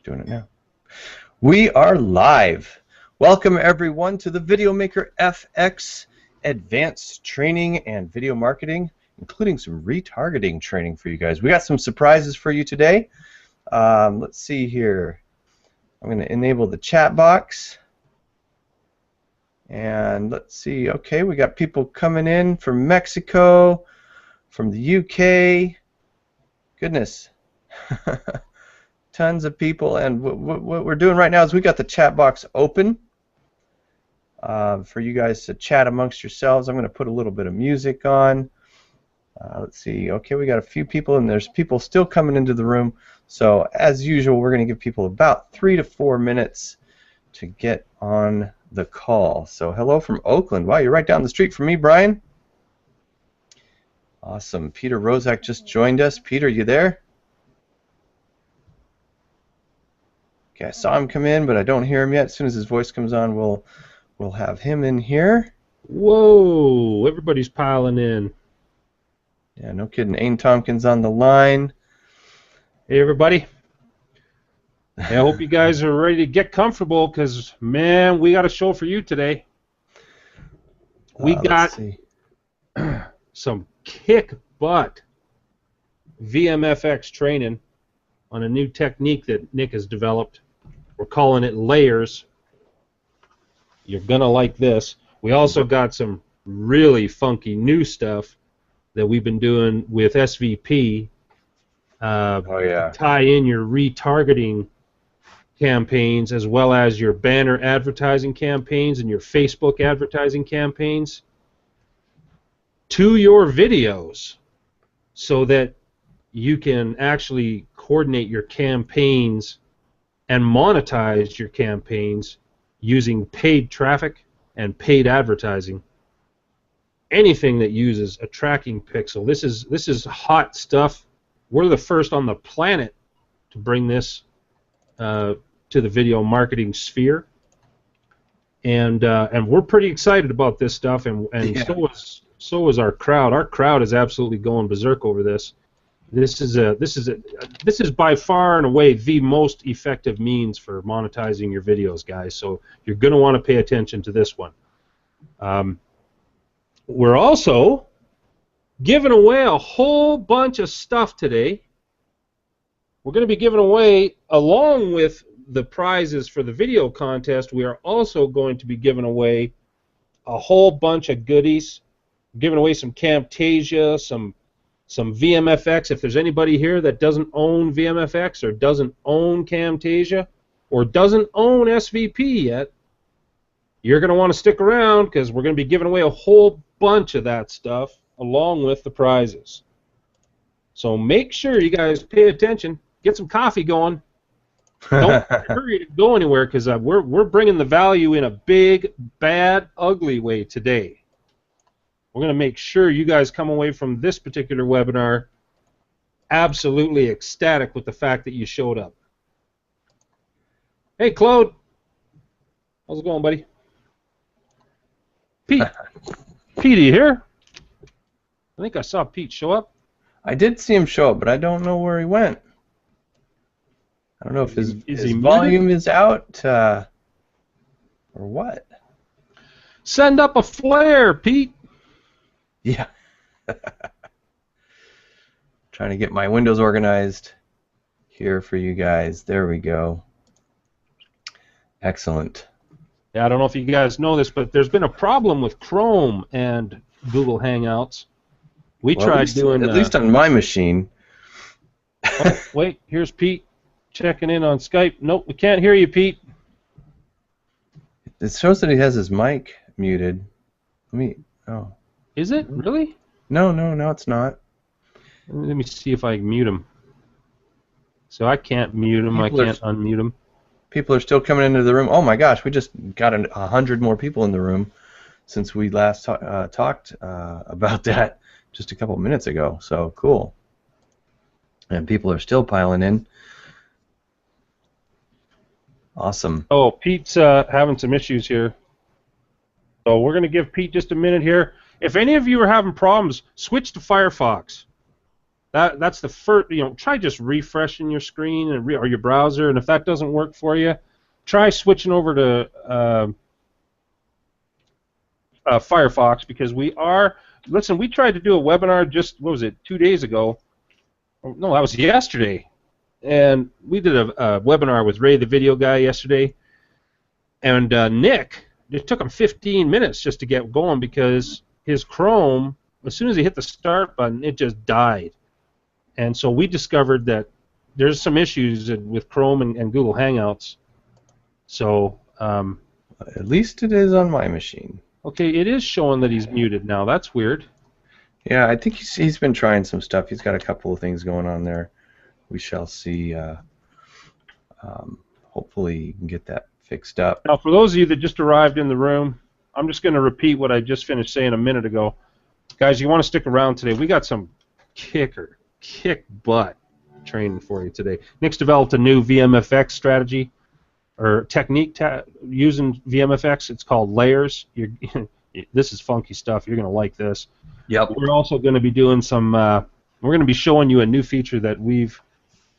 Doing it now. We are live. Welcome everyone to the VMFX Advanced Training and Video Marketing, including some retargeting training for you guys. We got some surprises for you today. Let's see here. I'm going to enable the chat box. And let's see. Okay, we got people coming in from Mexico, from the UK. Goodness. Tons of people, and what we're doing right now is we got the chat box open for you guys to chat amongst yourselves. I'm going to put a little bit of music on. Let's see. Okay, we got a few people, and there's people still coming into the room. So as usual, we're going to give people about 3 to 4 minutes to get on the call. So hello from Oakland. Wow, you're right down the street from me, Brian. Awesome. Peter Rozak just joined us. Peter, you there? Okay, I saw him come in, but I don't hear him yet. As soon as his voice comes on, we'll have him in here. Whoa! Everybody's piling in. Yeah, no kidding. Ain Tompkins on the line. Hey, everybody. Hey, I hope you guys are ready to get comfortable, because, man, we got a show for you today. We got some kick-butt VMFX training on a new technique that Nick has developed. We're calling it layers. You're gonna like this. We also got some really funky new stuff that we've been doing with SVP. Oh yeah. Tie in your retargeting campaigns as well as your banner advertising campaigns and your Facebook advertising campaigns to your videos, so that you can actually coordinate your campaigns and monetize your campaigns using paid traffic and paid advertising. Anything that uses a tracking pixel. This is hot stuff. We're the first on the planet to bring this to the video marketing sphere, and we're pretty excited about this stuff. And yeah. So is our crowd. Our crowd is absolutely going berserk over this. This is by far and away the most effective means for monetizing your videos, guys. So you're going to want to pay attention to this one. We're also giving away a whole bunch of stuff today. We're going to be giving away, along with the prizes for the video contest, we are also going to be giving away a whole bunch of goodies. We're giving away some Camtasia, some VMFX. If there's anybody here that doesn't own VMFX or doesn't own Camtasia or doesn't own SVP yet, you're going to want to stick around, because we're going to be giving away a whole bunch of that stuff along with the prizes. So make sure you guys pay attention. Get some coffee going. Don't hurry to go anywhere, because we're bringing the value in a big, bad, ugly way today. We're going to make sure you guys come away from this particular webinar absolutely ecstatic with the fact that you showed up. Hey, Claude. How's it going, buddy? Pete. Pete, are you here? I think I saw Pete show up. I did see him show up, but I don't know where he went. I don't know if his volume is out or what. Send up a flare, Pete. Yeah. Trying to get my windows organized here for you guys. There we go. Excellent. Yeah, I don't know if you guys know this, but there's been a problem with Chrome and Google Hangouts. We tried doing... At least on my machine. Oh, wait, here's Pete checking in on Skype. Nope, we can't hear you, Pete. It shows that he has his mic muted. Let me... Oh. Is it? Really? No, it's not. Let me see if I can mute him. So I can't mute him. I can't unmute him. People are still coming into the room. Oh my gosh, we just got 100 more people in the room since we last talked about that just a couple minutes ago. So cool. And people are still piling in. Awesome. Oh, Pete's having some issues here. So we're going to give Pete just a minute here. If any of you are having problems, switch to Firefox. That's the first. Try just refreshing your screen or your browser, and if that doesn't work for you, try switching over to Firefox, because listen, we tried to do a webinar just, what was it, 2 days ago? Oh, no, that was yesterday. And we did a webinar with Ray, the video guy, yesterday. And Nick, it took him 15 minutes just to get going because his Chrome, as soon as he hit the start button, it just died. And so we discovered that there's some issues with Chrome and Google Hangouts. So at least it is on my machine. Okay, it is showing that he's muted now. That's weird. Yeah, I think he's been trying some stuff. He's got a couple of things going on there. We shall see. Hopefully you can get that fixed up. Now, for those of you that just arrived in the room, I'm just going to repeat what I just finished saying a minute ago. Guys, you want to stick around today. We got some kick butt training for you today. Nick's developed a new VMFX strategy or technique using VMFX. It's called layers. This is funky stuff. You're going to like this. Yep. We're also going to be doing some. We're going to be showing you a new feature that we've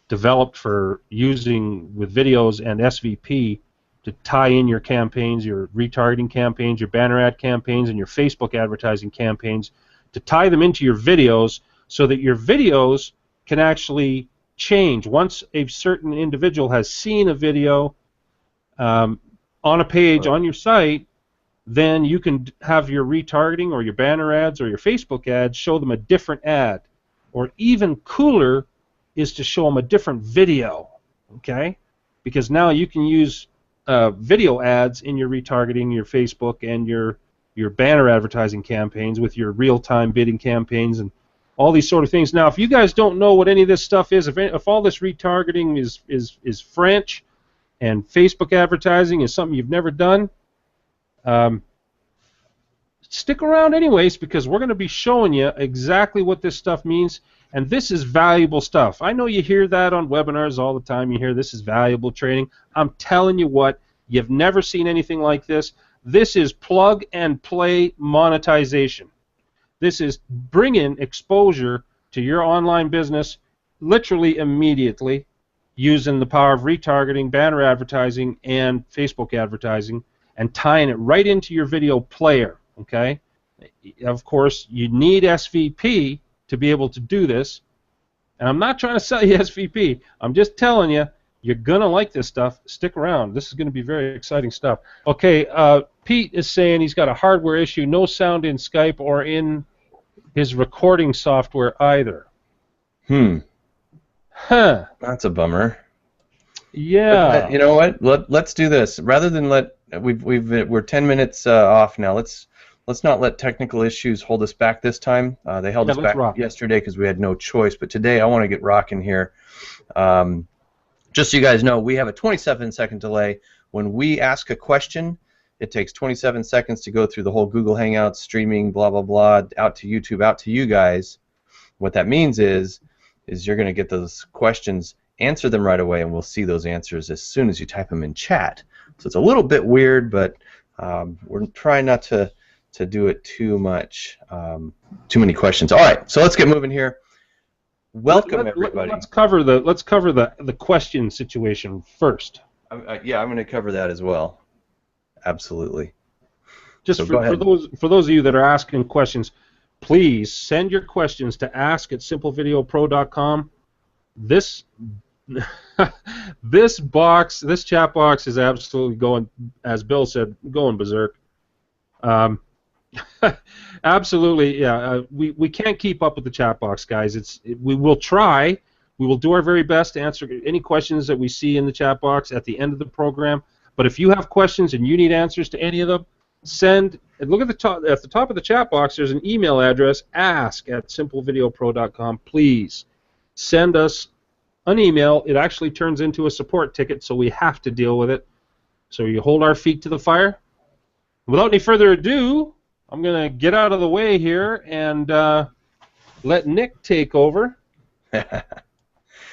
developed for using with videos and SVP to tie in your campaigns, your retargeting campaigns, your banner ad campaigns, and your Facebook advertising campaigns, to tie them into your videos so that your videos can actually change. Once a certain individual has seen a video on a page on your site, then you can have your retargeting or your banner ads or your Facebook ads show them a different ad. Or even cooler is to show them a different video, okay? Because now you can use video ads in your retargeting, your Facebook, and your banner advertising campaigns with your real-time bidding campaigns and all these sort of things. Now, if you guys don't know what any of this stuff is, if all this retargeting is French and Facebook advertising is something you've never done, stick around anyways, because we're going to be showing you exactly what this stuff means, and this is valuable stuff. I know you hear that on webinars all the time. You hear this is valuable training. I'm telling you what, you've never seen anything like this. This is plug and play monetization. This is bringing exposure to your online business literally immediately using the power of retargeting, banner advertising, and Facebook advertising, and tying it right into your video player. Okay? Of course, you need SVP to be able to do this. And I'm not trying to sell you SVP. I'm just telling you, you're going to like this stuff. Stick around. This is going to be very exciting stuff. Okay, Pete is saying he's got a hardware issue, no sound in Skype or in his recording software either. Huh. That's a bummer. Yeah. But, you know what? Let's do this. Rather than we're 10 minutes off now. Let's not let technical issues hold us back this time. They held us back yesterday because we had no choice. But today I want to get rocking here. Just so you guys know, we have a 27-second delay. When we ask a question, it takes 27 seconds to go through the whole Google Hangouts, streaming, blah, blah, blah, out to YouTube, out to you guys. What that means is you're going to get those questions, answer them right away, and we'll see those answers as soon as you type them in chat. So it's a little bit weird, but we're trying not to do it too much, too many questions. All right, so let's get moving here. Welcome, everybody. Let's cover the question situation first. Yeah, I'm going to cover that as well. Absolutely. Just so for those of you that are asking questions, please send your questions to ask@simplevideopro.com. This chat box is absolutely going, as Bill said, going berserk. Absolutely, yeah. We can't keep up with the chat box, guys. We will try. We will do our very best to answer any questions that we see in the chat box at the end of the program. But if you have questions and you need answers to any of them, look at the top of the chat box. There's an email address, ask@simplevideopro.com. Please send us an email. It actually turns into a support ticket, so we have to deal with it. So you hold our feet to the fire. Without any further ado, I'm going to get out of the way here and let Nick take over. And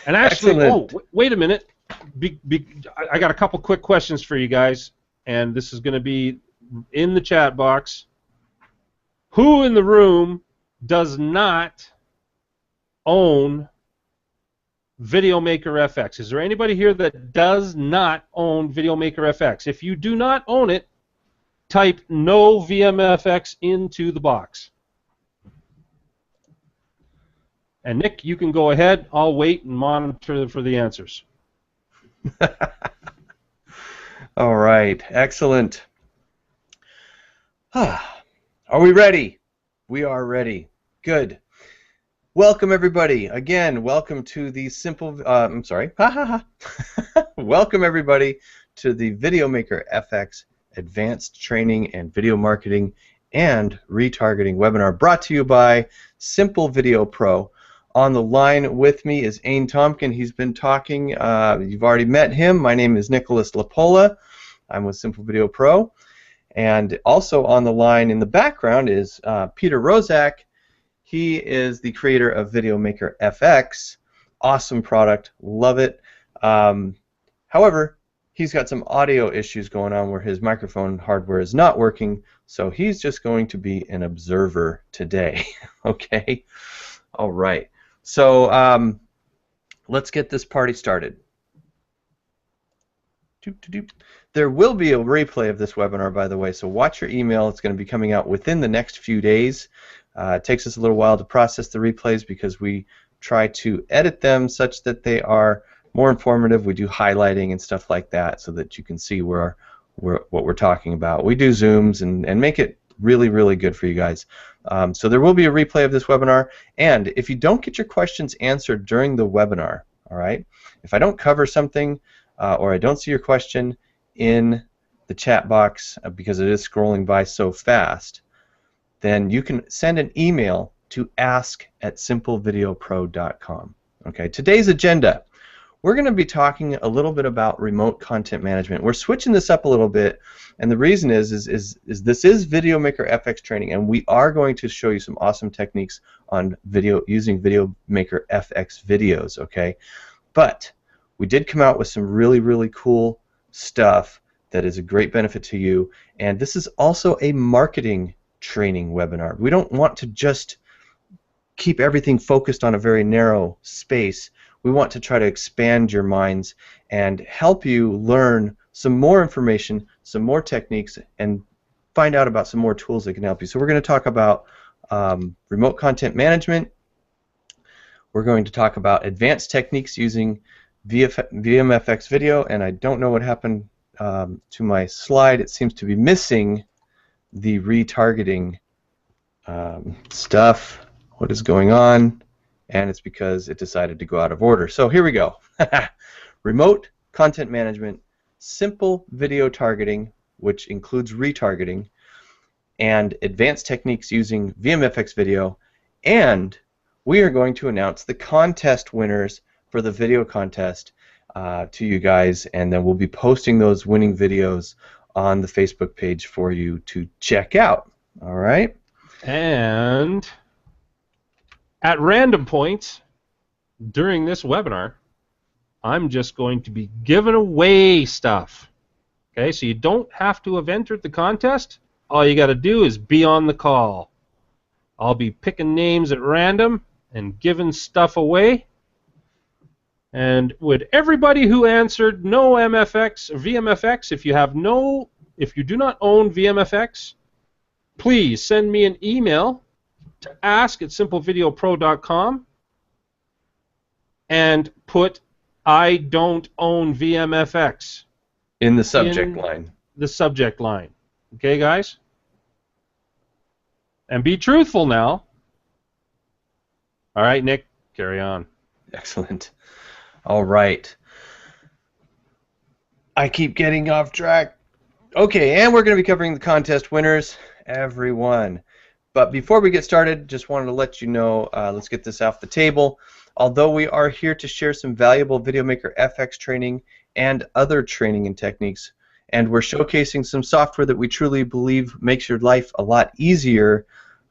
actually, wait a minute. I got a couple quick questions for you guys, and this is going to be in the chat box. Who in the room does not own VideoMaker FX? Is there anybody here that does not own VideoMaker FX? If you do not own it, type no VMFX into the box. And Nick, you can go ahead. I'll wait and monitor for the answers. All right, excellent. Are we ready? We are ready. Good. Welcome everybody. Again, welcome to the welcome everybody to the VideoMaker FX Advanced Training and Video Marketing and Retargeting webinar brought to you by Simple Video Pro. On the line with me is Ain Tompkin. He's been talking. You've already met him. My name is Nicholas Lapola. I'm with Simple Video Pro. And also on the line in the background is Peter Rozak. He is the creator of VideoMaker FX. Awesome product. Love it. However, he's got some audio issues going on where his microphone hardware is not working, so he's just going to be an observer today. Okay? All right. So let's get this party started. There will be a replay of this webinar, by the way, so watch your email. It's going to be coming out within the next few days. It takes us a little while to process the replays because we try to edit them such that they are more informative. We do highlighting and stuff like that so that you can see what we're talking about. We do zooms and make it really, really good for you guys. So there will be a replay of this webinar, and if you don't get your questions answered during the webinar, all right, if I don't cover something or I don't see your question in the chat box because it is scrolling by so fast, then you can send an email to ask@simplevideopro.com. Okay, today's agenda, we're going to be talking a little bit about remote content management. We're switching this up a little bit, and the reason is this is VideoMaker FX training, and we are going to show you some awesome techniques on using VideoMaker FX videos. Okay, but we did come out with some really, really cool stuff that is a great benefit to you, and this is also a marketing training webinar. We don't want to just keep everything focused on a very narrow space. We want to try to expand your minds and help you learn some more information, some more techniques, and find out about some more tools that can help you. So we're going to talk about remote content management. We're going to talk about advanced techniques using VMFX video, and I don't know what happened to my slide. It seems to be missing the retargeting stuff. What is going on? And it's because it decided to go out of order. So here we go. Remote content management, simple video targeting, which includes retargeting, and advanced techniques using VMFX video. And we are going to announce the contest winners for the video contest to you guys, and then we'll be posting those winning videos on the Facebook page for you to check out. All right? And at random points during this webinar, I'm just going to be giving away stuff. Okay, so you don't have to have entered the contest. All you got to do is be on the call. I'll be picking names at random and giving stuff away. And with everybody who answered no VMFX, if you do not own VMFX, please send me an email to ask@simplevideopro.com and put "I don't own VMFX" in the subject line. The subject line. Okay, guys? And be truthful now. All right, Nick, carry on. Excellent. All right. I keep getting off track. Okay, and we're going to be covering the contest winners, everyone. But before we get started, just wanted to let you know, let's get this off the table. Although we are here to share some valuable VideoMaker FX training and other training and techniques, and we're showcasing some software that we truly believe makes your life a lot easier.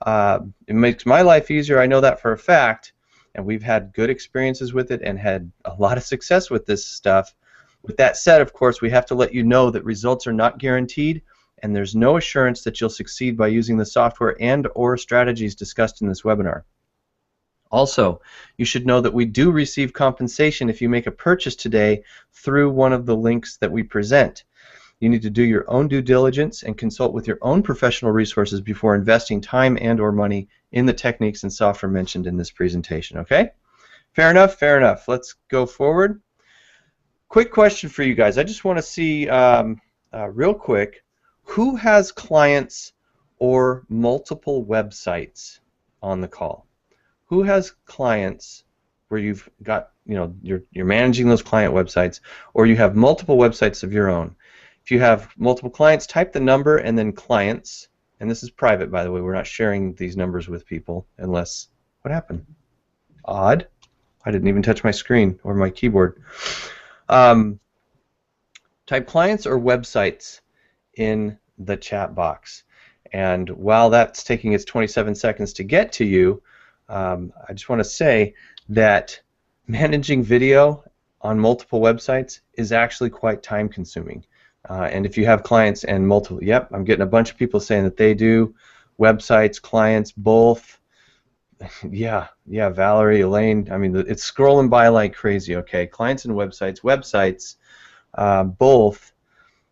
It makes my life easier, I know that for a fact, and we've had good experiences with it and had a lot of success with this stuff. With that said, of course, we have to let you know that results are not guaranteed, and there's no assurance that you'll succeed by using the software and/or strategies discussed in this webinar. Also, you should know that we do receive compensation if you make a purchase today through one of the links that we present. You need to do your own due diligence and consult with your own professional resources before investing time and or money in the techniques and software mentioned in this presentation, okay? Fair enough, fair enough. Let's go forward. Quick question for you guys. I just want to see real quick, who has clients or multiple websites on the call? Who has clients where you've got, you're managing those client websites, or you have multiple websites of your own? If you have multiple clients, type the number and then clients, and this is private, by the way. We're not sharing these numbers with people unless, what happened? Odd. I didn't even touch my screen or my keyboard. Type clients or websites in the chat box, and while that's taking its 27 seconds to get to you, I just want to say that managing video on multiple websites is actually quite time consuming. And if you have clients and multiple, yep, I'm getting a bunch of people saying that they do websites, clients, both. Yeah, Valerie, Elaine, I mean, it's scrolling by like crazy, okay? Clients and websites, both.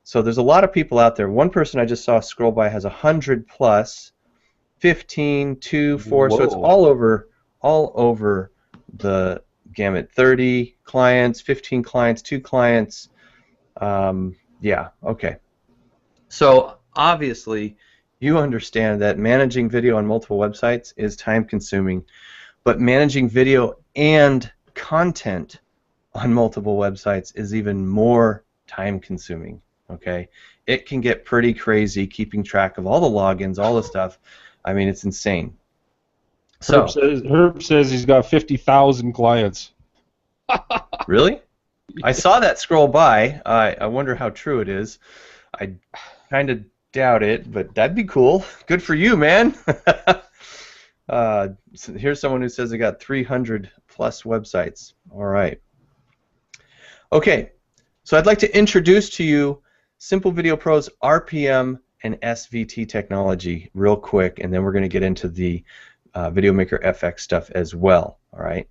So there's a lot of people out there. One person I just saw scroll by has 100 plus, 15, 2, 4, so it's all over the gamut. 30 clients, 15 clients, 2 clients. Yeah, okay. So obviously you understand that managing video on multiple websites is time consuming, but managing video and content on multiple websites is even more time consuming, okay? It can get pretty crazy keeping track of all the logins, all the stuff. I mean, it's insane. So Herb says he's got 50,000 clients. Really? I saw that scroll by. I wonder how true it is. I kind of doubt it, but that'd be cool. Good for you, man. So here's someone who says they got 300 plus websites. All right. Okay, so I'd like to introduce to you Simple Video Pro's RPM and SVT technology real quick, and then we're going to get into the VideoMaker FX stuff as well. All right,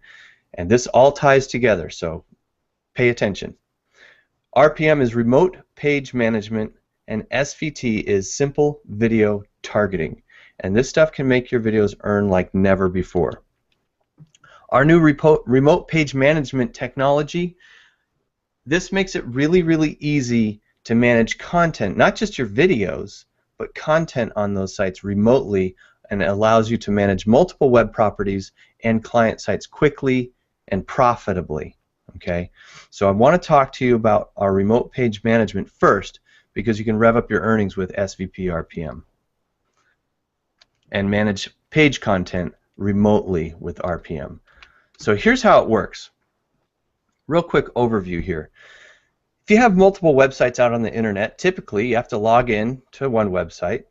and this all ties together, so pay attention. RPM is remote page management, and SVT is simple video targeting. And this stuff can make your videos earn like never before. Our new remote page management technology, this makes it really, really easy to manage content, not just your videos, but content on those sites remotely, and it allows you to manage multiple web properties and client sites quickly and profitably. Okay, so I want to talk to you about our remote page management first, because you can rev up your earnings with SVP RPM and manage page content remotely with RPM. So here's how it works. Real quick overview here. If you have multiple websites out on the internet, typically you have to log in to one website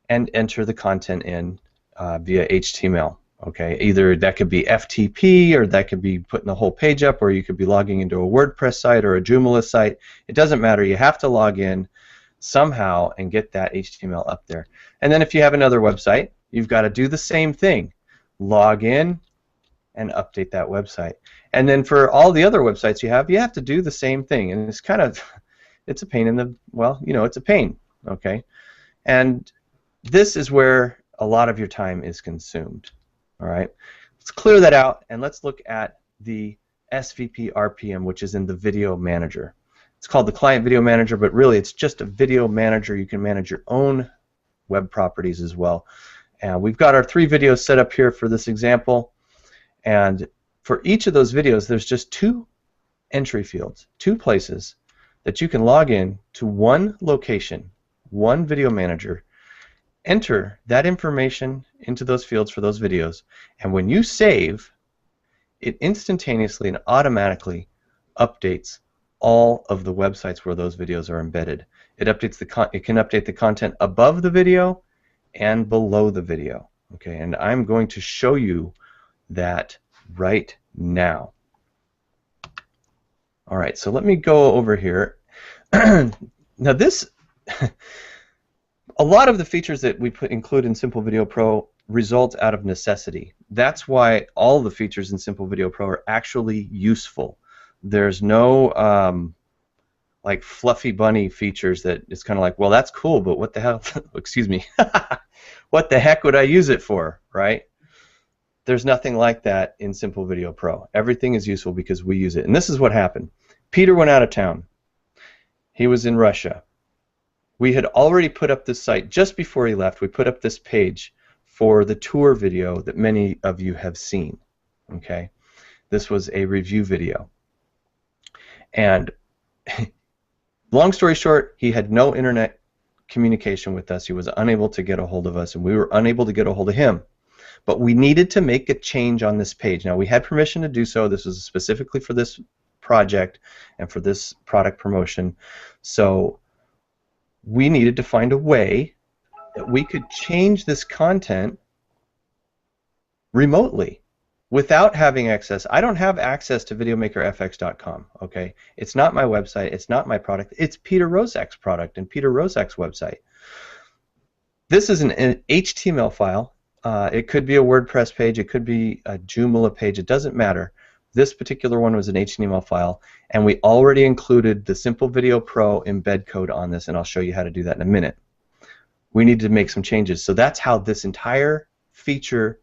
and enter the content in via HTML. Okay, either that could be FTP, or that could be putting the whole page up, or you could be logging into a WordPress site or a Joomla site. It doesn't matter. You have to log in somehow and get that HTML up there. And then if you have another website, you've got to do the same thing. Log in and update that website. And then for all the other websites you have to do the same thing. And it's kind of, it's a pain in the, well, you know, it's a pain, okay? And this is where a lot of your time is consumed. All right, let's clear that out, and let's look at the SVP RPM, which is in the Video Manager. It's called the Client Video Manager, but really it's just a video manager. You can manage your own web properties as well. And we've got our 3 videos set up here for this example, and for each of those videos there's just 2 entry fields, 2 places that you can log in to one location, one video manager, enter that information into those fields for those videos, and when you save, it instantaneously and automatically updates all of the websites where those videos are embedded. It updates it can update the content above the video and below the video. Okay, and I'm going to show you that right now. All right, so let me go over here. Now this. A lot of the features that we include in Simple Video Pro result out of necessity. That's why all the features in Simple Video Pro are actually useful. There's no like fluffy bunny features that it's kind of like, well, that's cool, but what the hell? Excuse me. What the heck would I use it for, right? There's nothing like that in Simple Video Pro. Everything is useful because we use it. And this is what happened. Peter went out of town. He was in Russia. We had already put up this site just before he left. We put up this page for the tour video that many of you have seen. Okay, this was a review video. And long story short, he had no internet communication with us. He was unable to get a hold of us, and we were unable to get a hold of him. But we needed to make a change on this page. Now, we had permission to do so. This was specifically for this project and for this product promotion. So we needed to find a way that we could change this content remotely without having access. I don't have access to videomakerfx.com, okay? It's not my website. It's not my product. It's Peter Rozak's product and Peter Rozak's website. This is an HTML file. It could be a WordPress page. It could be a Joomla page. It doesn't matter. This particular one was an HTML file, and we already included the Simple Video Pro embed code on this, and I'll show you how to do that in a minute. We need to make some changes. So that's how this entire feature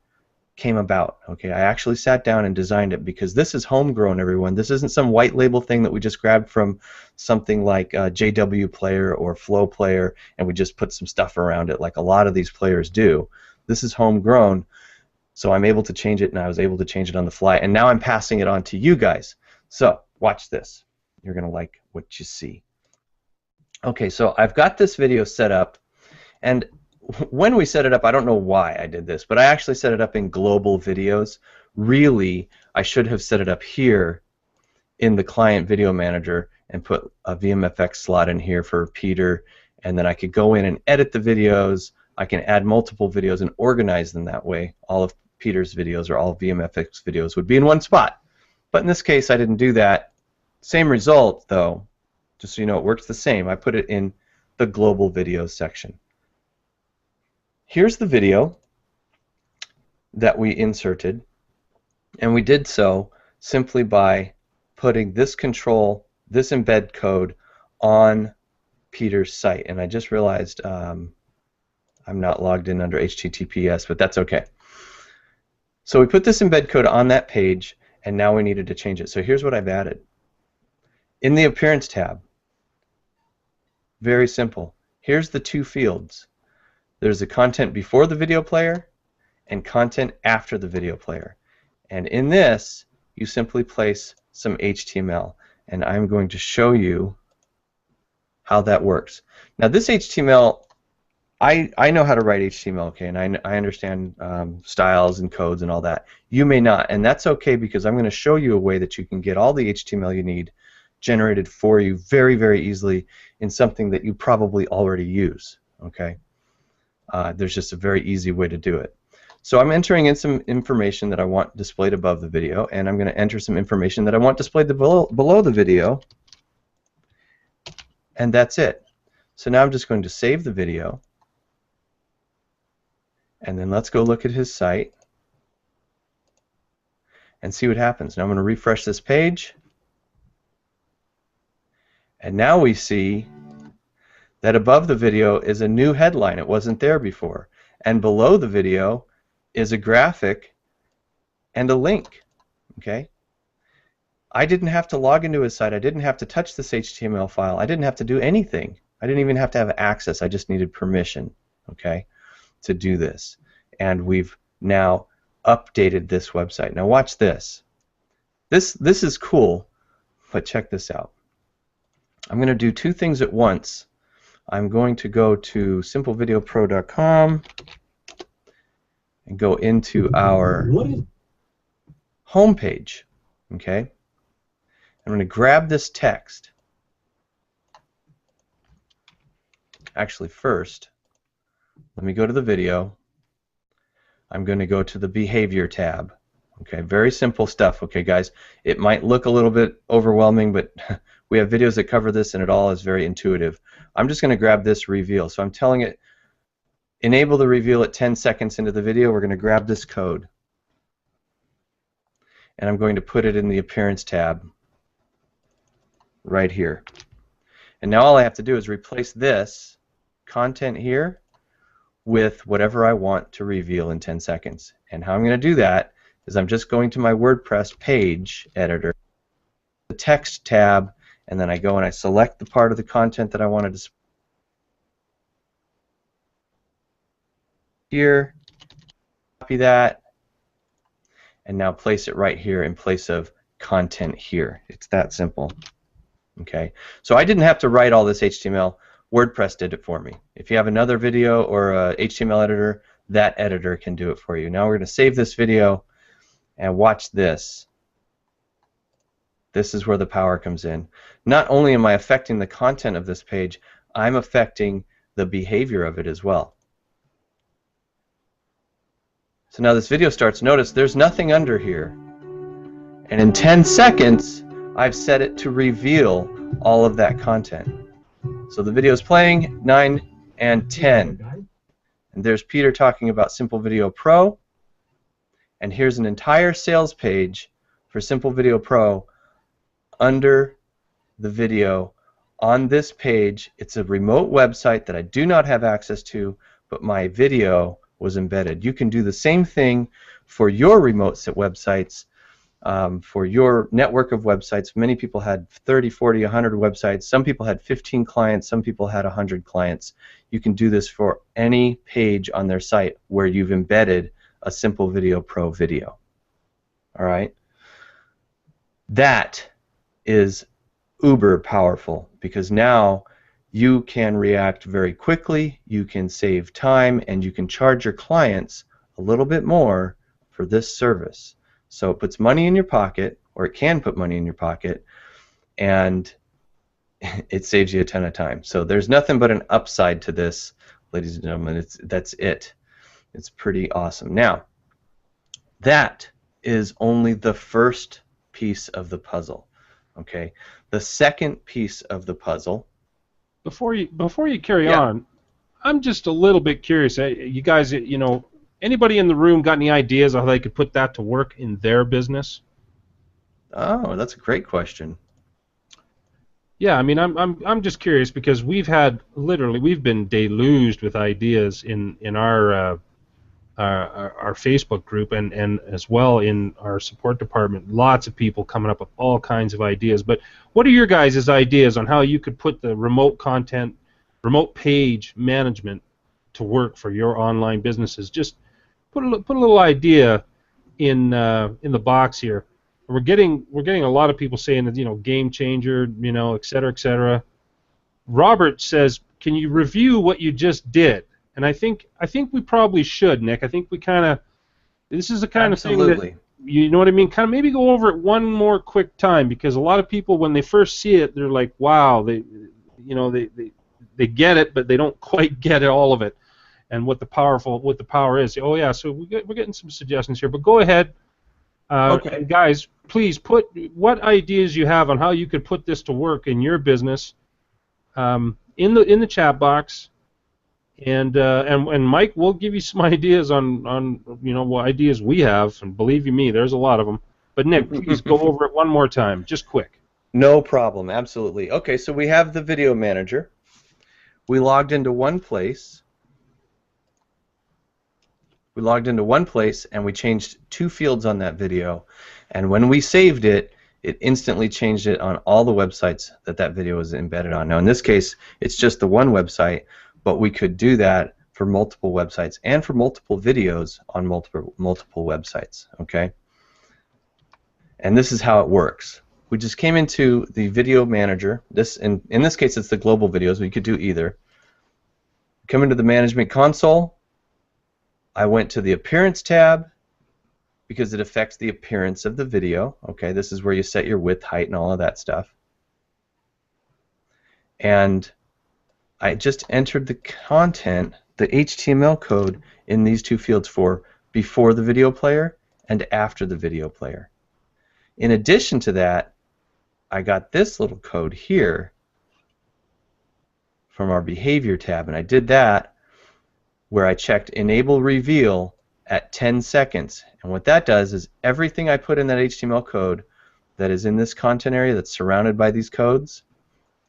came about. Okay, I actually sat down and designed it because this is homegrown, everyone. This isn't some white label thing that we just grabbed from something like JW Player or Flow Player, and we just put some stuff around it like a lot of these players do. This is homegrown. So I'm able to change it, and I was able to change it on the fly, and now I'm passing it on to you guys. So watch this. You're going to like what you see. Okay, so I've got this video set up, and when we set it up, I don't know why I did this, but I actually set it up in global videos. Really, I should have set it up here in the client video manager and put a VMFX slot in here for Peter, and then I could go in and edit the videos. I can add multiple videos and organize them that way. All of Peter's videos or all of VMFX videos would be in one spot. But in this case, I didn't do that. Same result, though. Just so you know, it works the same. I put it in the global videos section. Here's the video that we inserted, and we did so simply by putting this control, this embed code on Peter's site. And I just realized I'm not logged in under HTTPS, but that's okay. So we put this embed code on that page, and now we needed to change it. So here's what I've added. In the Appearance tab, very simple. Here's the two fields. There's the content before the video player and content after the video player. And in this, you simply place some HTML. And I'm going to show you how that works. Now this HTML, I know how to write HTML, okay, and I understand styles and codes and all that. You may not, and that's okay because I'm going to show you a way that you can get all the HTML you need generated for you very, very easily in something that you probably already use, okay? There's just a very easy way to do it. So I'm entering in some information that I want displayed above the video, and I'm going to enter some information that I want displayed below the video, and that's it. So now I'm just going to save the video. And then let's go look at his site and see what happens. Now I'm going to refresh this page, and now we see that above the video is a new headline. It wasn't there before. And below the video is a graphic and a link. Okay? I didn't have to log into his site. I didn't have to touch this HTML file. I didn't have to do anything. I didn't even have to have access. I just needed permission, okay, to do this. And we've now updated this website. Now watch this. This is cool, but check this out. I'm going to do two things at once. I'm going to go to simplevideopro.com and go into our home page. Okay? I'm going to grab this text. Actually, first, let me go to the video. I'm going to go to the Behavior tab. Okay, very simple stuff. Okay, guys, it might look a little bit overwhelming, but we have videos that cover this, and it all is very intuitive. I'm just going to grab this Reveal. So I'm telling it enable the reveal at 10 seconds into the video, we're going to grab this code. And I'm going to put it in the Appearance tab right here. And now all I have to do is replace this content here with whatever I want to reveal in 10 seconds. And how I'm going to do that is I'm just going to my WordPress page editor, the text tab, and then I go and I select the part of the content that I want to display here, copy that, and now place it right here in place of content here. It's that simple. Okay, so I didn't have to write all this HTML. WordPress did it for me. If you have another video or a HTML editor, that editor can do it for you. Now we're going to save this video and watch this. This is where the power comes in. Not only am I affecting the content of this page, I'm affecting the behavior of it as well. So now this video starts. Notice there's nothing under here. And in 10 seconds, I've set it to reveal all of that content. So the video is playing, 9 and 10. And there's Peter talking about Simple Video Pro. And here's an entire sales page for Simple Video Pro under the video on this page. It's a remote website that I do not have access to, but my video was embedded. You can do the same thing for your remote websites, for your network of websites. Many people had 30, 40, 100 websites. Some people had 15 clients. Some people had 100 clients. You can do this for any page on their site where you've embedded a Simple Video Pro video. All right? That is uber powerful because now you can react very quickly, you can save time, and you can charge your clients a little bit more for this service. So it puts money in your pocket, or it can put money in your pocket, and it saves you a ton of time. So there's nothing but an upside to this, ladies and gentlemen. That's it. It's pretty awesome. Now, that is only the first piece of the puzzle. Okay, the second piece of the puzzle. Before you carry on, I'm just a little bit curious. You guys, you know, anybody in the room got any ideas on how they could put that to work in their business? Oh, that's a great question. Yeah, I mean, I'm just curious because we've been deluged with ideas in our Facebook group and as well in our support department. Lots of people coming up with all kinds of ideas. But what are your guys' ideas on how you could put the remote content, remote page management to work for your online businesses? Just put a little idea in the box here. We're getting a lot of people saying that, you know, game changer, you know, et cetera, et cetera. Robert says, can you review what you just did? And I think we probably should, Nick. I think we this is the kind of thing that, you know what I mean, kind of maybe go over it one more quick time, because a lot of people, when they first see it, they're like, wow, they get it, but they don't quite get it, all of it, and what the power is. Oh yeah, so we're getting some suggestions here, but go ahead. Okay. And guys, please put what ideas you have on how you could put this to work in your business in the chat box. And Mike, we'll give you some ideas on you know, what ideas we have, and believe you me, there's a lot of them. But Nick, please go over it one more time, just quick. No problem, absolutely. Okay, so we have the video manager. We logged into one place. And we changed 2 fields on that video. And when we saved it, it instantly changed it on all the websites that video was embedded on. Now, in this case, it's just the one website. But we could do that for multiple websites and for multiple videos on multiple websites. Okay, and this is how it works. We just came into the video manager. In this case, it's the global videos. We could do either. Come into the management console. I went to the appearance tab because it affects the appearance of the video. Okay, this is where you set your width, height, and all of that stuff. And I just entered the content, the HTML code, in these 2 fields for before the video player and after the video player. In addition to that, I got this little code here from our behavior tab, and I did that where I checked Enable Reveal at 10 seconds. And what that does is everything I put in that HTML code that is in this content area that's surrounded by these codes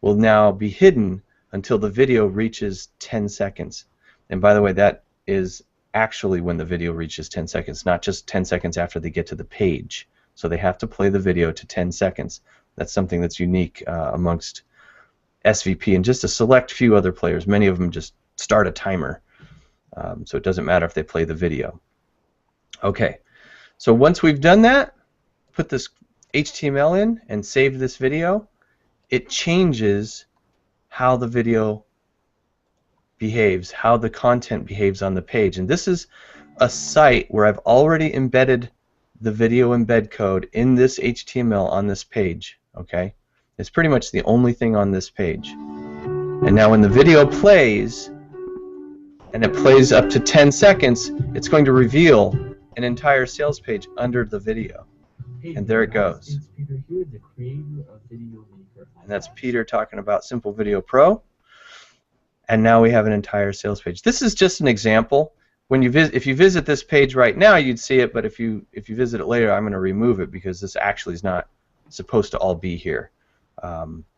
will now be hidden until the video reaches 10 seconds. And by the way, that is actually when the video reaches 10 seconds, not just 10 seconds after they get to the page. So they have to play the video to 10 seconds. That's something that's unique amongst SVP and just a select few other players. Many of them just start a timer. So it doesn't matter if they play the video. Okay, so once we've done that, put this HTML in and save this video, it changes how the video behaves, how the content behaves on the page. And this is a site where I've already embedded the video embed code in this HTML on this page. Okay, it's pretty much the only thing on this page. And now when the video plays, and it plays up to 10 seconds, it's going to reveal an entire sales page under the video. And there it goes. And that's Peter talking about Simple Video Pro. And now we have an entire sales page. This is just an example. When you if you visit this page right now, you'd see it, but if you visit it later, I'm going to remove it because this actually is not supposed to all be here.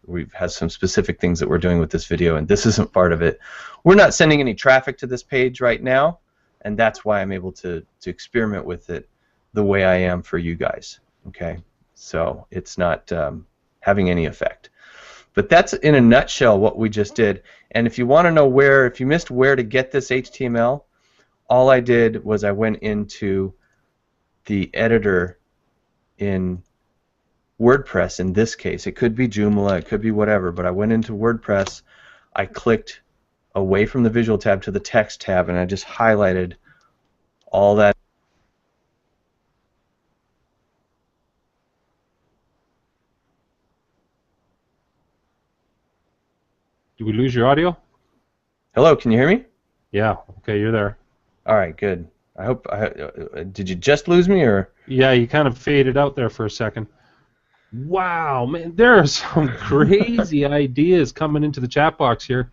We've had some specific things that we're doing with this video, and this isn't part of it. We're not sending any traffic to this page right now, and that's why I'm able to experiment with it the way I am for you guys. Okay, so it's not having any effect. But that's in a nutshell what we just did. And if you want to know where, if you missed where to get this HTML, all I did was I went into the editor in WordPress. In this case, it could be Joomla, it could be whatever, but I went into WordPress, I clicked away from the visual tab to the text tab, and I just highlighted all that. Did we lose your audio? Hello, can you hear me? Yeah. Okay, you're there. All right, good. I hope. Did you just lose me, or? Yeah, you kind of faded out there for a second. Wow, man, there are some crazy ideas coming into the chat box here.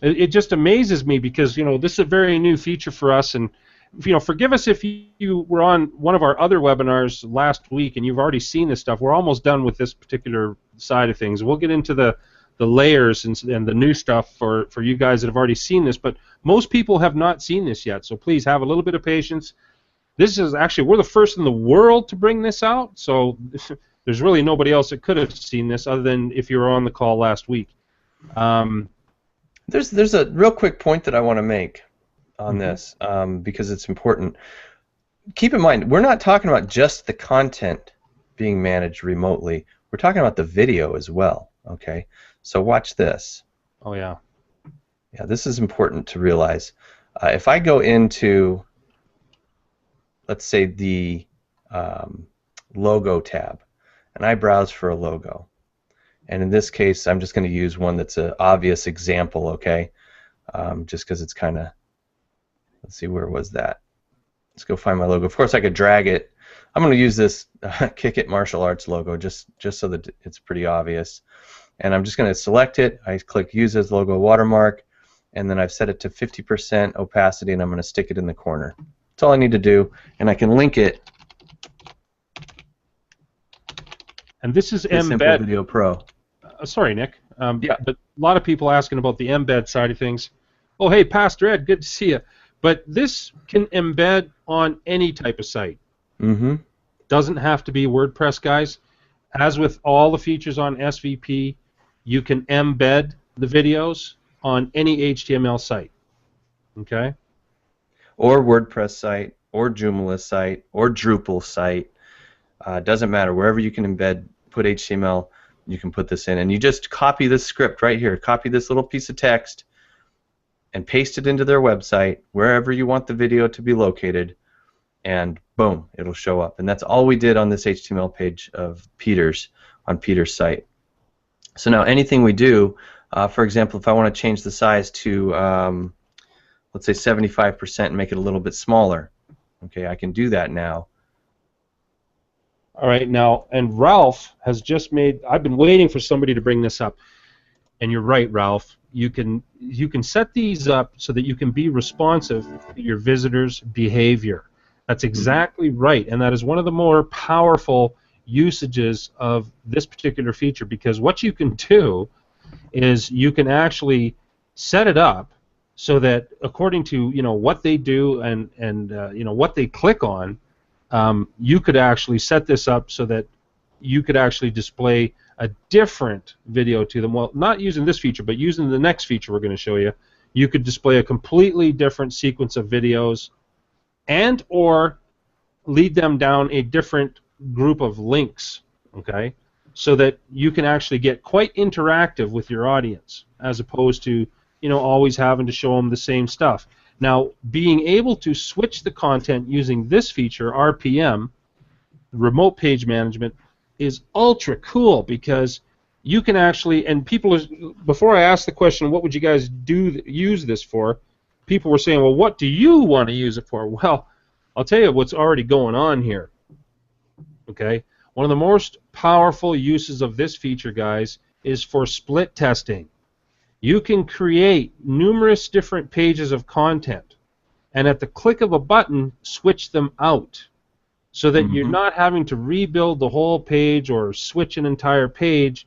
It just amazes me because, you know, this is a very new feature for us, and, you know, forgive us if you were on one of our other webinars last week and you've already seen this stuff. We're almost done with this particular side of things. We'll get into the layers and the new stuff for you guys that have already seen this, but most people have not seen this yet, so please have a little bit of patience. This is actually, we're the first in the world to bring this out, so there's really nobody else that could have seen this other than if you were on the call last week. There's a real quick point that I want to make on this because it's important. Keep in mind, we're not talking about just the content being managed remotely. We're talking about the video as well, okay? So watch this. Oh, yeah. Yeah, this is important to realize. If I go into, let's say, the logo tab, and I browse for a logo, and in this case, I'm just going to use one that's an obvious example, okay? Just because it's kind of, let's see, where was that? Let's go find my logo. Of course, I could drag it. I'm going to use this Kick It Martial Arts logo just so that it's pretty obvious. And I'm just going to select it. I click Use as Logo Watermark, and then I've set it to 50% opacity, and I'm going to stick it in the corner. That's all I need to do, and I can link it. And this is Simple Embed. Video Pro. Sorry, Nick. Yeah. But a lot of people asking about the embed side of things. Oh, hey, Pastor Ed, good to see you. But this can embed on any type of site. Mm-hmm. Doesn't have to be WordPress, guys. As with all the features on SVP, you can embed the videos on any HTML site. Okay? Or WordPress site, or Joomla site, or Drupal site. Doesn't matter. Wherever you can embed, put HTML, you can put this in. And you just copy this script right here. Copy this little piece of text and paste it into their website, wherever you want the video to be located, and boom, it'll show up. And that's all we did on this HTML page of Peter's, on Peter's site. So now anything we do, for example, if I want to change the size to, let's say 75% and make it a little bit smaller, okay, I can do that now. All right, now, and Ralph has just made, I've been waiting for somebody to bring this up. And you're right, Ralph. You can set these up so that you can be responsive to your visitors' behavior. That's exactly right, and that is one of the more powerful usages of this particular feature, because what you can do is you can actually set it up so that according to what they do and what they click on, you could actually set this up so that you could actually display a different video to them. Well, not using this feature, but using the next feature we're going to show you, you could display a completely different sequence of videos and or lead them down a different group of links, okay, so that you can actually get quite interactive with your audience as opposed to always having to show them the same stuff. Now, being able to switch the content using this feature, RPM, remote page management, is ultra cool, because you can actually, and people are, before I asked the question, what would you guys use this for, people were saying, well, what do you want to use it for? Well, I'll tell you what's already going on here. Okay, one of the most powerful uses of this feature, guys, is for split testing. You can create numerous different pages of content, and at the click of a button, switch them out, so that you're not having to rebuild the whole page or switch an entire page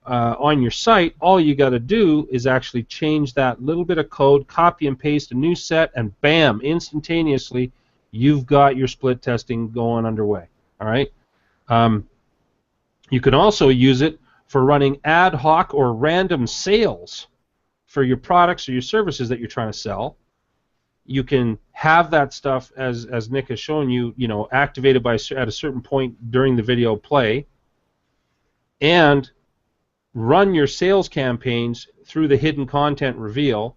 on your site. All you got to do is actually change that little bit of code, copy and paste a new set, and bam, instantaneously, you've got your split testing going underway. All right. You can also use it for running ad hoc or random sales for your products or your services that you're trying to sell. You can have that stuff, as Nick has shown you, activated at a certain point during the video play, and run your sales campaigns through the hidden content reveal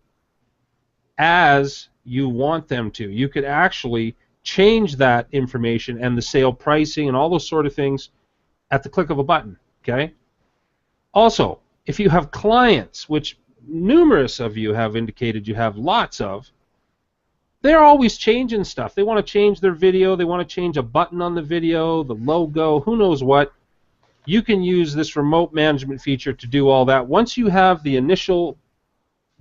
as you want them to. You could actually change that information and the sale pricing and all those sort of things at the click of a button. Okay. Also, if you have clients, which numerous of you have indicated you have lots of, they're always changing stuff. They want to change their video. They want to change a button on the video, the logo, who knows what. You can use this remote management feature to do all that. Once you have the initial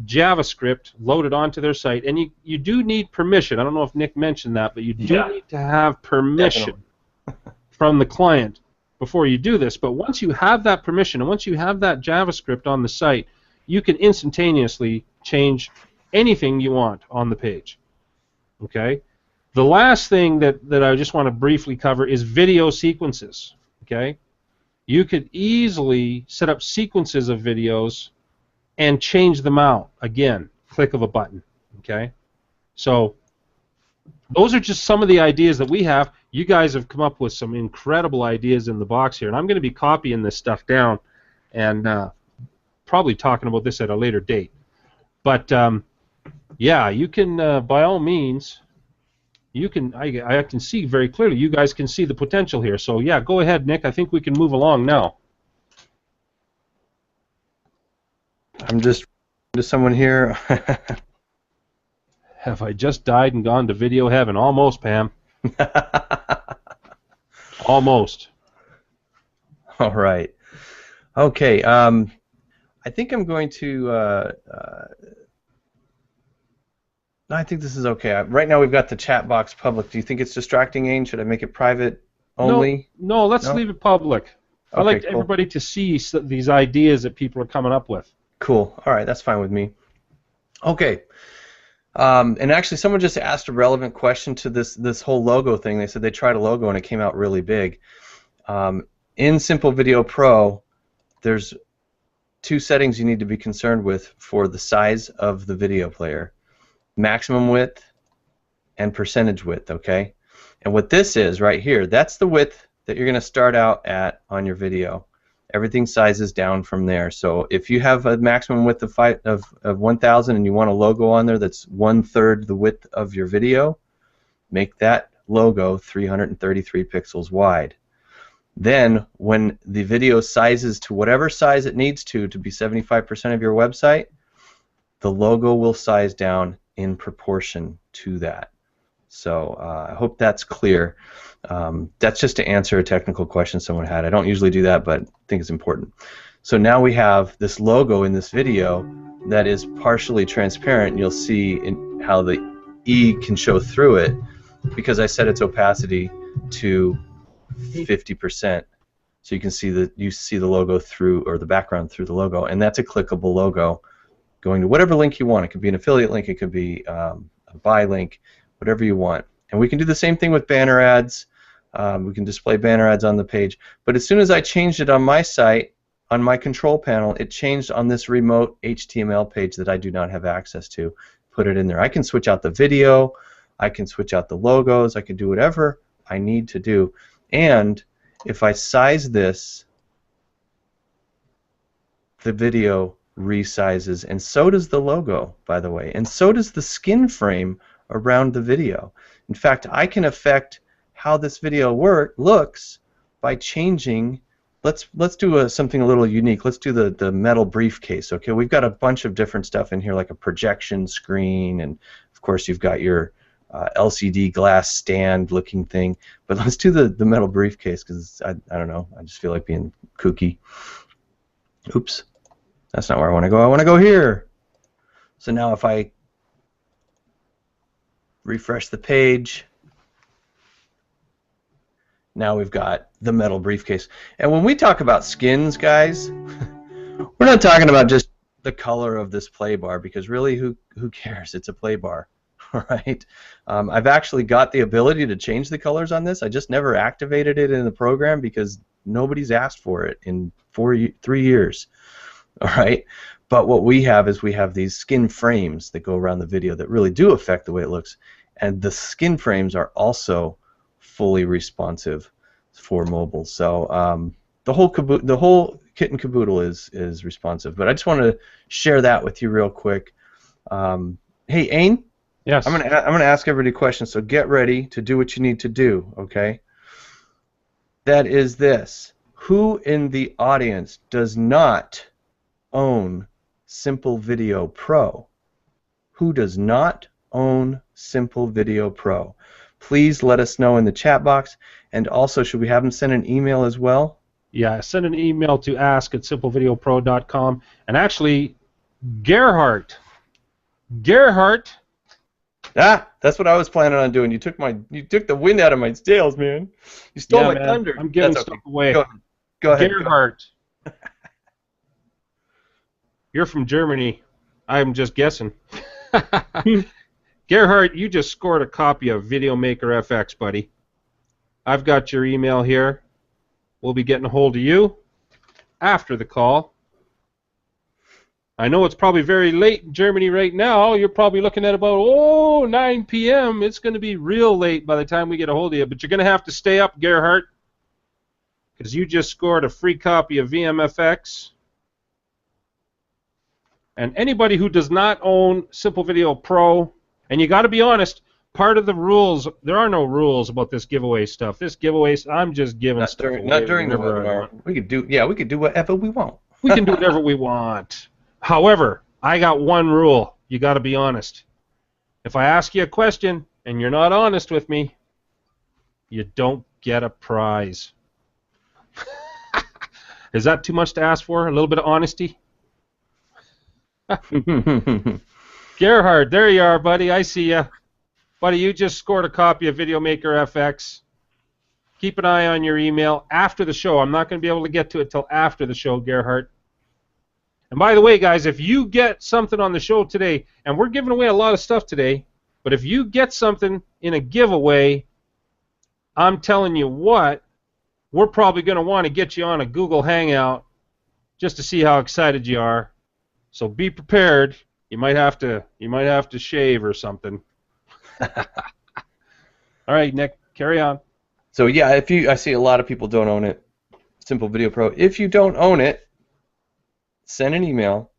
JavaScript loaded onto their site, and you do need permission. I don't know if Nick mentioned that, but you do need to have permission from the client before you do this. But once you have that permission, and once you have that JavaScript on the site, you can instantaneously change anything you want on the page. Okay? The last thing that I just want to briefly cover is video sequences. Okay? You could easily set up sequences of videos and change them out. Again, click of a button. Okay? So those are just some of the ideas that we have. You guys have come up with some incredible ideas in the box here, and I'm going to be copying this stuff down and probably talking about this at a later date. But yeah, you can, by all means, you can. I can see very clearly. You guys can see the potential here. So yeah, go ahead, Nick. I think we can move along now. I'm just to someone here. Have I just died and gone to video heaven? Almost, Pam. Almost. All right. Okay. I think I'm going to. No, I think this is okay. Right now we've got the chat box public. Do you think it's distracting, Ain? Should I make it private only? No, let's leave it public. I Okay, like cool. everybody to see these ideas that people are coming up with. Cool. All right, that's fine with me. Okay. And actually, someone just asked a relevant question to this whole logo thing. They said they tried a logo and it came out really big. In Simple Video Pro, there's two settings you need to be concerned with for the size of the video player: maximum width and percentage width. Okay. And what this is right here, that's the width that you're going to start out at on your video. Everything sizes down from there. So if you have a maximum width of 1,000 and you want a logo on there that's 1/3 the width of your video, make that logo 333 pixels wide. Then when the video sizes to whatever size it needs to be 75% of your website, the logo will size down in proportion to that. So I hope that's clear. That's just to answer a technical question someone had. I don't usually do that, but I think it's important. So now we have this logo in this video that is partially transparent, and you'll see how the E can show through it because I set its opacity to 50%. So you can see the logo through, or the background through the logo, and that's a clickable logo going to whatever link you want. It could be an affiliate link, it could be a buy link, whatever you want. And we can do the same thing with banner ads. We can display banner ads on the page. But as soon as I changed it on my site, on my control panel, it changed on this remote HTML page that I do not have access to. Put it in there. I can switch out the video, I can switch out the logos, I can do whatever I need to do. And if I size this, the video resizes, and so does the logo, by the way, and so does the skin frame around the video. In fact, I can affect how this video looks by changing. Let's do something a little unique. Let's do the metal briefcase. Okay, we've got a bunch of different stuff in here, like a projection screen, and of course you've got your LCD glass stand looking thing. But let's do the metal briefcase because I don't know. I just feel like being kooky. Oops, that's not where I want to go. I want to go here. So now if I refresh the page, now we've got the metal briefcase. And when we talk about skins, guys, we're not talking about just the color of this play bar, because really, who cares? It's a play bar, right? I've actually got the ability to change the colors on this. I just never activated it in the program because nobody's asked for it in 3 years, all right? But what we have is we have these skin frames that go around the video that really do affect the way it looks, and the skin frames are also fully responsive for mobile. So the whole kit and caboodle is responsive. But I just wanted to share that with you real quick. Hey, Ain. Yes. I'm gonna ask everybody questions. So get ready to do what you need to do. Okay. That is this: who in the audience does not own Simple Video Pro? Who does not own Simple Video Pro? Please let us know in the chat box. And also, should we have them send an email as well? Yeah, send an email to ask@simplevideopro.com. And actually, Gerhardt. Ah, that's what I was planning on doing. You took the wind out of my sails, man. You stole my thunder. I'm giving stuff away. Go ahead. Gerhardt. You're from Germany. I'm just guessing. Gerhardt, you just scored a copy of VideoMaker FX, buddy. I've got your email here. We'll be getting a hold of you after the call. I know it's probably very late in Germany right now. You're probably looking at about 9 p.m. It's going to be real late by the time we get a hold of you. But you're going to have to stay up, Gerhardt, because you just scored a free copy of VMFX. And anybody who does not own Simple Video Pro, and you got to be honest, part of the rules, there are no rules about this giveaway stuff. This giveaway, I'm just giving stuff away. Not during the webinar. We could do whatever we want. We can do whatever we want. However, I got one rule. You got to be honest. If I ask you a question and you're not honest with me, you don't get a prize. Is that too much to ask for? A little bit of honesty? Gerhard, there you are, buddy. I see ya. Buddy, you just scored a copy of VideoMaker FX. Keep an eye on your email after the show. I'm not going to be able to get to it till after the show, Gerhard. And by the way, guys, if you get something on the show today, and we're giving away a lot of stuff today, but if you get something in a giveaway, I'm telling you what, we're probably going to want to get you on a Google Hangout just to see how excited you are. So be prepared. You might have to shave or something. All right, Nick, carry on. So yeah, I see a lot of people don't own it. Simple Video Pro. If you don't own it, send an email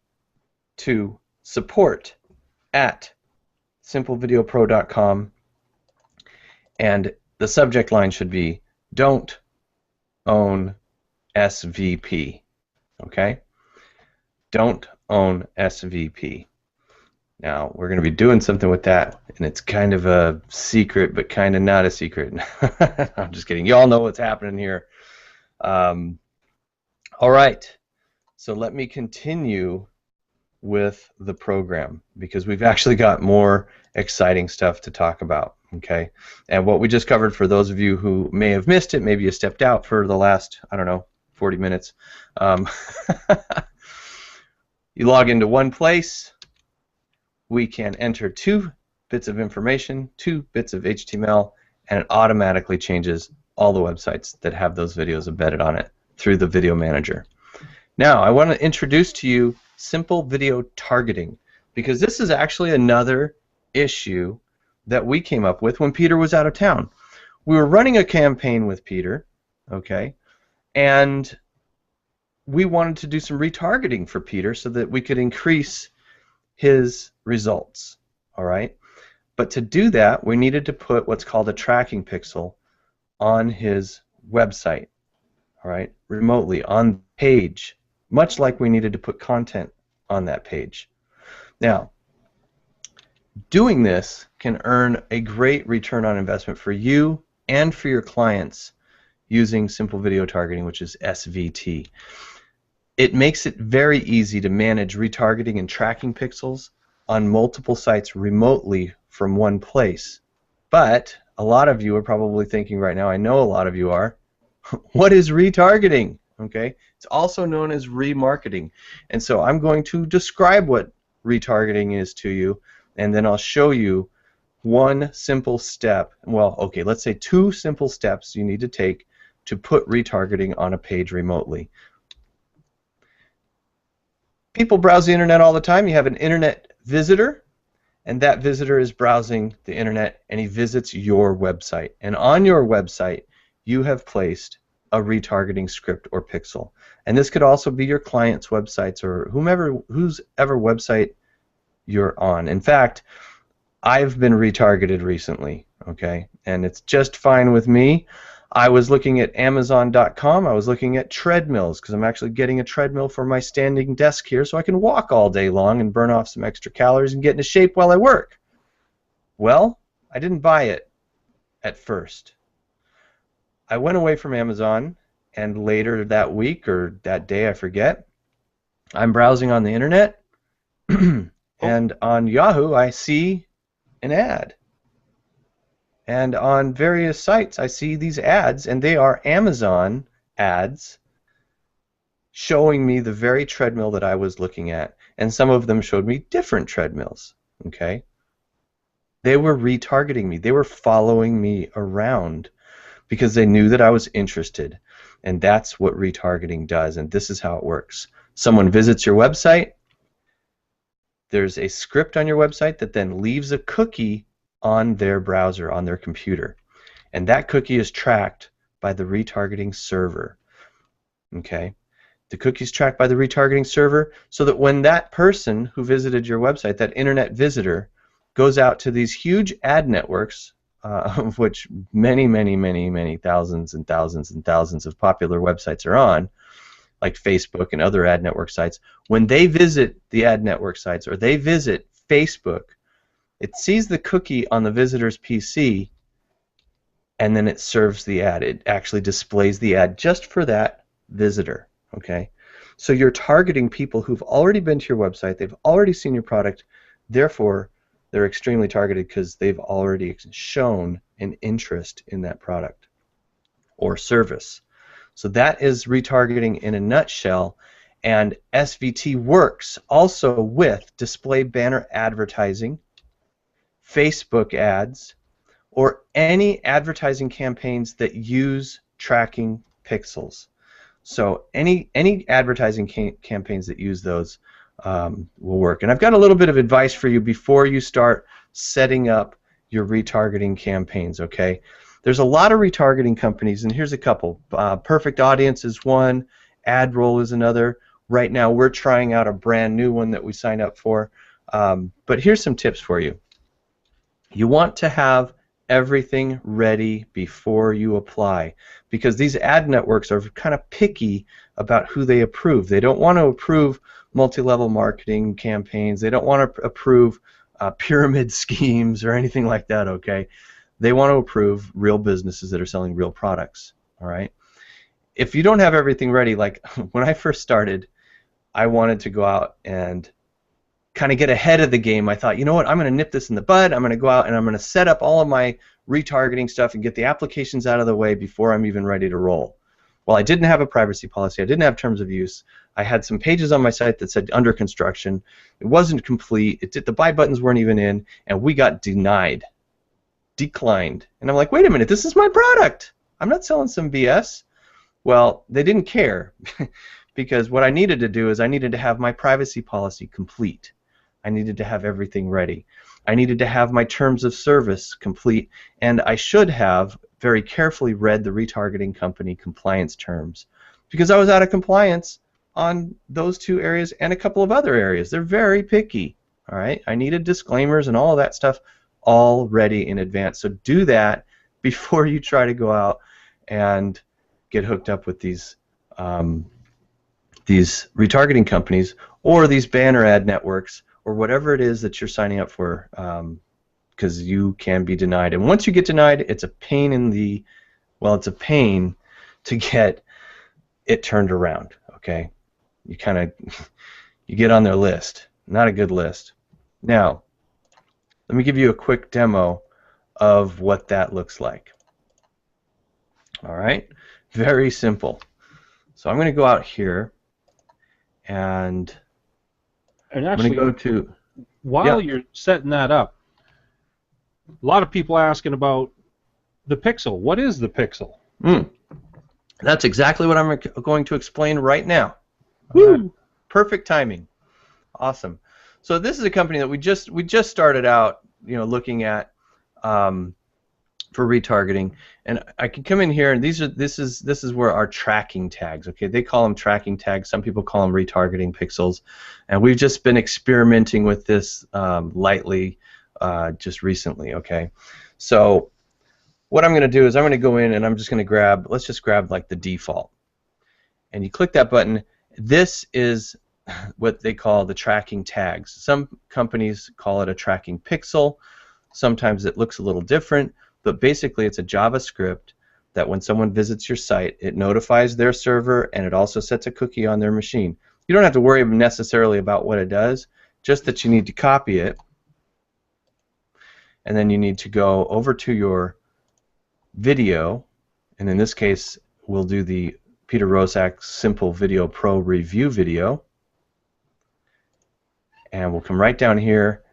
to support@simplevideopro.com, and the subject line should be "Don't own SVP." Okay? Don't own SVP. Now, we're going to be doing something with that, and it's kind of a secret, but kind of not a secret. I'm just kidding. You all know what's happening here. All right. So let me continue with the program because we've actually got more exciting stuff to talk about. Okay, and what we just covered, for those of you who may have missed it, maybe you stepped out for the last, I don't know, 40 minutes. You log into one place, we can enter 2 bits of information, 2 bits of HTML, and it automatically changes all the websites that have those videos embedded on it through the video manager. Now, I want to introduce to you simple video targeting, because this is actually another issue that we came up with when Peter was out of town. We were running a campaign with Peter, okay, and we wanted to do some retargeting for Peter so that we could increase his results, all right? But to do that, we needed to put what's called a tracking pixel on his website, all right, remotely on the page, much like we needed to put content on that page. Now, doing this can earn a great return on investment for you and for your clients using simple video targeting, which is SVT. It makes it very easy to manage retargeting and tracking pixels on multiple sites remotely from one place. But a lot of you are probably thinking right now, I know a lot of you are, what is retargeting? Okay, it's also known as remarketing. And so I'm going to describe what retargeting is to you, and then I'll show you one simple step. Well, okay, let's say 2 simple steps you need to take to put retargeting on a page remotely. People browse the internet all the time. You have an internet visitor, and that visitor is browsing the internet, and he visits your website. And on your website, you have placed a retargeting script or pixel. And this could also be your client's websites or whose ever website you're on. In fact, I've been retargeted recently, okay? And it's just fine with me. I was looking at Amazon.com. I was looking at treadmills because I'm actually getting a treadmill for my standing desk here so I can walk all day long and burn off some extra calories and get into shape while I work. Well, I didn't buy it at first. I went away from Amazon, and later that week or that day, I forget, I'm browsing on the internet, and on Yahoo I see an ad. And on various sites I see these ads, and they are Amazon ads showing me the very treadmill that I was looking at. And some of them showed me different treadmills. Okay? They were retargeting me. They were following me around because they knew that I was interested. And that's what retargeting does, and this is how it works. Someone visits your website. There's a script on your website that then leaves a cookie on their browser, on their computer. And that cookie is tracked by the retargeting server. Okay? The cookie is tracked by the retargeting server so that when that person who visited your website, that internet visitor, goes out to these huge ad networks, of which many thousands and thousands and thousands of popular websites are on, like Facebook and other ad network sites, when they visit the ad network sites or they visit Facebook, it sees the cookie on the visitor's PC, and then it serves the ad. It actually displays the ad just for that visitor. Okay? So you're targeting people who've already been to your website, they've already seen your product, therefore they're extremely targeted because they've already shown an interest in that product or service. So that is retargeting in a nutshell, and SVT works also with display banner advertising, Facebook ads, or any advertising campaigns that use tracking pixels. So any advertising campaigns that use those will work. And I've got a little bit of advice for you before you start setting up your retargeting campaigns, okay? There's a lot of retargeting companies, and here's a couple. Perfect Audience is one, AdRoll is another. Right now we're trying out a brand new one that we signed up for. But here's some tips for you. You want to have everything ready before you apply, because these ad networks are kind of picky about who they approve. They don't want to approve multi-level marketing campaigns. They don't want to approve pyramid schemes or anything like that, okay? They want to approve real businesses that are selling real products, all right? If you don't have everything ready, like when I first started, I wanted to go out and kind of get ahead of the game. I thought, you know what, I'm going to nip this in the bud. I'm going to go out and I'm going to set up all of my retargeting stuff and get the applications out of the way before I'm even ready to roll. Well, I didn't have a privacy policy. I didn't have terms of use. I had some pages on my site that said under construction. It wasn't complete. The buy buttons weren't even in, and we got denied, declined. And I'm like, wait a minute, this is my product. I'm not selling some BS. Well, they didn't care because what I needed to do is I needed to have my privacy policy complete. I needed to have everything ready. I needed to have my terms of service complete, and I should have very carefully read the retargeting company compliance terms because I was out of compliance on those two areas and a couple of other areas. They're very picky. All right, I needed disclaimers and all of that stuff all ready in advance. So do that before you try to go out and get hooked up with these retargeting companies or these banner ad networks or whatever it is that you're signing up for, because you can be denied. And once you get denied, it's a pain it's a pain to get it turned around. Okay, you get on their list. Not a good list. Now, let me give you a quick demo of what that looks like. All right, very simple. So I'm going to go out here and actually, I'm going to go to... While you're setting that up, a lot of people asking about the Pixel. What is the Pixel? That's exactly what I'm going to explain right now. Woo! Perfect timing. Awesome. So this is a company that we just started out, looking at for retargeting, and I can come in here, and this is where our tracking tags. Okay, they call them tracking tags. Some people call them retargeting pixels, and we've just been experimenting with this lightly just recently. Okay, so what I'm going to do is I'm going to go in and I'm just going to grab. Let's just grab like the default, and you click that button. This is what they call the tracking tags. Some companies call it a tracking pixel. Sometimes it looks a little different. But basically, it's a JavaScript that when someone visits your site, it notifies their server and it also sets a cookie on their machine. You don't have to worry necessarily about what it does, just that you need to copy it. And then you need to go over to your video, and in this case, we'll do the Peter Roszak Simple Video Pro review video. And we'll come right down here,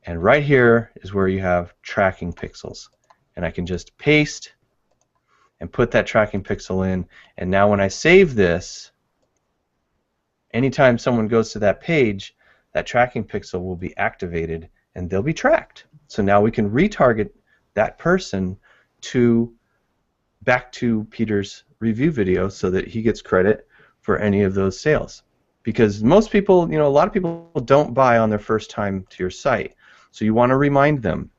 and right here is where you have tracking pixels. And I can just paste and put that tracking pixel in, and now when I save this, anytime someone goes to that page, that tracking pixel will be activated and they'll be tracked. So now we can retarget that person back to Peter's review video so that he gets credit for any of those sales. Because most people, a lot of people don't buy on their first time to your site, so you want to remind them.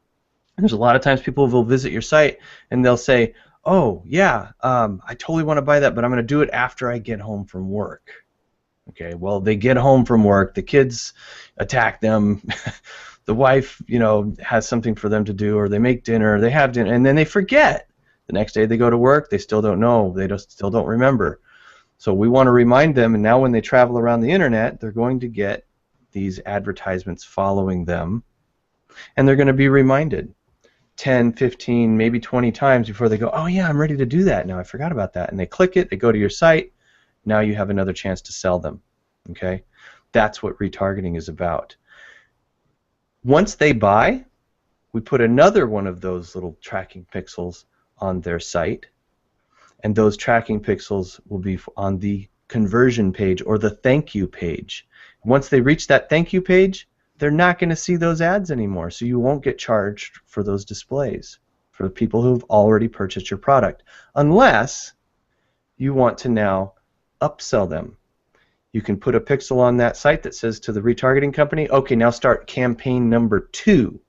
There's a lot of times people will visit your site and they'll say, oh, yeah, I totally want to buy that, but I'm going to do it after I get home from work. Okay, well, they get home from work, the kids attack them, the wife, has something for them to do, or they make dinner, they have dinner, and then they forget. The next day they go to work, they still don't know, still don't remember. So we want to remind them, and now when they travel around the internet, they're going to get these advertisements following them, and they're going to be reminded 10, 15, maybe 20 times before they go, oh yeah, I'm ready to do that now, I forgot about that. And they click it, they go to your site, now you have another chance to sell them. Okay? That's what retargeting is about. Once they buy, we put another one of those little tracking pixels on their site, and those tracking pixels will be on the conversion page or the thank you page. Once they reach that thank you page, they're not going to see those ads anymore, so you won't get charged for those displays for the people who have already purchased your product, unless you want to now upsell them. You can put a pixel on that site that says to the retargeting company, okay, now start campaign number 2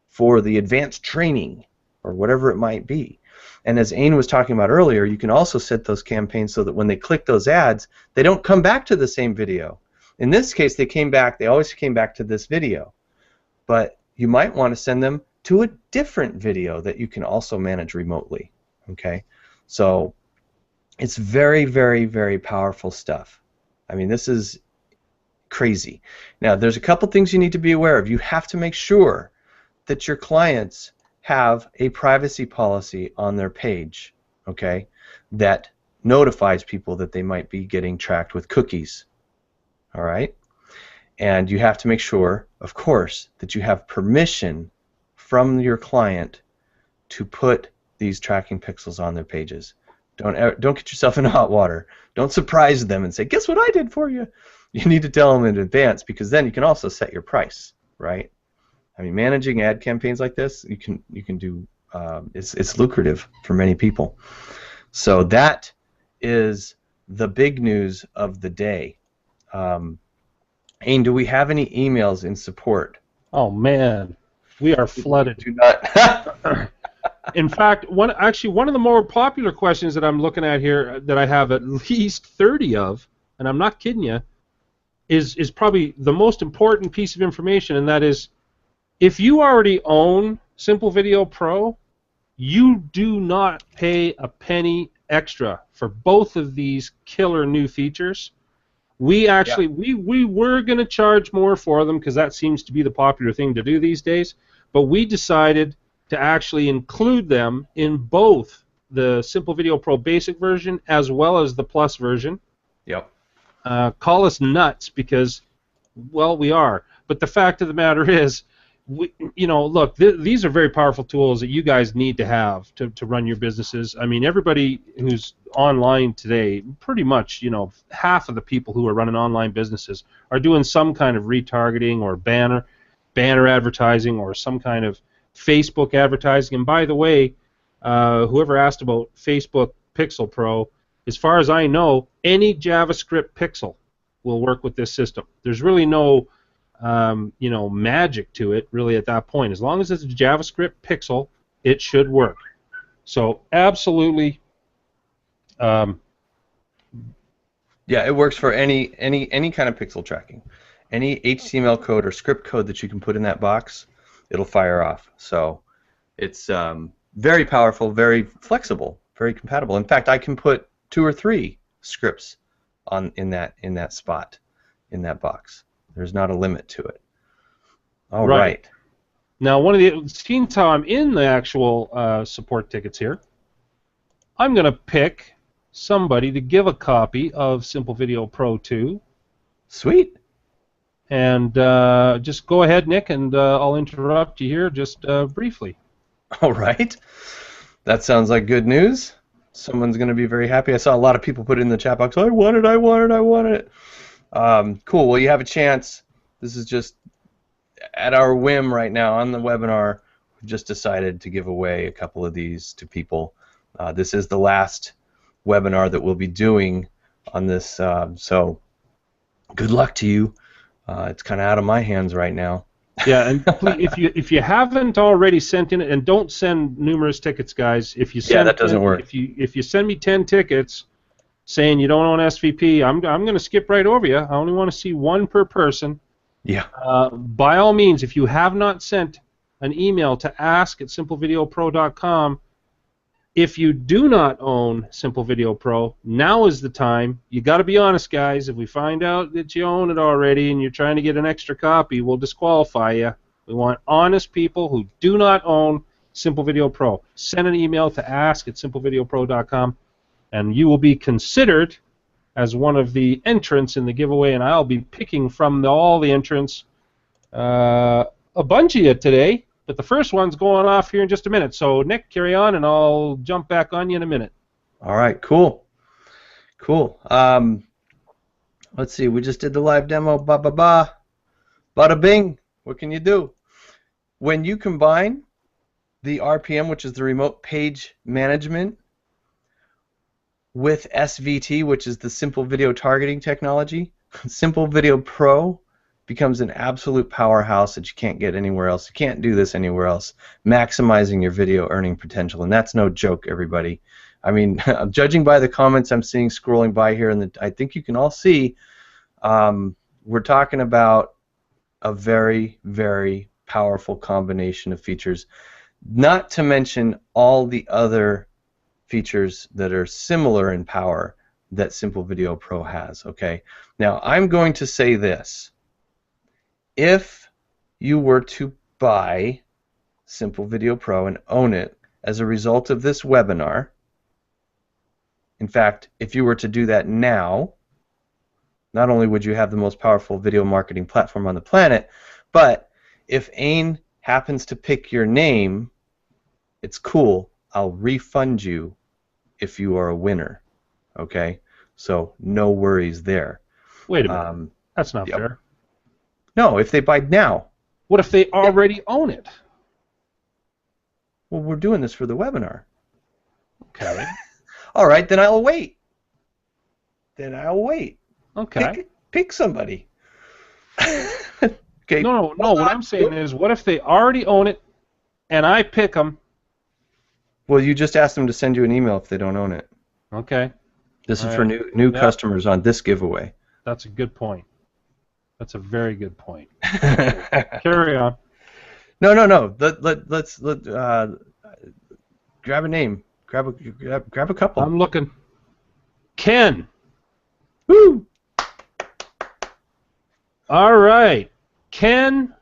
for the advanced training or whatever it might be. And as Ain was talking about earlier, you can also set those campaigns so that when they click those ads, they don't come back to the same video. In this case, they always came back to this video. But you might want to send them to a different video that you can also manage remotely. Okay? So it's very, very, very powerful stuff. I mean, this is crazy. Now, there's a couple things you need to be aware of. You have to make sure that your clients have a privacy policy on their page, okay, that notifies people that they might be getting tracked with cookies. All right? And you have to make sure, of course, that you have permission from your client to put these tracking pixels on their pages. Don't get yourself in hot water. Don't surprise them and say, "Guess what I did for you?" You need to tell them in advance, because then you can also set your price, right? I mean, managing ad campaigns like this, you can do. It's lucrative for many people. So that is the big news of the day. Ain, do we have any emails in support? Oh man, we are flooded. Do not. In fact, one of the more popular questions that I'm looking at here, that I have at least 30 of, and I'm not kidding you, is probably the most important piece of information, and that is, if you already own Simple Video Pro, you do not pay a penny extra for both of these killer new features. We actually, we were going to charge more for them, because that seems to be the popular thing to do these days, but we decided to actually include them in both the Simple Video Pro basic version as well as the Plus version. Yep. Call us nuts, because, well, we are. But the fact of the matter is, look, these are very powerful tools that you guys need to have to run your businesses. I mean, everybody who's online today, pretty much, half of the people who are running online businesses are doing some kind of retargeting or banner advertising or some kind of Facebook advertising. And by the way, whoever asked about Facebook Pixel Pro, as far as I know, any JavaScript pixel will work with this system. There's really no magic to it, really, at that point. As long as it's a JavaScript pixel, it should work. So absolutely. Yeah, it works for any kind of pixel tracking. Any HTML code or script code that you can put in that box, it'll fire off. So it's very powerful, very flexible, very compatible. In fact, I can put 2 or 3 scripts in that spot, in that box. There's not a limit to it. All right. Now, since how I'm in the actual support tickets here, I'm going to pick somebody to give a copy of Simple Video Pro 2. Sweet. And just go ahead, Nick, and I'll interrupt you here just briefly. All right. That sounds like good news. Someone's going to be very happy. I saw a lot of people put it in the chat box, I want it, I want it, I want it. Cool. Well, you have a chance. This is just at our whim right now on the webinar. We've just decided to give away a couple of these to people. This is the last webinar that we'll be doing on this, so good luck to you. It's kind of out of my hands right now. Yeah, and please, if you haven't already sent in, and don't send numerous tickets, guys. If you send that doesn't work. If you send me 10 tickets saying you don't own SVP, I'm going to skip right over you. I only want to see one per person. Yeah. By all means, if you have not sent an email to ask@simplevideopro.com, if you do not own Simple Video Pro, now is the time. You got to be honest, guys. If we find out that you own it already and you're trying to get an extra copy, we'll disqualify you. We want honest people who do not own Simple Video Pro. Send an email to ask@simplevideopro.com, and you will be considered as one of the entrants in the giveaway, and I'll be picking from all the entrants a bunch of you today. But the first one's going off here in just a minute. So, Nick, carry on, and I'll jump back on you in a minute. All right, cool. Cool. Let's see. We just did the live demo. Ba-ba-ba. Bada bing. What can you do? When you combine the RPM, which is the remote page management, with SVT, which is the simple video targeting technology, Simple Video Pro becomes an absolute powerhouse that you can't get anywhere else. You can't do this anywhere else. Maximizing your video earning potential, and that's no joke, everybody. I mean, judging by the comments I'm seeing scrolling by here, and I think you can all see, we're talking about a very, very powerful combination of features, not to mention all the other features that are similar in power that Simple Video Pro has. Okay. Now I'm going to say this: if you were to buy Simple Video Pro and own it as a result of this webinar, in fact, if you were to do that now, not only would you have the most powerful video marketing platform on the planet, but if AIN happens to pick your name, it's cool. I'll refund you if you are a winner. Okay? So no worries there. Wait a minute. That's not fair. No, if they buy now. What if they already own it? Well, we're doing this for the webinar. Okay. All right, then I'll wait. Okay. Pick somebody. Okay. No. What I'm saying is, what if they already own it, and I pick them? Well, you just ask them to send you an email if they don't own it. Okay. This is for new customers on this giveaway. That's a good point. That's a very good point. Carry on. No. Let's grab a name. Grab a couple. I'm looking. Ken. Woo! All right, Ken.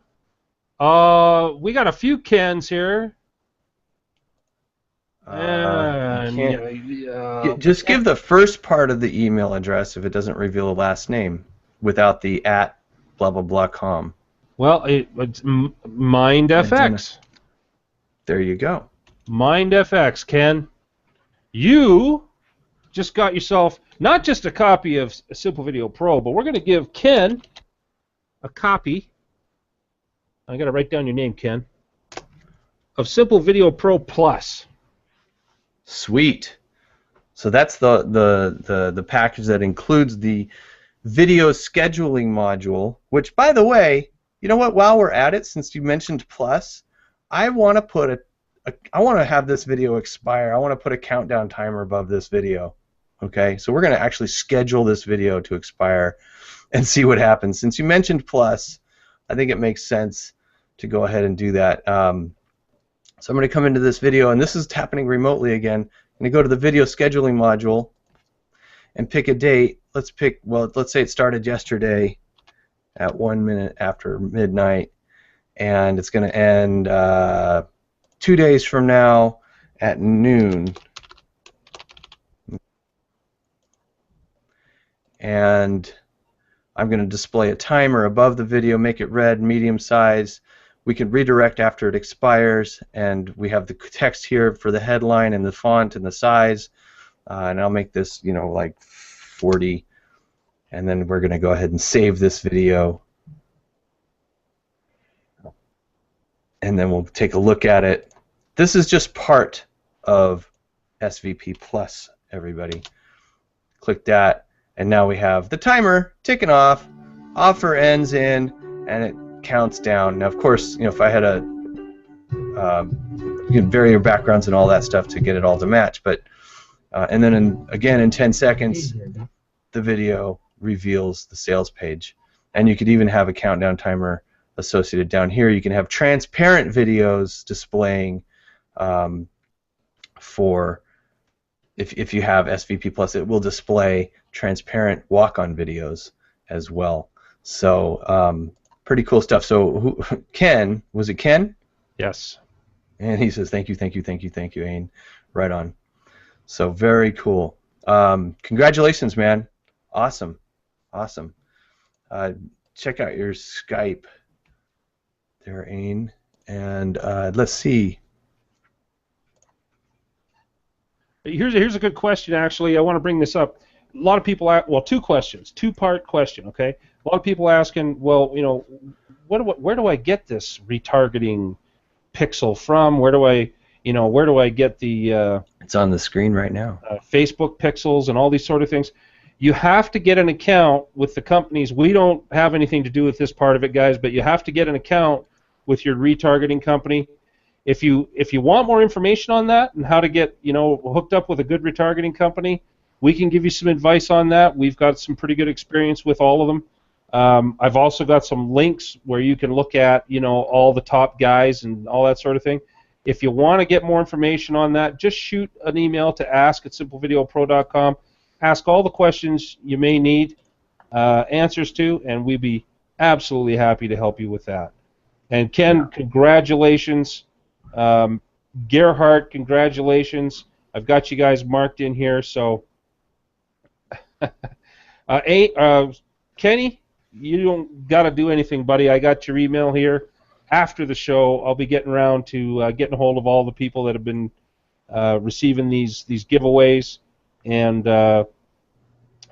We got a few Kens here. Just give the first part of the email address if it doesn't reveal a last name without the at blah blah blah com. Well, it's MindFX. There you go. MindFX, Ken. You just got yourself not just a copy of Simple Video Pro, but we're going to give Ken a copy. I got to write down your name, Ken. Of Simple Video Pro Plus. Sweet. So that's the package that includes the video scheduling module, which, by the way, you know what? While we're at it, since you mentioned Plus, I want to put I want to have this video expire. I want to put a countdown timer above this video. Okay, so we're going to actually schedule this video to expire and see what happens. Since you mentioned Plus, I think it makes sense to go ahead and do that. So I'm going to come into this video, and this is happening remotely again. I'm going to go to the video scheduling module and pick a date. Let's say it started yesterday at 1 minute after midnight, and it's going to end 2 days from now at noon. And I'm going to display a timer above the video, make it red, medium size. We can redirect after it expires, and we have the text here for the headline and the font and the size. And I'll make this, like 40. And then we're going to go ahead and save this video. And then we'll take a look at it. This is just part of SVP Plus, everybody. Click that. And now we have the timer ticking off, offer ends in, and it counts down. Now, of course, if I had you can vary your backgrounds and all that stuff to get it all to match. But and then again in 10 seconds, the video reveals the sales page. And you could even have a countdown timer associated down here. You can have transparent videos displaying for if you have SVP Plus, it will display transparent walk-on videos as well. So pretty cool stuff. So Ken, was it Ken? Yes. And he says, thank you, AIN. Right on. So very cool. Congratulations, man. Awesome. Check out your Skype there, AIN. And let's see. Here's a good question, actually. I want to bring this up. A lot of people ask, well, two questions, two-part question, okay? A lot of people asking, well, where do I get this retargeting pixel from? Where do I get the it's on the screen right now. Facebook pixels and all these sort of things. You have to get an account with the companies. We don't have anything to do with this part of it, guys, but you have to get an account with your retargeting company. If you want more information on that and how to get hooked up with a good retargeting company, we can give you some advice on that. We've got some pretty good experience with all of them. I've also got some links where you can look at all the top guys and all that sort of thing. If you want to get more information on that, just shoot an email to ask@simplevideopro.com. ask all the questions you may need answers to, and we'd be absolutely happy to help you with that. And Ken, congratulations. Gerhard, congratulations. I've got you guys marked in here, so Kenny, you don't got to do anything, buddy. I got your email here. After the show, I'll be getting around to getting a hold of all the people that have been receiving these giveaways, and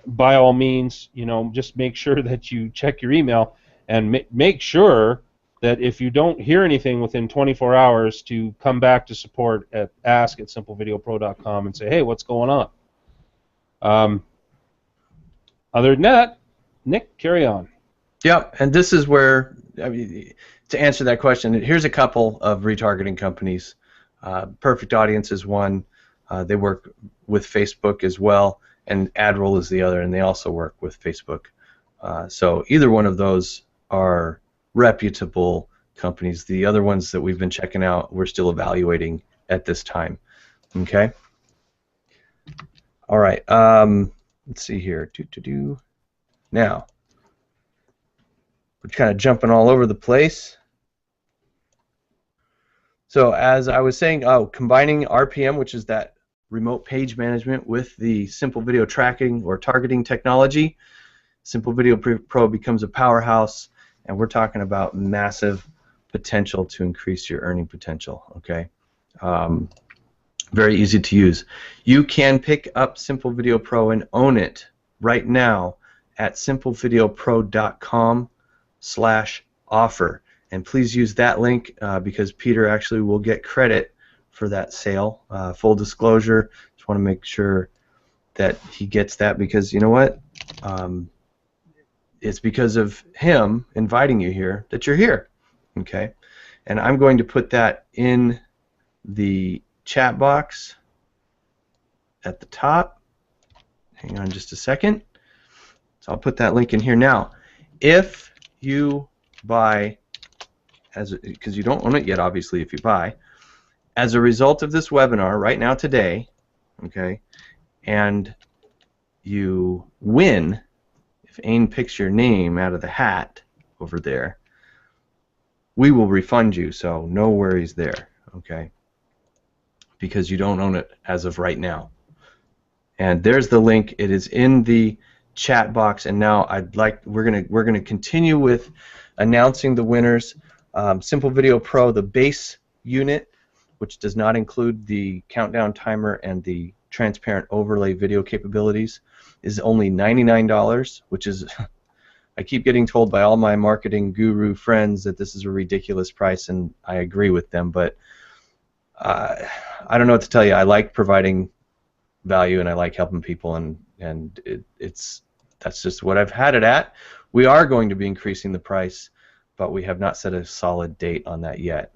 by all means, just make sure that you check your email and make sure that if you don't hear anything within 24 hours, to come back to support at ask@simplevideopro.com and say, hey, what's going on? Other than that, Nick, carry on. Yep, and this is where, I mean, to answer that question, here's a couple of retargeting companies. Perfect Audience is one. They work with Facebook as well, and AdRoll is the other, and they also work with Facebook. So either one of those are reputable companies. The other ones that we've been checking out, we're still evaluating at this time. Okay. All right. Let's see here. Now, we're kind of jumping all over the place. So as I was saying, combining RPM, which is that remote page management, with the simple video tracking or targeting technology, Simple Video Pro becomes a powerhouse, and we're talking about massive potential to increase your earning potential. Okay, very easy to use. You can pick up Simple Video Pro and own it right now at simplevideopro.com/offer, and please use that link because Peter actually will get credit for that sale. Full disclosure, just want to make sure that he gets that, because you know what? It's because of him inviting you here that you're here. Okay, and I'm going to put that in the chat box at the top. Hang on just a second. So I'll put that link in here now. If you buy, because you don't own it yet, obviously, if you buy, as a result of this webinar right now today, okay, and you win, if Ain picks your name out of the hat over there, we will refund you, so no worries there, okay, because you don't own it as of right now. And there's the link. It is in the chat box, and now we're gonna continue with announcing the winners. Simple Video Pro, the base unit, which does not include the countdown timer and the transparent overlay video capabilities, is only $99, which is, I keep getting told by all my marketing guru friends that this is a ridiculous price, and I agree with them, but I don't know what to tell you. I like providing value, and I like helping people, and that's just what I've had it at. We are going to be increasing the price, but we have not set a solid date on that yet.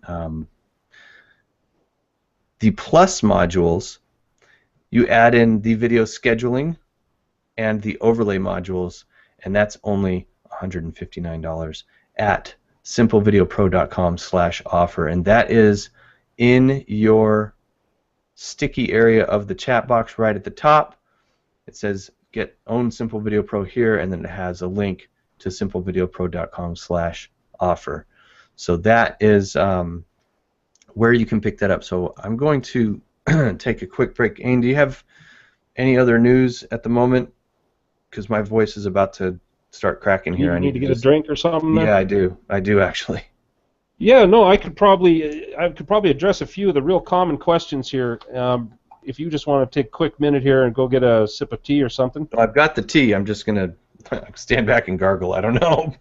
The Plus modules, you add in the video scheduling and the overlay modules, and that's only $159 at simplevideopro.com/offer, and that is in your sticky area of the chat box right at the top. It says get own Simple Video Pro here, and then it has a link to simplevideopro.com/offer. So that is where you can pick that up. So I'm going to take a quick break. Ain, do you have any other news at the moment? Because my voice is about to start cracking here. You need to get a drink or something? Yeah, I do. I do actually. Yeah, no, I could probably address a few of the real common questions here. If you just want to take a quick minute here and go get a sip of tea or something. Well, I've got the tea. I'm just gonna stand back and gargle. I don't know.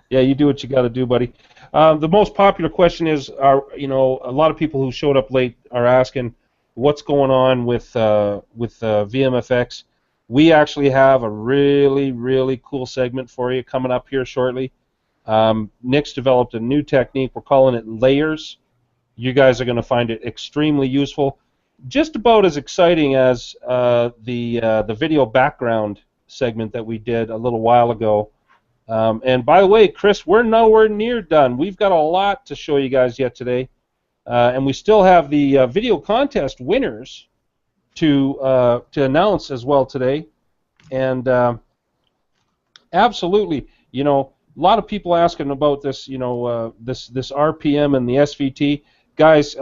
Yeah, you do what you got to do, buddy. The most popular question is, a lot of people who showed up late are asking, what's going on with VMFX? We actually have a really, really cool segment for you coming up here shortly. Nick's developed a new technique. We're calling it layers. You guys are going to find it extremely useful. Just about as exciting as the video background segment that we did a little while ago. And by the way, Chris, we're nowhere near done. We've got a lot to show you guys yet today. And we still have the video contest winners to announce as well today, and absolutely, you know, a lot of people asking about this, you know, this RPM and the SVT, guys.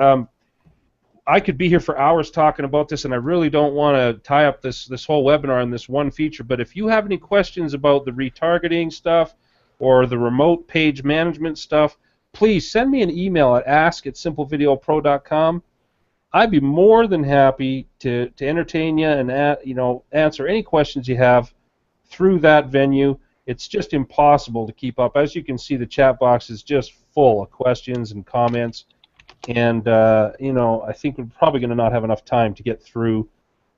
I could be here for hours talking about this, and I really don't want to tie up this whole webinar on this one feature. But if you have any questions about the retargeting stuff or the remote page management stuff, please send me an email at ask@simplevideopro.com. I'd be more than happy to entertain you and you know, answer any questions you have through that venue. It's just impossible to keep up. As you can see, the chat box is just full of questions and comments. And you know, I think we're probably going to not have enough time to get through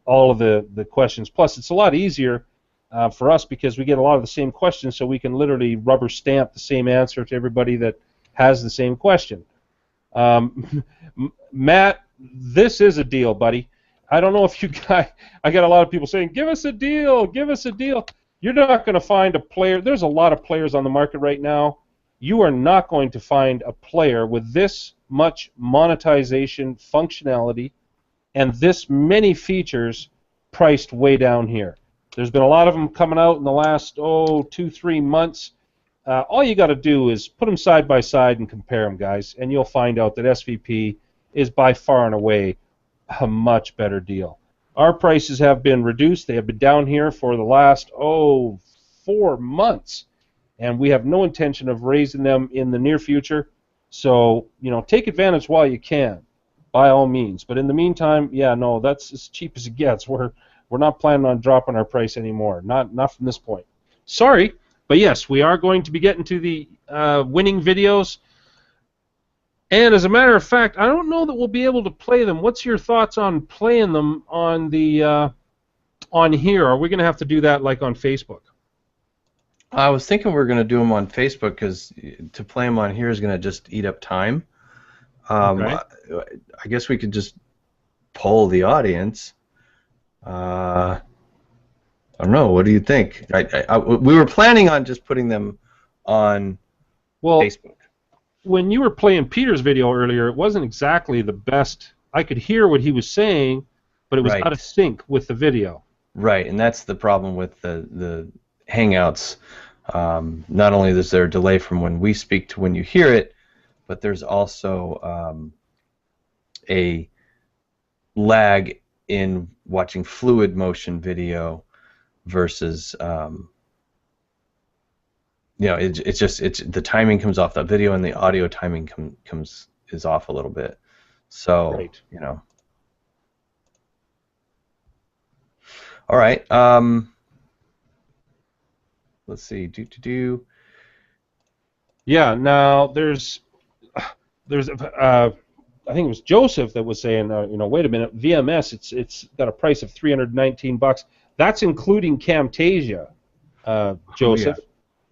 all of the questions. Plus, it's a lot easier for us because we get a lot of the same questions, so we can literally rubber stamp the same answer to everybody that has the same question. Matt, this is a deal, buddy. I don't know if you guys, I got a lot of people saying, give us a deal, give us a deal. You're not going to find a player. There's a lot of players on the market right now. You are not going to find a player with this much monetization functionality and this many features priced way down here. There's been a lot of them coming out in the last 2-3 months. All you got to do is put them side by side and compare them, guys, and you'll find out that SVP is by far and away a much better deal. Our prices have been reduced. They have been down here for the last 4 months, and we have no intention of raising them in the near future. So, you know, take advantage while you can, by all means. But in the meantime, yeah, no, that's as cheap as it gets. We're not planning on dropping our price anymore. Not from this point. Sorry, but yes, we are going to be getting to the winning videos. And as a matter of fact, I don't know that we'll be able to play them. What's your thoughts on playing them on the on here? Are we going to have to do that like on Facebook? I was thinking we were going to do them on Facebook because to play them on here is going to just eat up time. Right. I guess we could just poll the audience. I don't know. What do you think? We were planning on just putting them on Facebook. When you were playing Peter's video earlier, it wasn't exactly the best. I could hear what he was saying, but it was out of sync with the video. Right, and that's the problem with the Hangouts. Not only is there a delay from when we speak to when you hear it, but there's also a lag in watching fluid motion video versus you know, it's just the timing comes off. The video and the audio timing is off a little bit. So you know. All right. Let's see. Yeah. Now there's I think it was Joseph that was saying, you know, wait a minute, VMS, it's got a price of $319. That's including Camtasia, Joseph. Oh, yeah.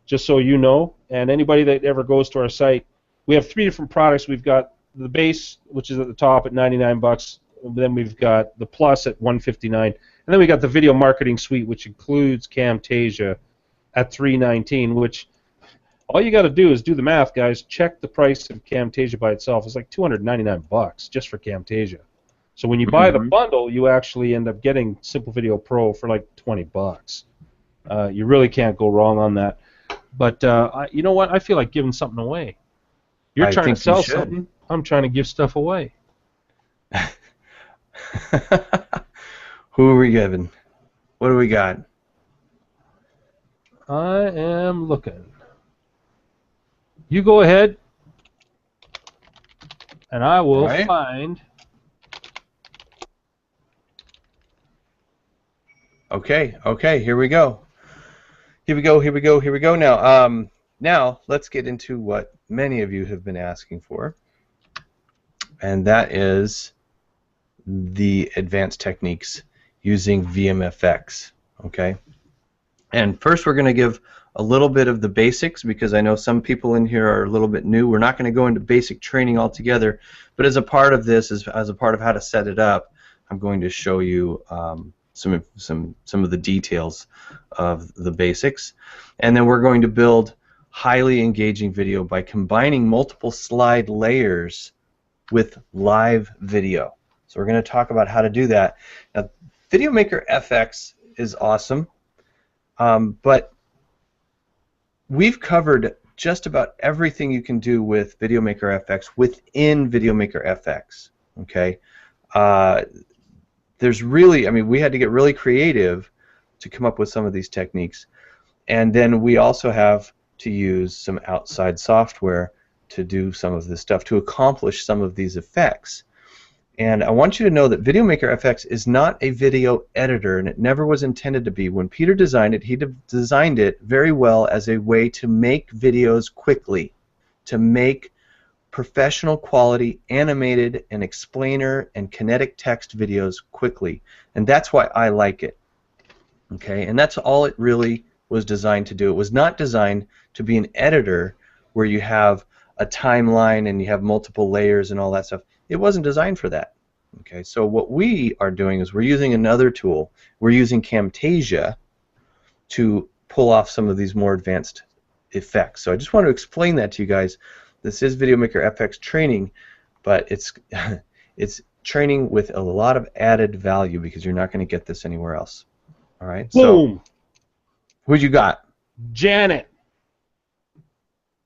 Just so you know, and anybody that ever goes to our site, we have 3 different products. We've got the base, which is at the top at $99. Then we've got the plus at $159, and then we got the video marketing suite, which includes Camtasia at $319. Which all you got to do is do the math, guys. Check the price of Camtasia by itself. It's like $299 just for Camtasia. So when you buy the bundle, you actually end up getting Simple Video Pro for like $20. You really can't go wrong on that. But you know what? I feel like giving something away. You're trying to sell something. I'm trying to give stuff away. Who are we giving? What do we got? I am looking. You go ahead, and I will find. Okay. Here we go. Here we go. Now let's get into what many of you have been asking for, and that is the advanced techniques using VMFX. Okay. And first, we're going to give a little bit of the basics because I know some people in here are a little bit new. We're not going to go into basic training altogether, but as a part of this, as a part of how to set it up, I'm going to show you some of the details of the basics, and then we're going to build highly engaging video by combining multiple slide layers with live video. So we're going to talk about how to do that. Now, VideoMaker FX is awesome, but we've covered just about everything you can do with VideoMaker FX within VideoMaker FX. Okay, there's really, I mean, we had to get really creative to come up with some of these techniques, and then we also have to use some outside software to do some of this stuff to accomplish some of these effects. And I want you to know that VideoMaker FX is not a video editor, and it never was intended to be. When Peter designed it, he designed it very well as a way to make videos quickly, to make professional quality animated and explainer and kinetic text videos quickly. And that's why I like it. Okay, and that's all it really was designed to do. It was not designed to be an editor where you have a timeline and you have multiple layers and all that stuff. It wasn't designed for that. Okay, so what we are doing is we're using another tool. We're using Camtasia to pull off some of these more advanced effects. So I just want to explain that to you guys. This is VideoMaker FX training, but it's it's training with a lot of added value because you're not going to get this anywhere else. All right. Boom. So who you got? Janet.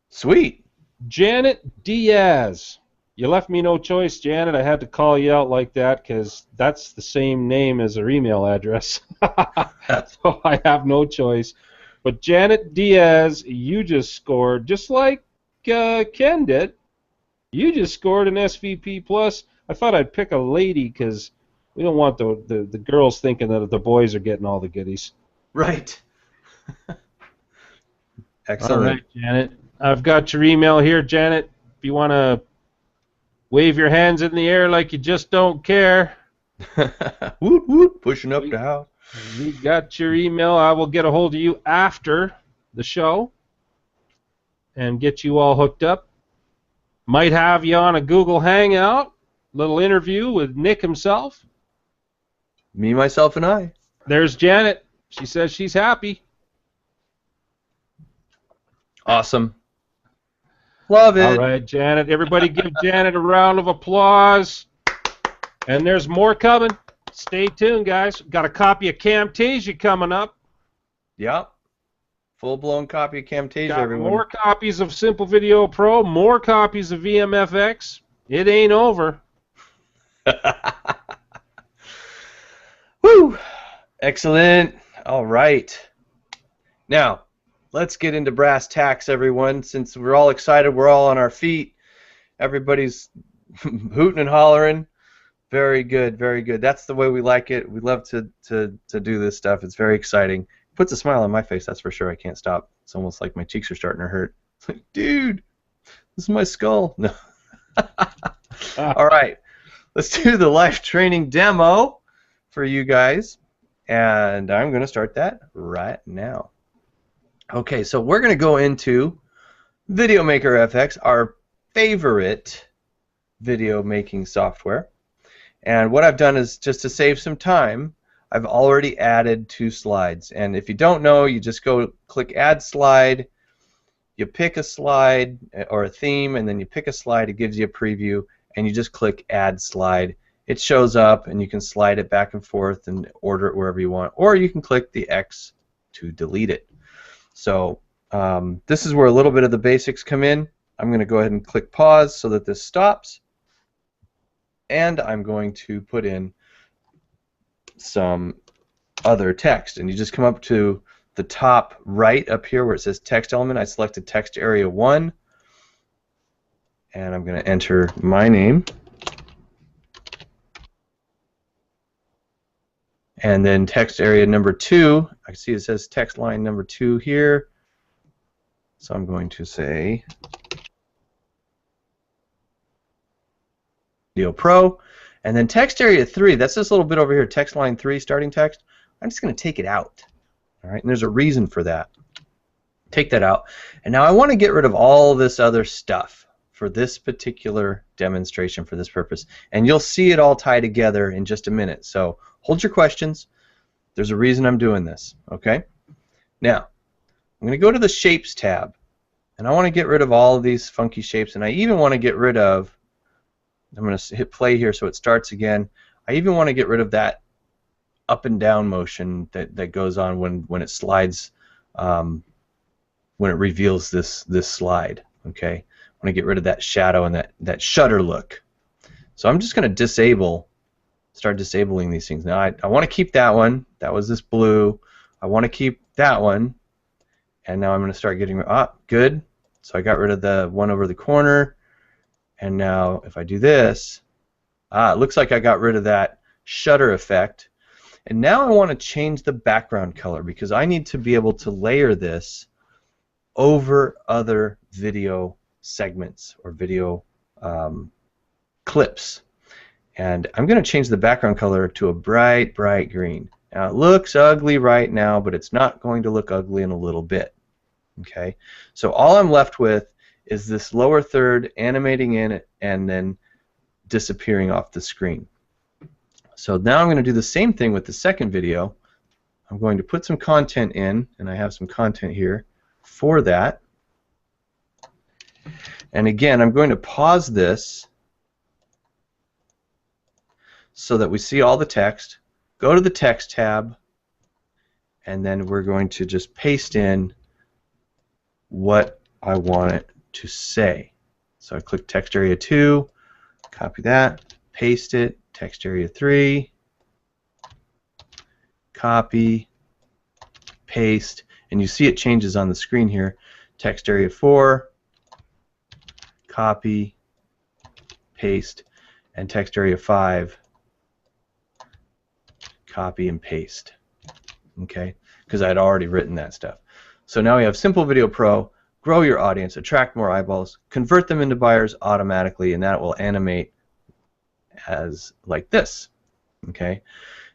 Sweet. Janet Diaz. You left me no choice, Janet. I had to call you out like that because that's the same name as her email address. So I have no choice. But Janet Diaz, you just scored, just like Ken did. You just scored an SVP plus. I thought I'd pick a lady because we don't want the girls thinking that the boys are getting all the goodies. Right. Excellent. All right, Janet. I've got your email here, Janet. If you want to wave your hands in the air like you just don't care. Woot woot, pushing up the house. We got your email. I will get a hold of you after the show and get you all hooked up. Might have you on a Google Hangout, little interview with Nick himself. Me, myself, and I. There's Janet. She says she's happy. Awesome. Love it. All right, Janet. Everybody give Janet a round of applause. And there's more coming. Stay tuned, guys. Got a copy of Camtasia coming up. Yep. Full-blown copy of Camtasia, Got everyone. more copies of Simple Video Pro, more copies of VMFX. It ain't over. Woo! Excellent. All right. Now, let's get into brass tacks, everyone. Since we're all excited, we're all on our feet. Everybody's hooting and hollering. Very good, very good. That's the way we like it. We love to do this stuff. It's very exciting. Puts a smile on my face, that's for sure. I can't stop. It's almost like my cheeks are starting to hurt. It's like, dude, this is my skull. No. All right. Let's do the live training demo for you guys. And I'm going to start that right now. Okay, so we're going to go into VideoMaker FX, our favorite video making software. And what I've done is, just to save some time, I've already added 2 slides. And if you don't know, you just go click Add Slide, you pick a slide or a theme, and then you pick a slide, it gives you a preview, and you just click Add Slide. It shows up, and you can slide it back and forth and order it wherever you want. Or you can click the X to delete it. So this is where a little bit of the basics come in. I'm going to go ahead and click pause so that this stops. And I'm going to put in some other text. And you just come up to the top right up here where it says text element. I selected text area 1. And I'm going to enter my name. And then text area number 2, I see it says text line number 2 here. So I'm going to say Video Pro. And then text area 3, that's this little bit over here, text line 3, starting text. I'm just going to take it out. All right, and there's a reason for that. Take that out. And now I want to get rid of all this other stuff for this particular demonstration for this purpose. And you'll see it all tie together in just a minute. So hold your questions. There's a reason I'm doing this, okay? Now, I'm going to go to the Shapes tab, and I want to get rid of all of these funky shapes, and I even want to get rid of I'm going to hit play here so it starts again. I even want to get rid of that up and down motion that goes on when it slides, when it reveals this slide. Okay, I want to get rid of that shadow and that shutter look. So I'm just going to start disabling these things. Now I want to keep that one. That was this blue. I want to keep that one. And now I'm going to start getting, good. So I got rid of the one over the corner. And now if I do this, it looks like I got rid of that shutter effect. And now I want to change the background color because I need to be able to layer this over other video segments or video clips. And I'm going to change the background color to a bright, bright green. Now it looks ugly right now, but it's not going to look ugly in a little bit. Okay, so all I'm left with is this lower third animating in and then disappearing off the screen. So now I'm going to do the same thing with the second video. I'm going to put some content in, and I have some content here for that. And again, I'm going to pause this so that we see all the text. Go to the text tab, and then we're going to just paste in what I want it to say. So I click text area 2, copy that, paste it, text area 3, copy, paste, and you see it changes on the screen here. Text area 4, copy, paste, and text area 5, copy and paste. Okay, because I had already written that stuff. So now we have Simple Video Pro, grow your audience, attract more eyeballs, convert them into buyers automatically, and that will animate as like this. Okay,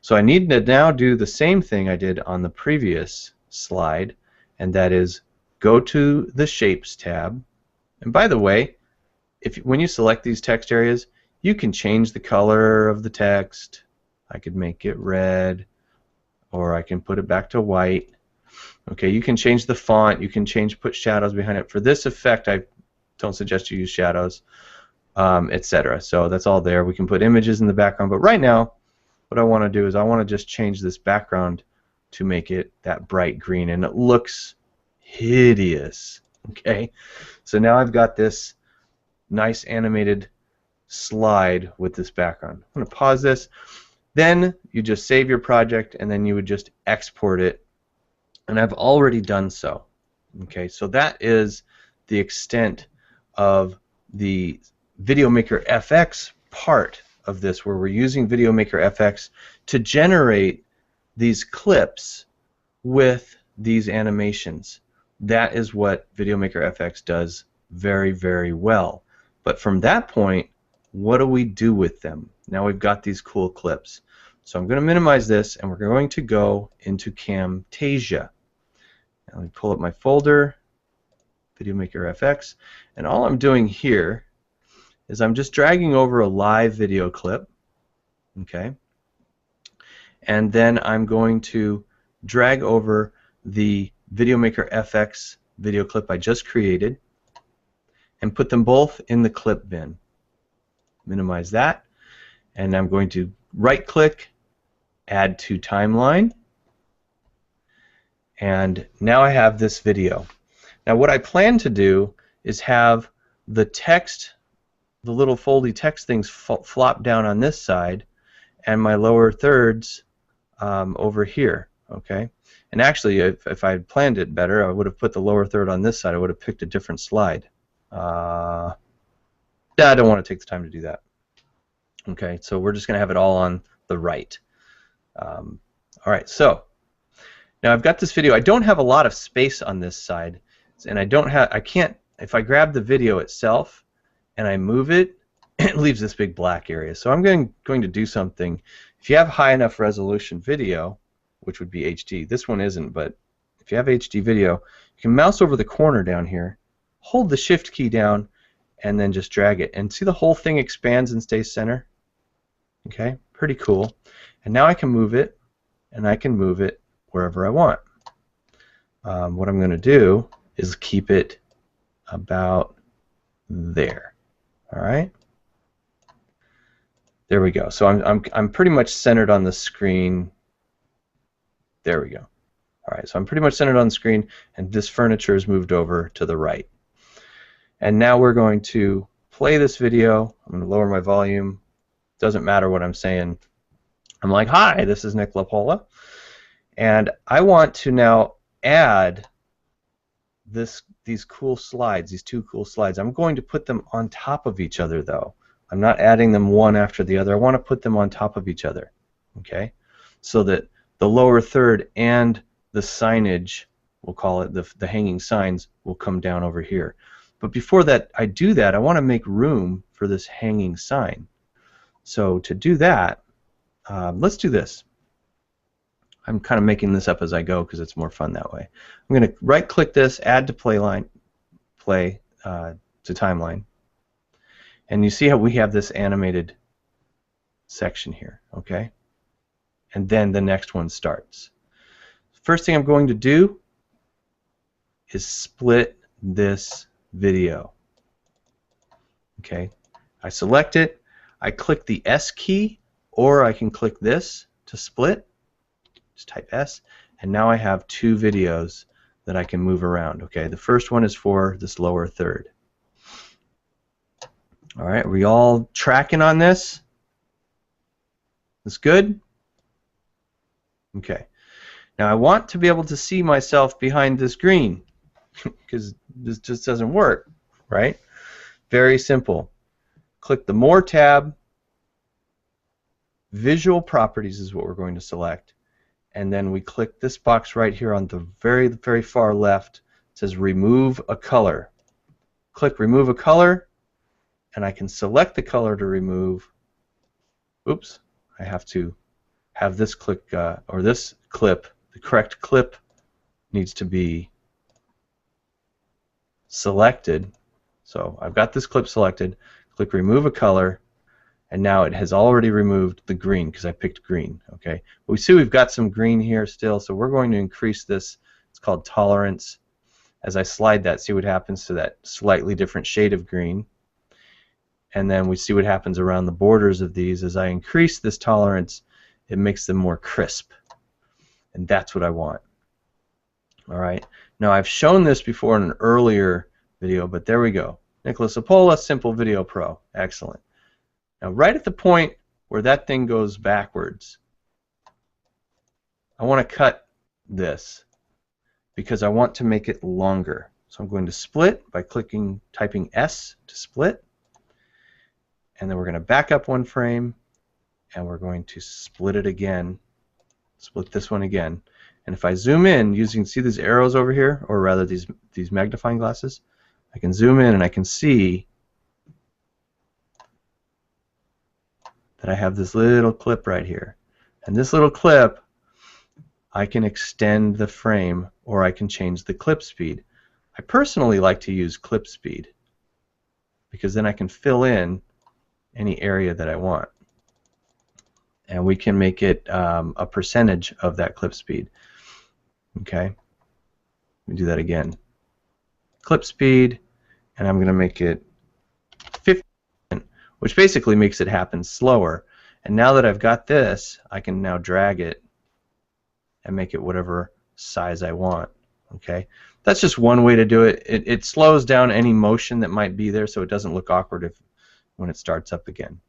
so I need to now do the same thing I did on the previous slide, and that is go to the Shapes tab. And by the way, when you select these text areas, you can change the color of the text. I could make it red, or I can put it back to white. Okay, you can change the font, you can put shadows behind it. For this effect, I don't suggest you use shadows, etc. So that's all there. We can put images in the background, but right now, what I want to do is I want to just change this background to make it that bright green, and it looks hideous. Okay, so now I've got this nice animated slide with this background. I'm going to pause this. Then you just save your project, and then you would just export it. And I've already done so. Okay, so that is the extent of the VideoMaker FX part of this, where we're using VideoMaker FX to generate these clips with these animations. That is what VideoMaker FX does very, very well. But from that point, what do we do with them? Now we've got these cool clips. So I'm going to minimize this, and we're going to go into Camtasia. Now let me pull up my folder, VideoMaker FX, and all I'm doing here is I'm just dragging over a live video clip, okay, and then I'm going to drag over the VideoMaker FX video clip I just created and put them both in the clip bin. Minimize that, and I'm going to right-click, add to timeline, and now I have this video. Now what I plan to do is have the text, the little foldy text things flop down on this side, and my lower thirds over here. Okay, and actually if I had planned it better, I would have put the lower third on this side. I would have picked a different slide. I don't want to take the time to do that. Okay, so we're just going to have it all on the right. All right, so now I've got this video. I don't have a lot of space on this side, and I can't, if I grab the video itself and I move it, it leaves this big black area. So I'm going to do something. If you have high enough resolution video, which would be HD, this one isn't, but if you have HD video, you can mouse over the corner down here, hold the shift key down, and then just drag it. And see the whole thing expands and stays center? Okay, pretty cool. And now I can move it, and I can move it wherever I want. What I'm going to do is keep it about there. All right. There we go. So I'm pretty much centered on the screen. There we go. All right, so I'm pretty much centered on the screen, and this furniture is moved over to the right. And now we're going to play this video. I'm going to lower my volume. Doesn't matter what I'm saying. I'm like, hi, this is Nick LaPola, and I want to now add these cool slides, these two cool slides. I'm going to put them on top of each other, though. I'm not adding them one after the other. I want to put them on top of each other, okay? So that the lower third and the signage, we'll call it the hanging signs, will come down over here. But before that, I do that, I want to make room for this hanging sign. So to do that, let's do this. I'm kind of making this up as I go because it's more fun that way. I'm going to right-click this, add to play to timeline, and you see how we have this animated section here, okay? And then the next one starts. First thing I'm going to do is split this video. Okay, I select it, I click the S key, or I can click this to split. Just type S, and now I have two videos that I can move around. Okay, the first one is for this lower third. All right, are we all tracking on this? That's good? Okay. Now I want to be able to see myself behind this green because this just doesn't work, right? Very simple. Click the More tab. Visual Properties is what we're going to select. And then we click this box right here on the very, very far left. It says Remove a Color. Click Remove a Color, and I can select the color to remove. Oops, I have to have this click, or this clip, the correct clip needs to be selected. So I've got this clip selected. Click Remove a Color, and now it has already removed the green because I picked green. Okay, but we see we've got some green here still, so we're going to increase this. It's called tolerance. As I slide that, see what happens to that slightly different shade of green. And then we see what happens around the borders of these. As I increase this tolerance, it makes them more crisp. And that's what I want. All right. Now I've shown this before in an earlier video, but there we go. Nicholas LaPola, Simple Video Pro. Excellent. Now right at the point where that thing goes backwards, I want to cut this because I want to make it longer. So I'm going to split by typing S to split. And then we're going to back up one frame, and we're going to split it again, split this one again. And if I zoom in, see these arrows over here, or rather these magnifying glasses, I can zoom in and I can see that I have this little clip right here. And this little clip, I can extend the frame, or I can change the clip speed. I personally like to use clip speed because then I can fill in any area that I want. And we can make it a percentage of that clip speed. Okay, let me do that again. Clip speed, and I'm going to make it 50%, which basically makes it happen slower. And now that I've got this, I can now drag it and make it whatever size I want. Okay, that's just one way to do it. It slows down any motion that might be there, so it doesn't look awkward when it starts up again.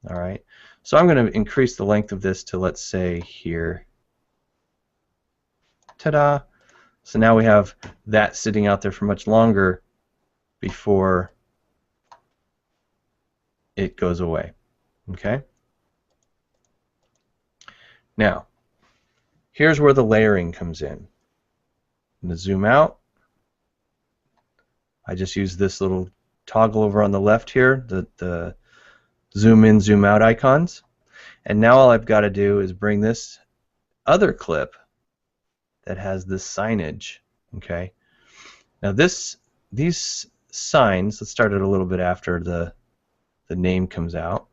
All right, so I'm going to increase the length of this to, let's say, here. Ta-da! So now we have that sitting out there for much longer before it goes away. Okay? Now, here's where the layering comes in. I'm going to zoom out. I just use this little toggle over on the left here, the zoom in, zoom out icons. And now all I've got to do is bring this other clip that has this signage. Okay. Now these signs, let's start it a little bit after the name comes out.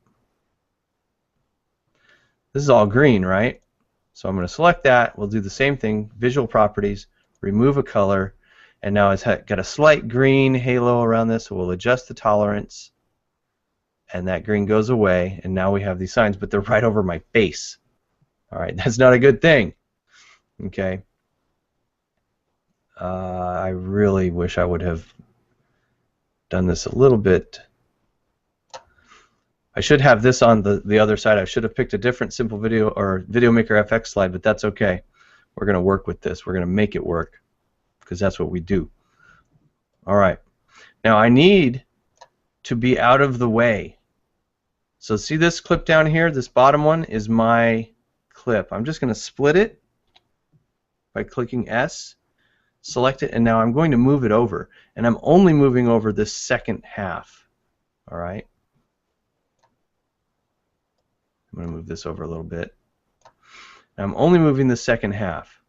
This is all green, right? So I'm going to select that. We'll do the same thing, Visual Properties, remove a color, and now it's got a slight green halo around this, so we'll adjust the tolerance. and that green goes away, and now we have these signs, but they're right over my face. All right, that's not a good thing. Okay. I really wish I would have done this a little bit. I should have this on the other side. I should have picked a different simple video or Video Maker FX slide, but that's okay. We're going to work with this. We're going to make it work because that's what we do. All right. Now I need to be out of the way. So see this clip down here? This bottom one is my clip. I'm just going to split it by clicking S, select it, and now I'm going to move it over. And I'm only moving over this second half. All right. I'm going to move this over a little bit. Now I'm only moving the second half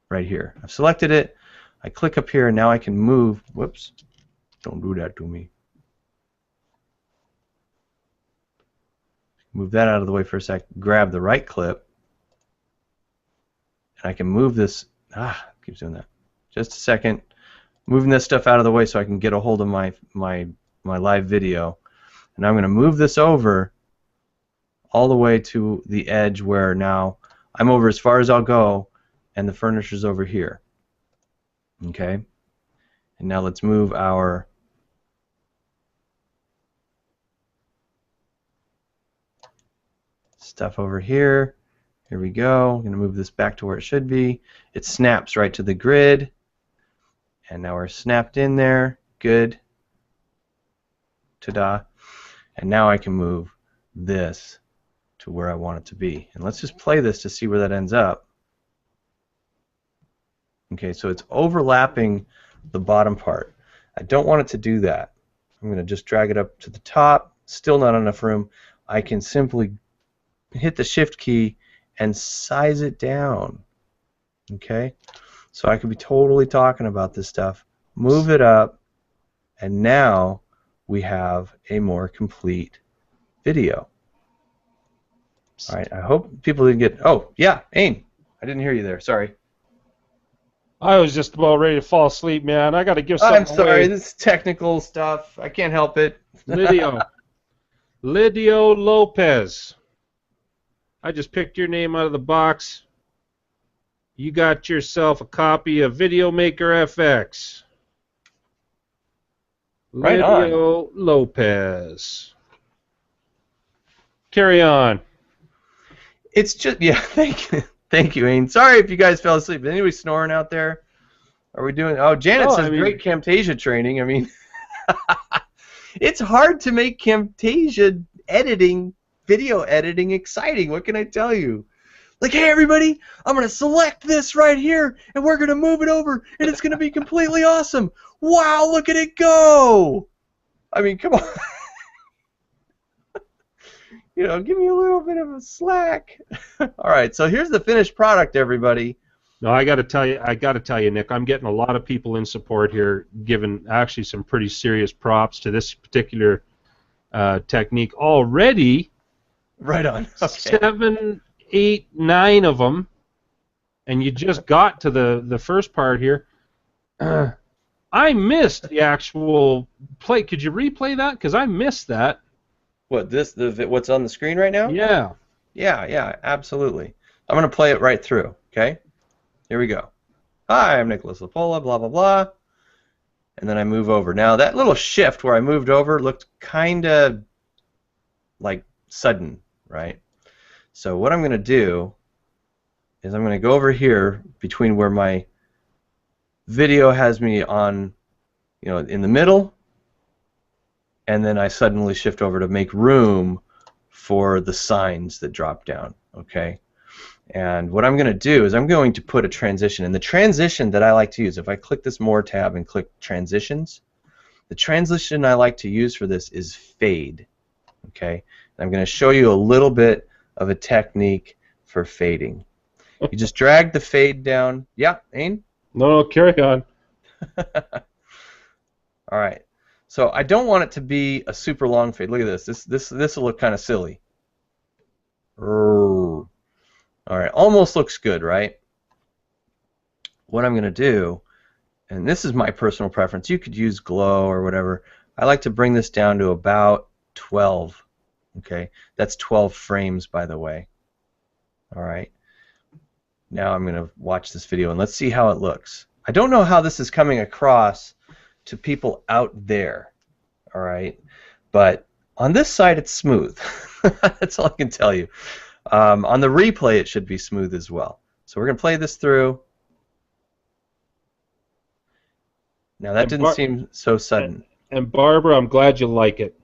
right here. I've selected it. I click up here, and now I can move. Whoops. Don't do that to me. Move that out of the way for a sec. Grab the right clip. And I can move this. Keeps doing that. Just a second. Moving this stuff out of the way so I can get a hold of my live video. And I'm going to move this over all the way to the edge where now I'm over as far as I'll go, and the furniture's over here. Okay. And now let's move our stuff over here. Here we go. I'm going to move this back to where it should be. It snaps right to the grid. And now we're snapped in there. Good. Ta-da. And now I can move this to where I want it to be. And let's just play this to see where that ends up. Okay, so it's overlapping the bottom part. I don't want it to do that. I'm going to just drag it up to the top. Still not enough room. I can simply hit the Shift key and size it down. Okay, so I could be totally talking about this stuff. Move it up, and now we have a more complete video. All right, I hope people didn't get. Oh, yeah, Ain, I didn't hear you there. Sorry. I was just about ready to fall asleep, man. I got to give something I'm sorry, away. this is technical stuff. I can't help it. Lydio Lopez. I just picked your name out of the box. You got yourself a copy of Video Maker FX. Right on. Lydio Lopez. Carry on. It's just, yeah, thank you, Ain. Sorry if you guys fell asleep. Is anybody snoring out there? Are we doing, oh, Janet says great Camtasia training. I mean, it's hard to make Camtasia editing, video editing exciting. What can I tell you? Like, hey, everybody, I'm going to select this right here, and we're going to move it over, and it's going to be completely awesome. Wow, look at it go. I mean, come on. You know, give me a little bit of a slack. All right, so here's the finished product, everybody. No, I got to tell you, Nick, I'm getting a lot of people in support here, giving actually some pretty serious props to this particular technique already. Right on. Okay. 7, 8, 9 of them, and you just got to the first part here. I missed the actual play. Could you replay that? Because I missed that. What, what's on the screen right now? Yeah. Yeah, absolutely. I'm going to play it right through, okay? Here we go. Hi, I'm Nicholas Lapola, blah, blah, blah. And then I move over. Now, that little shift where I moved over looked kind of like sudden, right? So what I'm going to do is I'm going to go over here between where my video has me on, you know, in the middle, and then I suddenly shift over to make room for the signs that drop down, okay? And what I'm going to do is I'm going to put a transition, and the transition that I like to use, if I click this More tab and click Transitions, the transition I like to use for this is fade, okay? And I'm going to show you a little bit of a technique for fading. You just drag the fade down. Yeah, Ain? No, carry on. All right. So I don't want it to be a super long fade. Look at this. This will look kind of silly. All right. Almost looks good, right? What I'm going to do, and this is my personal preference. You could use glow or whatever, I like to bring this down to about 12. Okay, that's 12 frames, by the way. All right. Now I'm going to watch this video and let's see how it looks. I don't know how this is coming across to people out there. All right, but on this side it's smooth. That's all I can tell you. On the replay it should be smooth as well. So we're going to play this through. Now that didn't seem so sudden. And Barbara, I'm glad you like it.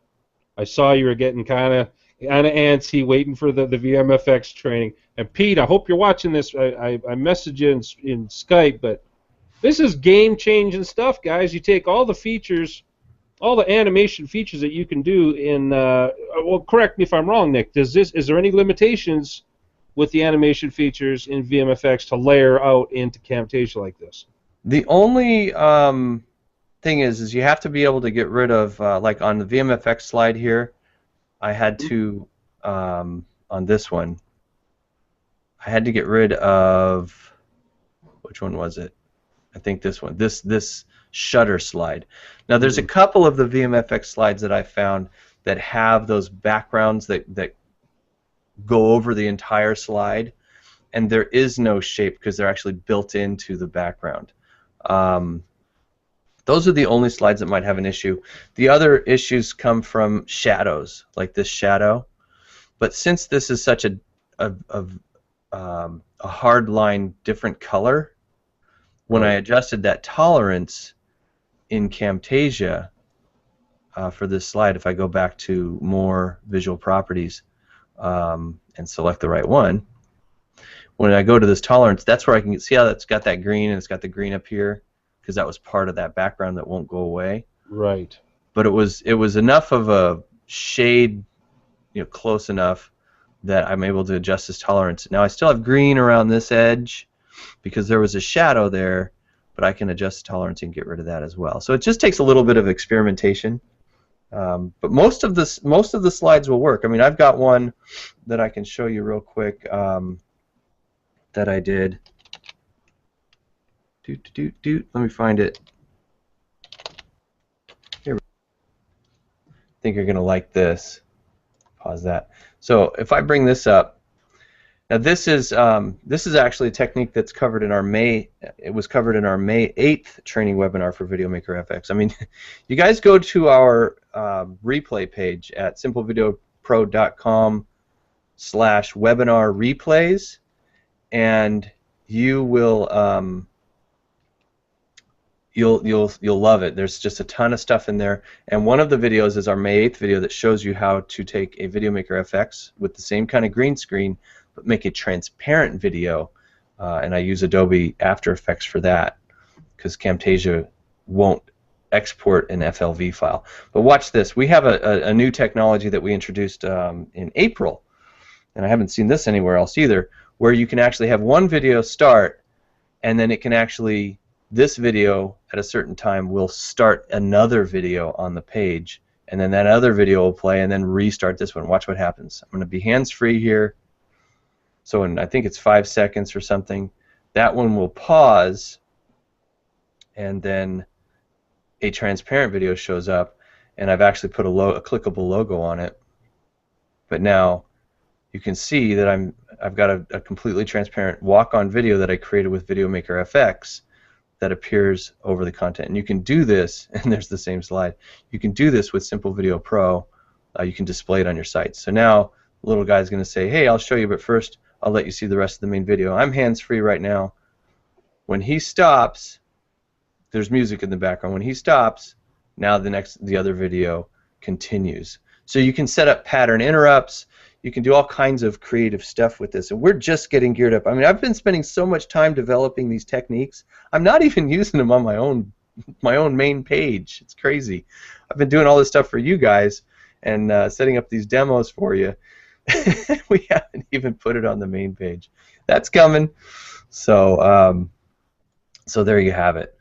I saw you were getting kind of antsy waiting for the VMFX training. And Pete, I hope you're watching this. I messaged you in Skype, but this is game-changing stuff, guys. You take all the features, all the animation features that you can do in. Well, correct me if I'm wrong, Nick. Is there any limitations with the animation features in VMFX to layer out into Camtasia like this? The only thing is you have to be able to get rid of, like on the VMFX slide here, I had to, on this one, I had to get rid of, which one was it? I think this one, this shutter slide. Now there's a couple of the VMFX slides that I found that have those backgrounds that go over the entire slide, and there is no shape because they're actually built into the background. Those are the only slides that might have an issue. The other issues come from shadows, like this shadow. But since this is such a hard line, different color, when I adjusted that tolerance in Camtasia for this slide, if I go back to more visual properties and select the right one, when I go to this tolerance, that's where I can see how that's got that green, and it's got the green up here because that was part of that background that won't go away. Right. But it was enough of a shade, close enough that I'm able to adjust this tolerance. Now I still have green around this edge because there was a shadow there, but I can adjust the tolerance and get rid of that as well. So it just takes a little bit of experimentation. But most of the slides will work. I mean, I've got one that I can show you real quick that I did. Let me find it. Here. I think you're gonna like this. Pause that. So if I bring this up, now this is actually a technique that's covered in our It was covered in our May 8th training webinar for VideoMaker FX. I mean, you guys go to our replay page at simplevideopro.com/webinar replays, and you will you'll love it. There's just a ton of stuff in there, and one of the videos is our May 8th video that shows you how to take a VideoMaker FX with the same kind of green screen but make a transparent video, and I use Adobe After Effects for that because Camtasia won't export an FLV file. But watch this. We have a new technology that we introduced in April, and I haven't seen this anywhere else either, where you can actually have one video start, and then it can actually, this video at a certain time will start another video on the page, and then that other video will play and then restart this one. Watch what happens. I'm going to be hands-free here. So in, I think it's 5 seconds or something, that one will pause, and then a transparent video shows up, and I've actually put a clickable logo on it. But now you can see that I've got a completely transparent walk-on video that I created with VideoMaker FX that appears over the content. And you can do this, and there's the same slide. You can do this with Simple Video Pro. You can display it on your site. So now the little guy's going to say, hey, I'll show you, but first I'll let you see the rest of the main video. I'm hands-free right now. When he stops, there's music in the background. When he stops, now the other video continues. So you can set up pattern interrupts. You can do all kinds of creative stuff with this, and we're just getting geared up. I mean, I've been spending so much time developing these techniques. I'm not even using them on my own main page. It's crazy. I've been doing all this stuff for you guys and setting up these demos for you. We haven't even put it on the main page. That's coming. So so there you have it.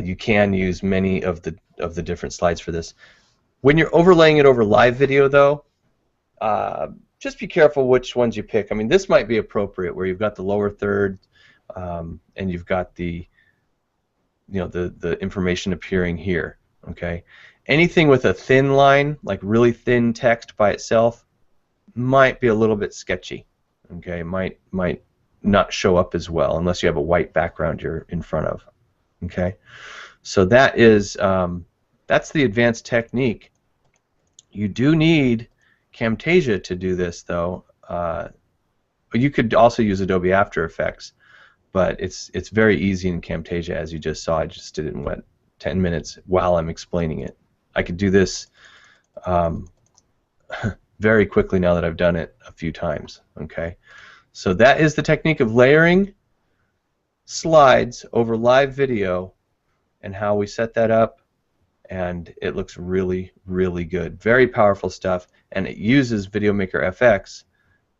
You can use many of the different slides for this. When you're overlaying it over live video, though, just be careful which ones you pick. I mean, this might be appropriate where you've got the lower third and you've got the the information appearing here. Okay, anything with a thin line, like really thin text by itself, might be a little bit sketchy. Okay, might not show up as well unless you have a white background you're in front of. Okay, so that is that's the advanced technique. You do need Camtasia to do this, though. You could also use Adobe After Effects, but it's very easy in Camtasia, as you just saw. I just did it in what, 10 minutes while I'm explaining it. I could do this very quickly now that I've done it a few times. Okay, so that is the technique of layering slides over live video and how we set that up, and it looks really, really good. Very powerful stuff, and it uses VideoMaker FX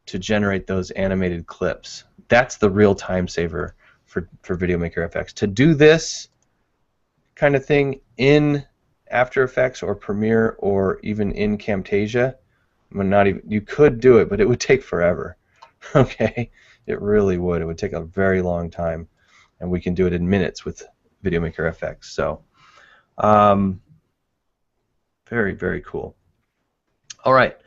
to generate those animated clips. That's the real time saver for VideoMaker FX. To do this kind of thing in After Effects or Premiere or even in Camtasia, not even, you could do it, but it would take forever. Okay, it really would. It would take a very long time, and we can do it in minutes with VideoMaker FX. So, very, very cool. All right,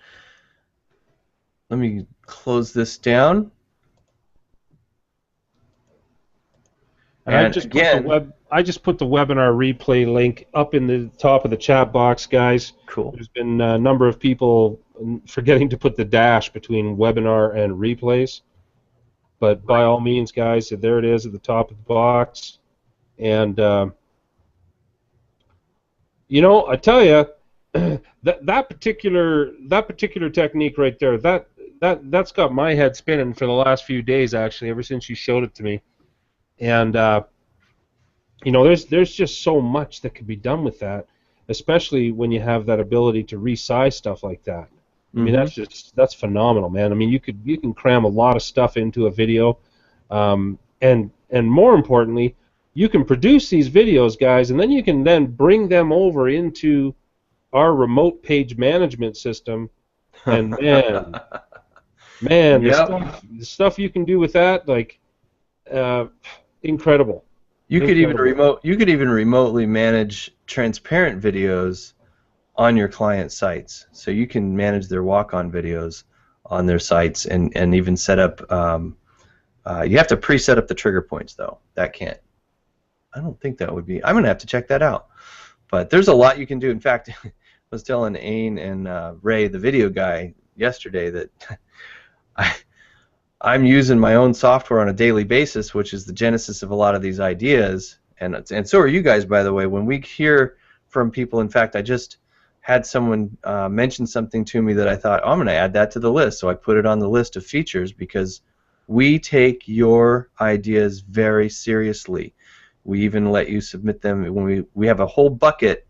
let me close this down. And I just put the webinar replay link up in the top of the chat box, guys. Cool. There's been a number of people forgetting to put the dash between webinar and replays. But by all means, guys, there it is at the top of the box. And you know, I tell you, that particular technique right there, that's got my head spinning for the last few days, actually, ever since you showed it to me. And you know, there's just so much that could be done with that, especially when you have that ability to resize stuff like that. I mean, that's phenomenal, man. I mean, you can cram a lot of stuff into a video, and more importantly, you can produce these videos, guys, and then you can then bring them over into our remote page management system, and man, the stuff you can do with that, like, incredible. You could even remotely manage transparent videos on your client sites, so you can manage their walk-on videos on their sites, and even set up. You have to pre-set up the trigger points, though. That can't. I don't think that would be. I'm gonna have to check that out. But there's a lot you can do. In fact, I was telling Ain and Ray, the video guy, yesterday that I'm using my own software on a daily basis, which is the genesis of a lot of these ideas, and so are you guys, by the way. When we hear from people, in fact, I just had someone mention something to me that I thought, oh, I'm going to add that to the list, so I put it on the list of features because we take your ideas very seriously. We even let you submit them when we have a whole bucket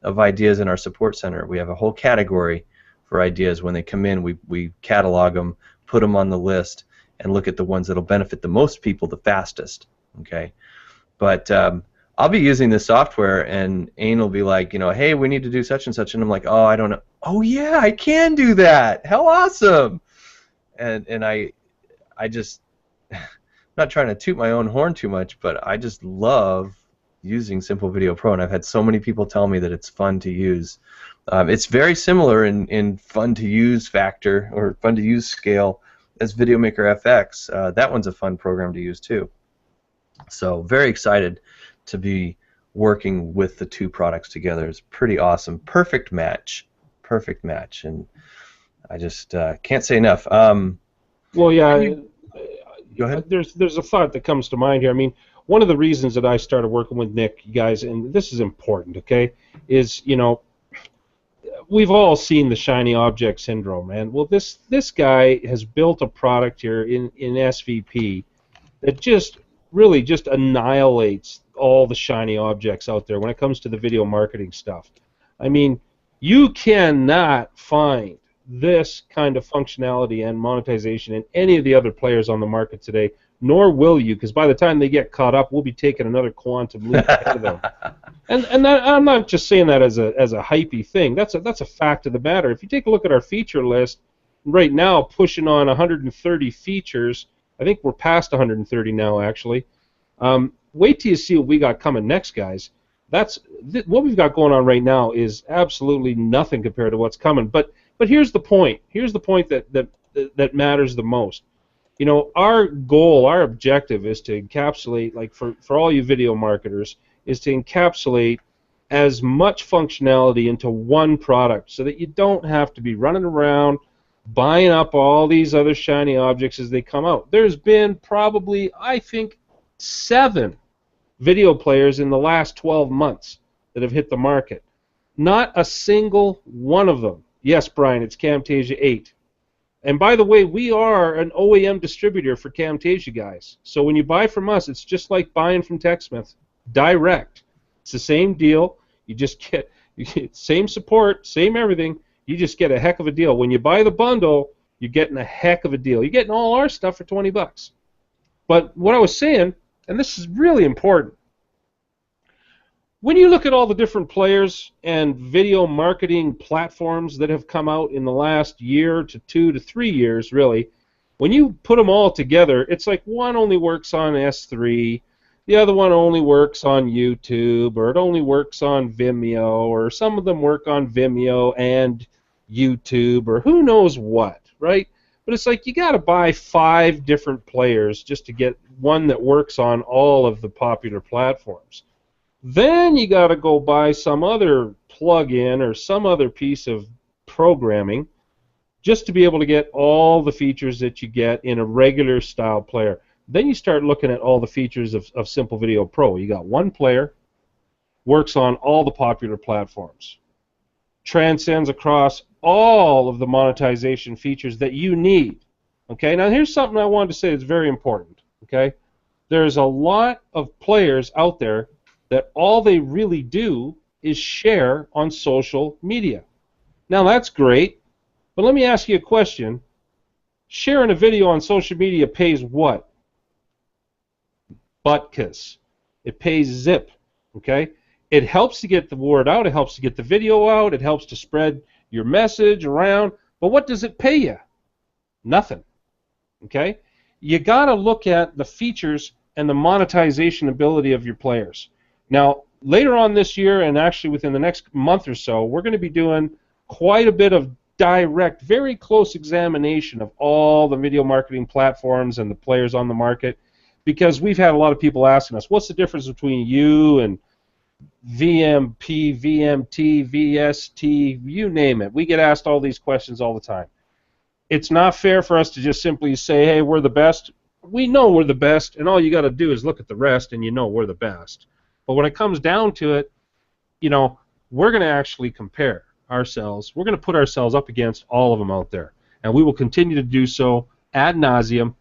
of ideas in our support center. We have a whole category for ideas. When they come in, we catalog them, put them on the list, and look at the ones that will benefit the most people the fastest. Okay, but I'll be using this software, and Ain will be like, you know, hey, we need to do such and such, and I'm like, oh, I don't know. Oh yeah, I can do that. How awesome! And I just, I'm not trying to toot my own horn too much, but I just love using Simple Video Pro, and I've had so many people tell me that it's fun to use. It's very similar in fun to use factor or fun to use scale as VideoMaker FX. That one's a fun program to use too. So very excited to be working with the two products together. It's pretty awesome. Perfect match, and I just can't say enough. Well, yeah. Go ahead. There's a thought that comes to mind here. I mean, one of the reasons that I started working with Nick, you guys, and this is important, okay, is, you know, we've all seen the shiny object syndrome, man. Well, this guy has built a product here in SVP that just really just annihilates all the shiny objects out there when it comes to the video marketing stuff. I mean, you cannot find this kind of functionality and monetization in any of the other players on the market today, nor will you, because by the time they get caught up, we'll be taking another quantum leap ahead of them. And that, I'm not just saying that as a hypey thing. That's a fact of the matter. If you take a look at our feature list, right now pushing on 130 features. I think we're past 130 now, actually. Wait till you see what we got coming next, guys. what we've got going on right now is absolutely nothing compared to what's coming. But here's the point. Here's the point that matters the most. You know, our goal, our objective is to encapsulate, like for all you video marketers, is to encapsulate as much functionality into one product so that you don't have to be running around buying up all these other shiny objects as they come out. There's been probably, I think, 7 video players in the last 12 months that have hit the market. Not a single one of them. Yes, Brian, it's Camtasia 8. And by the way, we are an OEM distributor for Camtasia, guys. So when you buy from us, it's just like buying from TechSmith. Direct. It's the same deal. You get same support, same everything. You just get a heck of a deal. When you buy the bundle, you're getting a heck of a deal. You're getting all our stuff for 20 bucks. But what I was saying, and this is really important, when you look at all the different players and video marketing platforms that have come out in the last year to 2 to 3 years, really, when you put them all together, it's like one only works on S3, the other one only works on YouTube, or it only works on Vimeo, or some of them work on Vimeo and YouTube, or who knows what, right? But it's like you got to buy 5 different players just to get one that works on all of the popular platforms. Then you got to go buy some other plug-in or some other piece of programming just to be able to get all the features that you get in a regular style player. Then you start looking at all the features of Simple Video Pro. You got one player, works on all the popular platforms, transcends across all of the monetization features that you need. Okay, now here's something I wanted to say that's very important. Okay, there's a lot of players out there that all they really do is share on social media. Now that's great, but let me ask you a question. Sharing a video on social media pays what? Butkus. It pays zip. Okay? It helps to get the word out, it helps to get the video out, it helps to spread your message around, but what does it pay you? Nothing. Okay? You got to look at the features and the monetization ability of your players. Now, later on this year, and actually within the next month or so, we're going to be doing quite a bit of direct, very close examination of all the video marketing platforms and the players on the market, because we've had a lot of people asking us, what's the difference between you and VMP, VMT, VST, you name it. We get asked all these questions all the time. It's not fair for us to just simply say, hey, we're the best. We know we're the best, and all you got to do is look at the rest, and you know we're the best. But when it comes down to it, you know, we're going to actually compare ourselves. We're going to put ourselves up against all of them out there. And we will continue to do so ad nauseum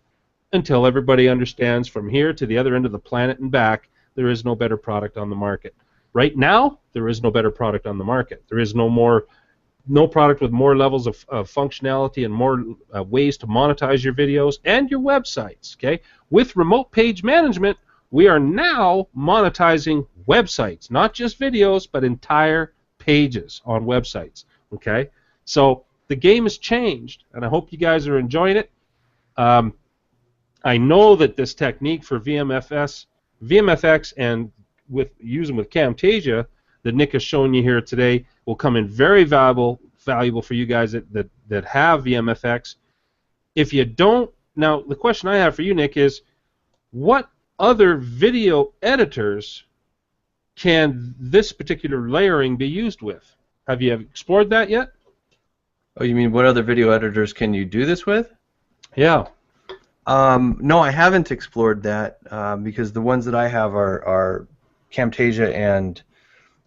until everybody understands from here to the other end of the planet and back, there is no better product on the market. Right now, there is no better product on the market. There is no product with more levels of functionality and more ways to monetize your videos and your websites. Okay, with remote page management, we are now monetizing websites, not just videos, but entire pages on websites. Okay, so the game has changed, and I hope you guys are enjoying it. I know that this technique for VMFX, and using with Camtasia that Nick has shown you here today will come in very valuable for you guys that have VMFX. If you don't, now the question I have for you, Nick, is what other video editors can this particular layering be used with? Have you explored that yet? Oh, you mean what other video editors can you do this with? Yeah. No, I haven't explored that because the ones that I have are Camtasia and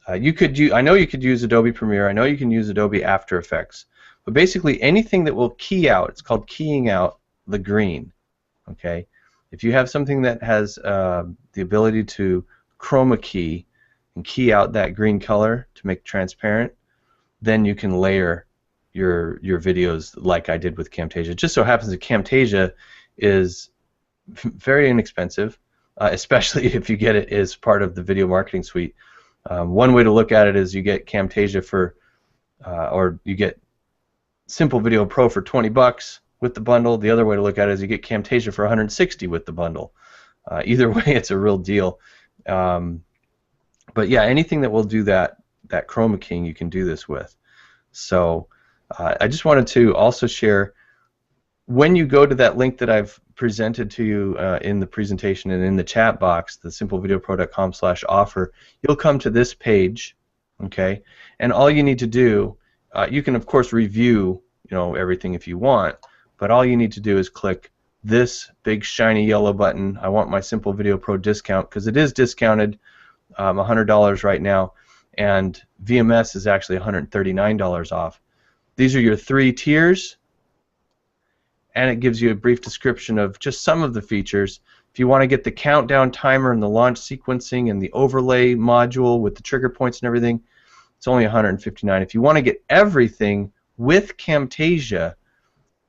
I know you could use Adobe Premiere. I know you can use Adobe After Effects. But basically anything that will key out, it's called keying out the green. Okay. If you have something that has the ability to chroma key and key out that green color to make it transparent, then you can layer your videos like I did with Camtasia. It just so happens that Camtasia is very inexpensive, especially if you get it as part of the video marketing suite. One way to look at it is you get Camtasia for, or you get Simple Video Pro for 20 bucks with the bundle. The other way to look at it is you get Camtasia for 160 with the bundle. Either way, it's a real deal. But yeah, anything that will do that chroma keying, you can do this with. So I just wanted to also share, when you go to that link that I've presented to you in the presentation and in the chat box, the simplevideopro.com/offer, you'll come to this page, okay? And all you need to do, you can of course review, everything if you want, but all you need to do is click this big shiny yellow button. I want my Simple Video Pro discount, because it is discounted $100 right now, and VMS is actually $139 off. These are your 3 tiers, and it gives you a brief description of just some of the features. If you want to get the countdown timer and the launch sequencing and the overlay module with the trigger points and everything, it's only $159. If you want to get everything with Camtasia,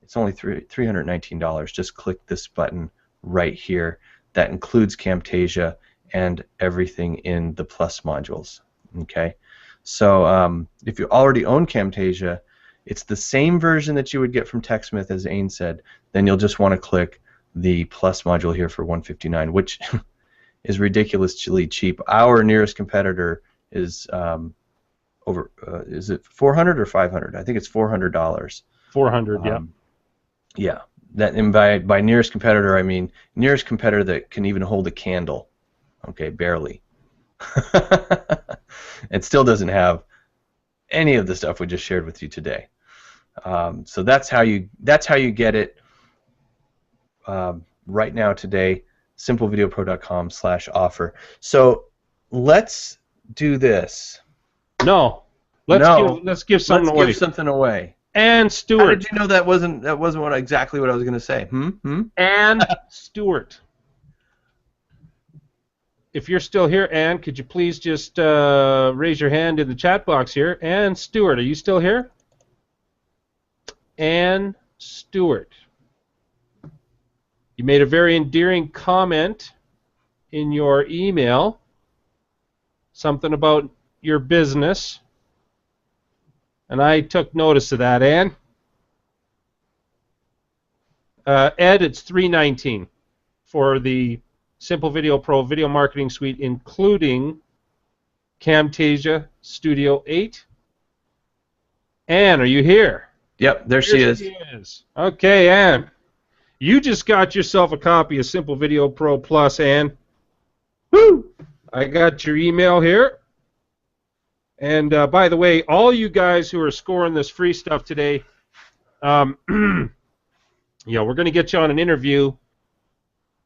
it's only $319. Just click this button right here. That includes Camtasia and everything in the Plus modules. Okay, so if you already own Camtasia, it's the same version that you would get from TechSmith, as Ain said. Then you'll just want to click the Plus module here for $159, which is ridiculously cheap. Our nearest competitor is is it $400 or $500? I think it's $400. 400, yeah. Yeah. That, and by nearest competitor, I mean nearest competitor that can even hold a candle. Okay, barely. It still doesn't have any of the stuff we just shared with you today. So that's how you get it right now today. simplevideopro.com/offer. So let's do this. No, let's give something away. Let's give something away. Ann Stewart. How did you know that wasn't exactly what I was going to say? Ann Stewart. If you're still here, Ann, could you please just raise your hand in the chat box here? Ann Stewart, are you still here? Ann Stewart. You made a very endearing comment in your email. Something about your business. And I took notice of that, Ann. Ed, it's $319 for the Simple Video Pro Video Marketing Suite, including Camtasia Studio 8. Ann, are you here? Yep, there she is. Okay, Ann. You just got yourself a copy of Simple Video Pro Plus, Ann. Woo! I got your email here. And by the way, all you guys who are scoring this free stuff today, we're going to get you on an interview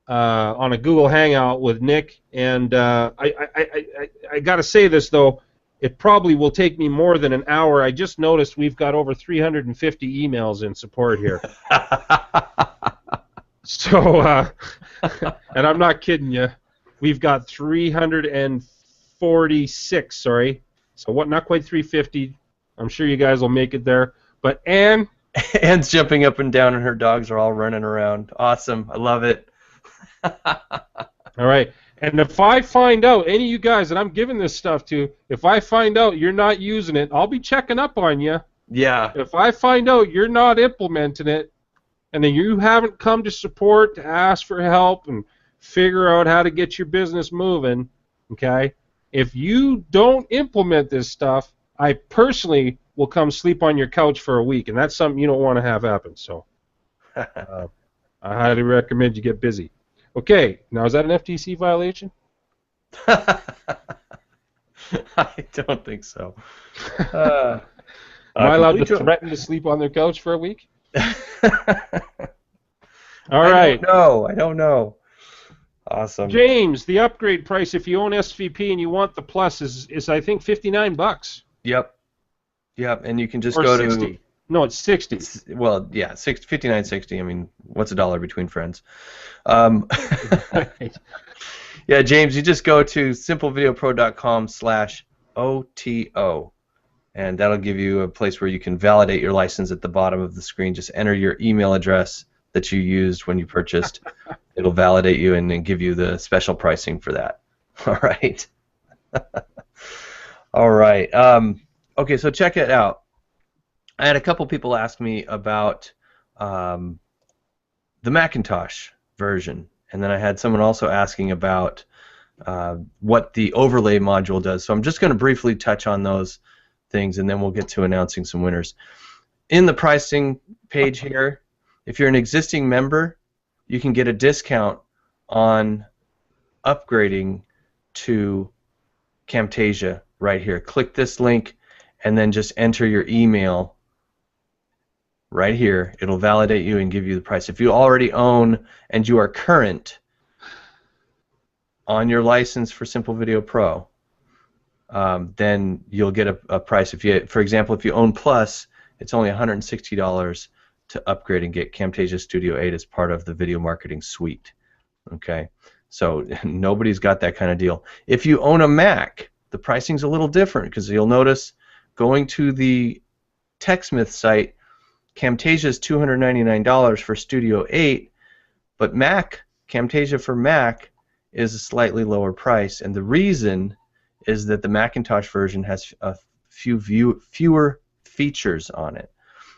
on a Google Hangout with Nick. And I got to say this, though. It probably will take me more than an hour. I just noticed we've got over 350 emails in support here. So, and I'm not kidding you. We've got 346, sorry. So what? Not quite 350. I'm sure you guys will make it there. But Ann. Ann's jumping up and down, and her dogs are all running around. Awesome. I love it. All right. And if I find out, any of you guys that I'm giving this stuff to, if I find out you're not using it, I'll be checking up on you. Yeah. If I find out you're not implementing it, and then you haven't come to support to ask for help and figure out how to get your business moving, okay? If you don't implement this stuff, I personally will come sleep on your couch for a week, and that's something you don't want to have happen. So I highly recommend you get busy. Okay, now is that an FTC violation? I don't think so. Am I allowed to threaten to sleep on their couch for a week? All right. I don't know. Awesome. James, the upgrade price if you own SVP and you want the Plus is I think $59. Yep. And you can just or go 60. to. No, it's 60. Well, yeah, $59.60. I mean, what's $1 between friends? Yeah, James, you just go to simplevideopro.com/OTO, and that'll give you a place where you can validate your license at the bottom of the screen. Just enter your email address that you used when you purchased. It'll validate you and then give you the special pricing for that. All right. All right. Okay, so check it out. I had a couple people ask me about the Macintosh version, and then I had someone also asking about what the overlay module does. So I'm just going to briefly touch on those things, and then we'll get to announcing some winners. In the pricing page here, if you're an existing member, you can get a discount on upgrading to Camtasia right here. Click this link and then just enter your email right here. It'll validate you and give you the price. If you already own and you are current on your license for Simple Video Pro, then you'll get a price. If you, for example, if you own Plus, it's only $160 to upgrade and get Camtasia Studio 8 as part of the video marketing suite. Okay, so nobody's got that kind of deal. If you own a Mac, the pricing's a little different, because you'll notice going to the TechSmith site, Camtasia is $299 for Studio 8, but Camtasia for Mac is a slightly lower price, and the reason is that the Macintosh version has a fewer features on it,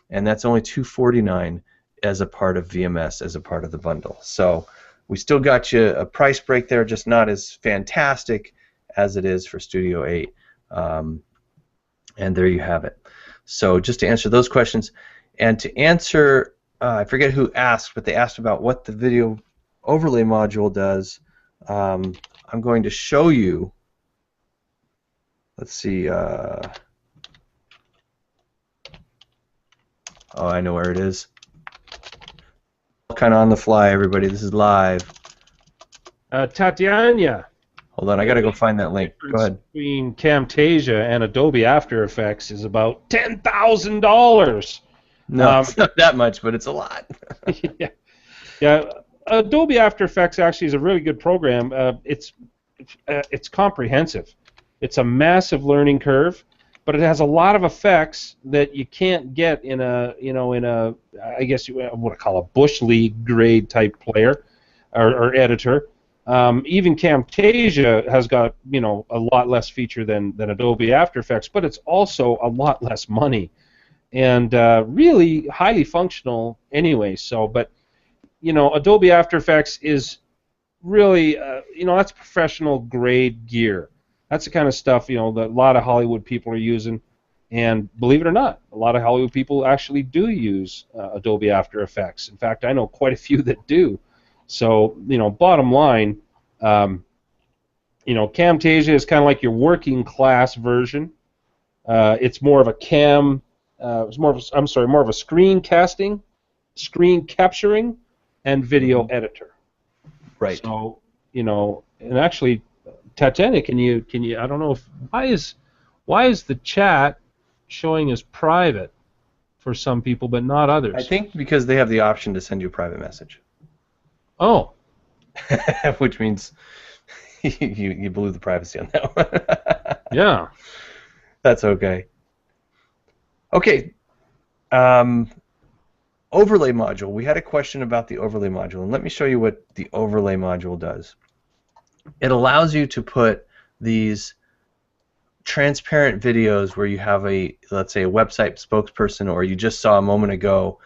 and that's only $249 as a part of VMS, as a part of the bundle. So we still got you a price break there, just not as fantastic as it is for Studio 8. And there you have it. So just to answer those questions, and to answer, I forget who asked, but they asked about what the video overlay module does. I'm going to show you. Let's see. Oh, I know where it is. Kind of on the fly, everybody. This is live. Tatiana. Hold on, I got to go find that link. Go ahead. Between Camtasia and Adobe After Effects is about $10,000. No, it's not that much, but it's a lot. Yeah. Adobe After Effects actually is a really good program. It's comprehensive. It's a massive learning curve, but it has a lot of effects that you can't get in a I guess what I call a Bush League grade type player or editor. Even Camtasia has got a lot less feature than Adobe After Effects, but it's also a lot less money, and really highly functional anyway. So, but Adobe After Effects is really that's professional grade gear. That's the kind of stuff that a lot of Hollywood people are using, and believe it or not, a lot of Hollywood people actually do use Adobe After Effects. In fact, I know quite a few that do. So, bottom line, Camtasia is kind of like your working class version. It's more of a more of a screen capturing, and video editor. Right. So, and actually, Tatiana, can you? I don't know why is the chat showing as private for some people but not others? I think because they have the option to send you a private message. Oh. Which means you blew the privacy on that one. Yeah. That's okay. Okay. Overlay module. We had a question about the overlay module, and let me show you what the overlay module does. It allows you to put these transparent videos where you have let's say a website spokesperson, or you just saw a moment ago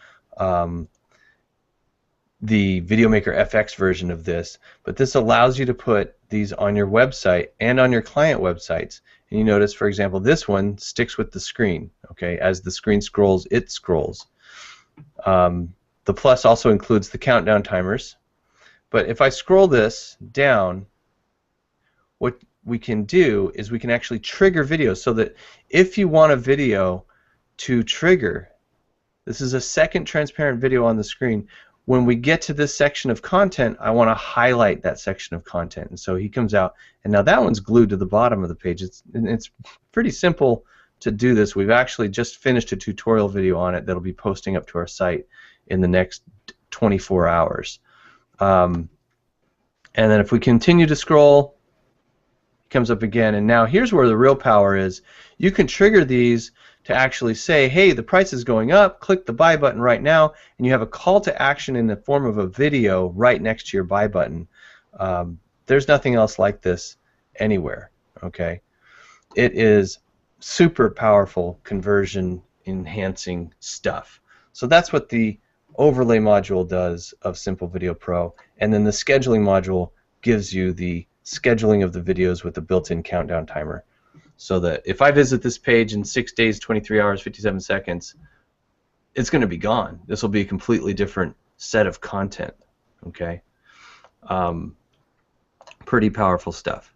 the VideoMaker FX version of this, but this allows you to put these on your website and on your client websites. And you notice, for example, this one sticks with the screen. Okay, as the screen scrolls, it scrolls. The plus also includes the countdown timers. But if I scroll this down, what we can do is we can actually trigger videos, so that if you want a video to trigger, this is a second transparent video on the screen. When we get to this section of content, I want to highlight that section of content. And so he comes out, and now that one's glued to the bottom of the page. It's pretty simple to do this. We've actually just finished a tutorial video on it that'll be posting up to our site in the next 24 hours. And then if we continue to scroll, it comes up again. And now here's where the real power is. You can trigger these to actually say, hey, the price is going up, click the buy button right now, and you have a call to action in the form of a video right next to your buy button. There's nothing else like this anywhere. Okay, it is super powerful conversion enhancing stuff. So that's what the overlay module does of Simple Video Pro, and then the scheduling module gives you the scheduling of the videos with the built-in countdown timer, so that if I visit this page in 6 days, 23 hours, 57 seconds, it's going to be gone. This will be a completely different set of content. Okay, pretty powerful stuff.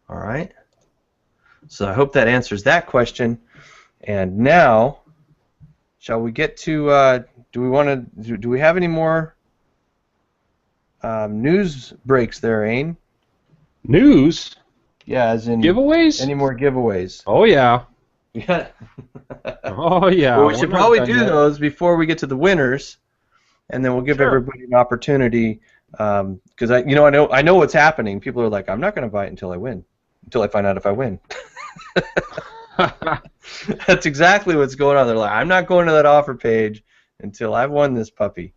All right. So I hope that answers that question. And now, shall we get to? Do we have any more news breaks there, Ain? News? Yeah, as in giveaways? Any more giveaways? Oh yeah. Yeah. Oh yeah. Well, we should probably do those before we get to the winners, and then we'll give everybody an opportunity. Because I know what's happening. People are like, I'm not going to buy it until I win, until I find out if I win. That's exactly what's going on. They're like, I'm not going to that offer page until I've won this puppy.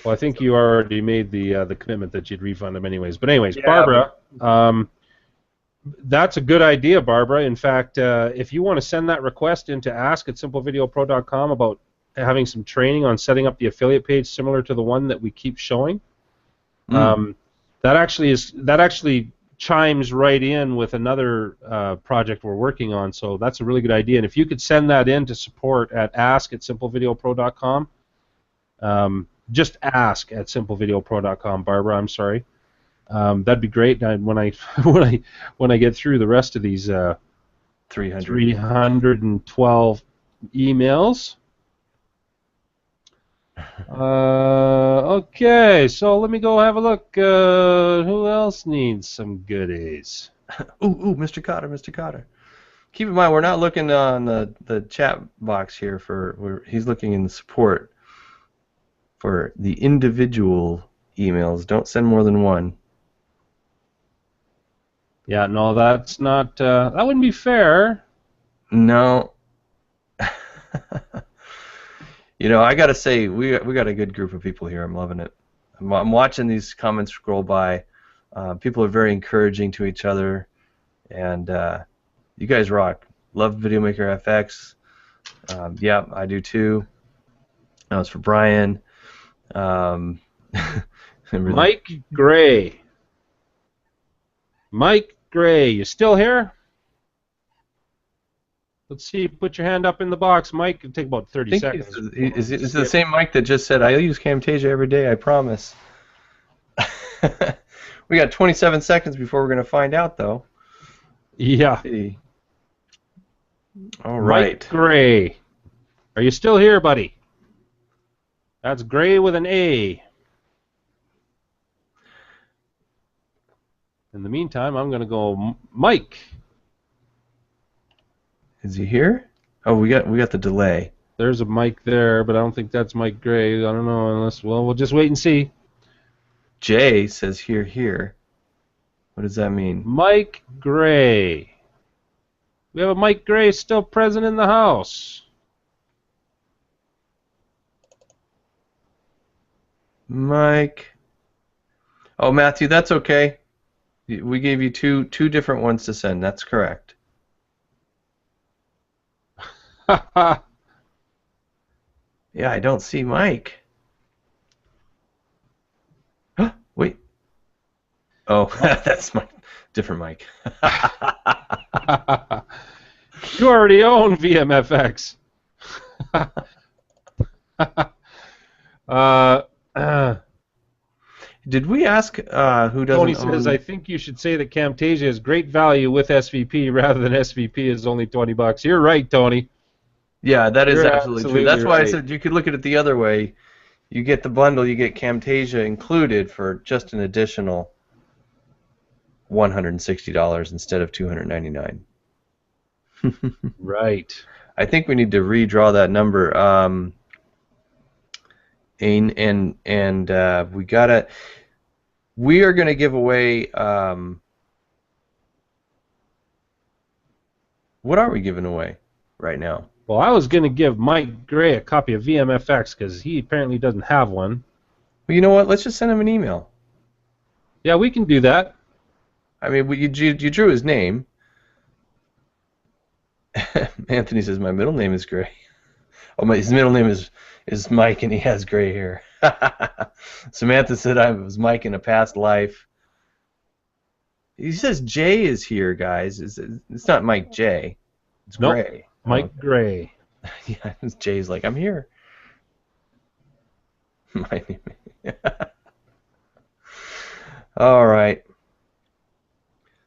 Well, I think you already made the commitment that you'd refund them anyways. But anyways, yeah. Barbara, that's a good idea, Barbara. In fact, if you want to send that request in to ask@simplevideopro.com about having some training on setting up the affiliate page similar to the one that we keep showing, that actually chimes right in with another project we're working on. So that's a really good idea. And if you could send that in to support at ask@simplevideopro.com. Just ask@simplevideopro.com, Barbara. I'm sorry. That'd be great. When I get through the rest of these 312 emails. Okay, so let me go have a look. Who else needs some goodies? Ooh, Mr. Cotter. Keep in mind, we're not looking on the chat box here he's looking in the support for the individual emails. Don't send more than one. Yeah, no, that's not. That wouldn't be fair. No. I gotta say, we got a good group of people here. I'm loving it. I'm watching these comments scroll by. People are very encouraging to each other, and you guys rock. Love VideoMaker FX. Yeah, I do too. That was for Brian. Mike Gray. Mike Gray, you still here? Let's see. Put your hand up in the box, Mike. It'll take about 30 seconds. Is it the same Mike that just said, I use Camtasia every day, I promise? We got 27 seconds before we're going to find out, though. Yeah. All right. Mike Gray. Are you still here, buddy? That's Gray with an A. In the meantime, I'm going to go Mike. Is he here? Oh, we got the delay. There's a Mike there, but I don't think that's Mike Gray. I don't know unless, well, we'll just wait and see. Jay says here. What does that mean? Mike Gray. We have a Mike Gray still present in the house. Mike. Oh, Matthew, that's okay. We gave you two different ones to send. That's correct. Yeah, I don't see Mike. Wait. Oh, that's my different Mike. You already own VMFX. Did we ask who doesn't Tony says, I think you should say that Camtasia is great value with SVP rather than SVP is only $20. You're right, Tony. Yeah, that is absolutely true. That's why I said you could look at it the other way. You get the bundle, you get Camtasia included for just an additional $160 instead of $299. Right. I think we need to redraw that number. We are going to give away. What are we giving away right now? Well, I was going to give Mike Gray a copy of VMFX because he apparently doesn't have one. Well, you know what? Let's just send him an email. Yeah, we can do that. I mean, you drew his name. Anthony says, my middle name is Gray. Oh, his middle name is Mike, and he has gray hair. Samantha said I was Mike in a past life. He says Jay is here, guys. It's not Mike J. It's Nope. Gray. Mike Oh, Gray. yeah, Jay's like, I'm here. My name. All right.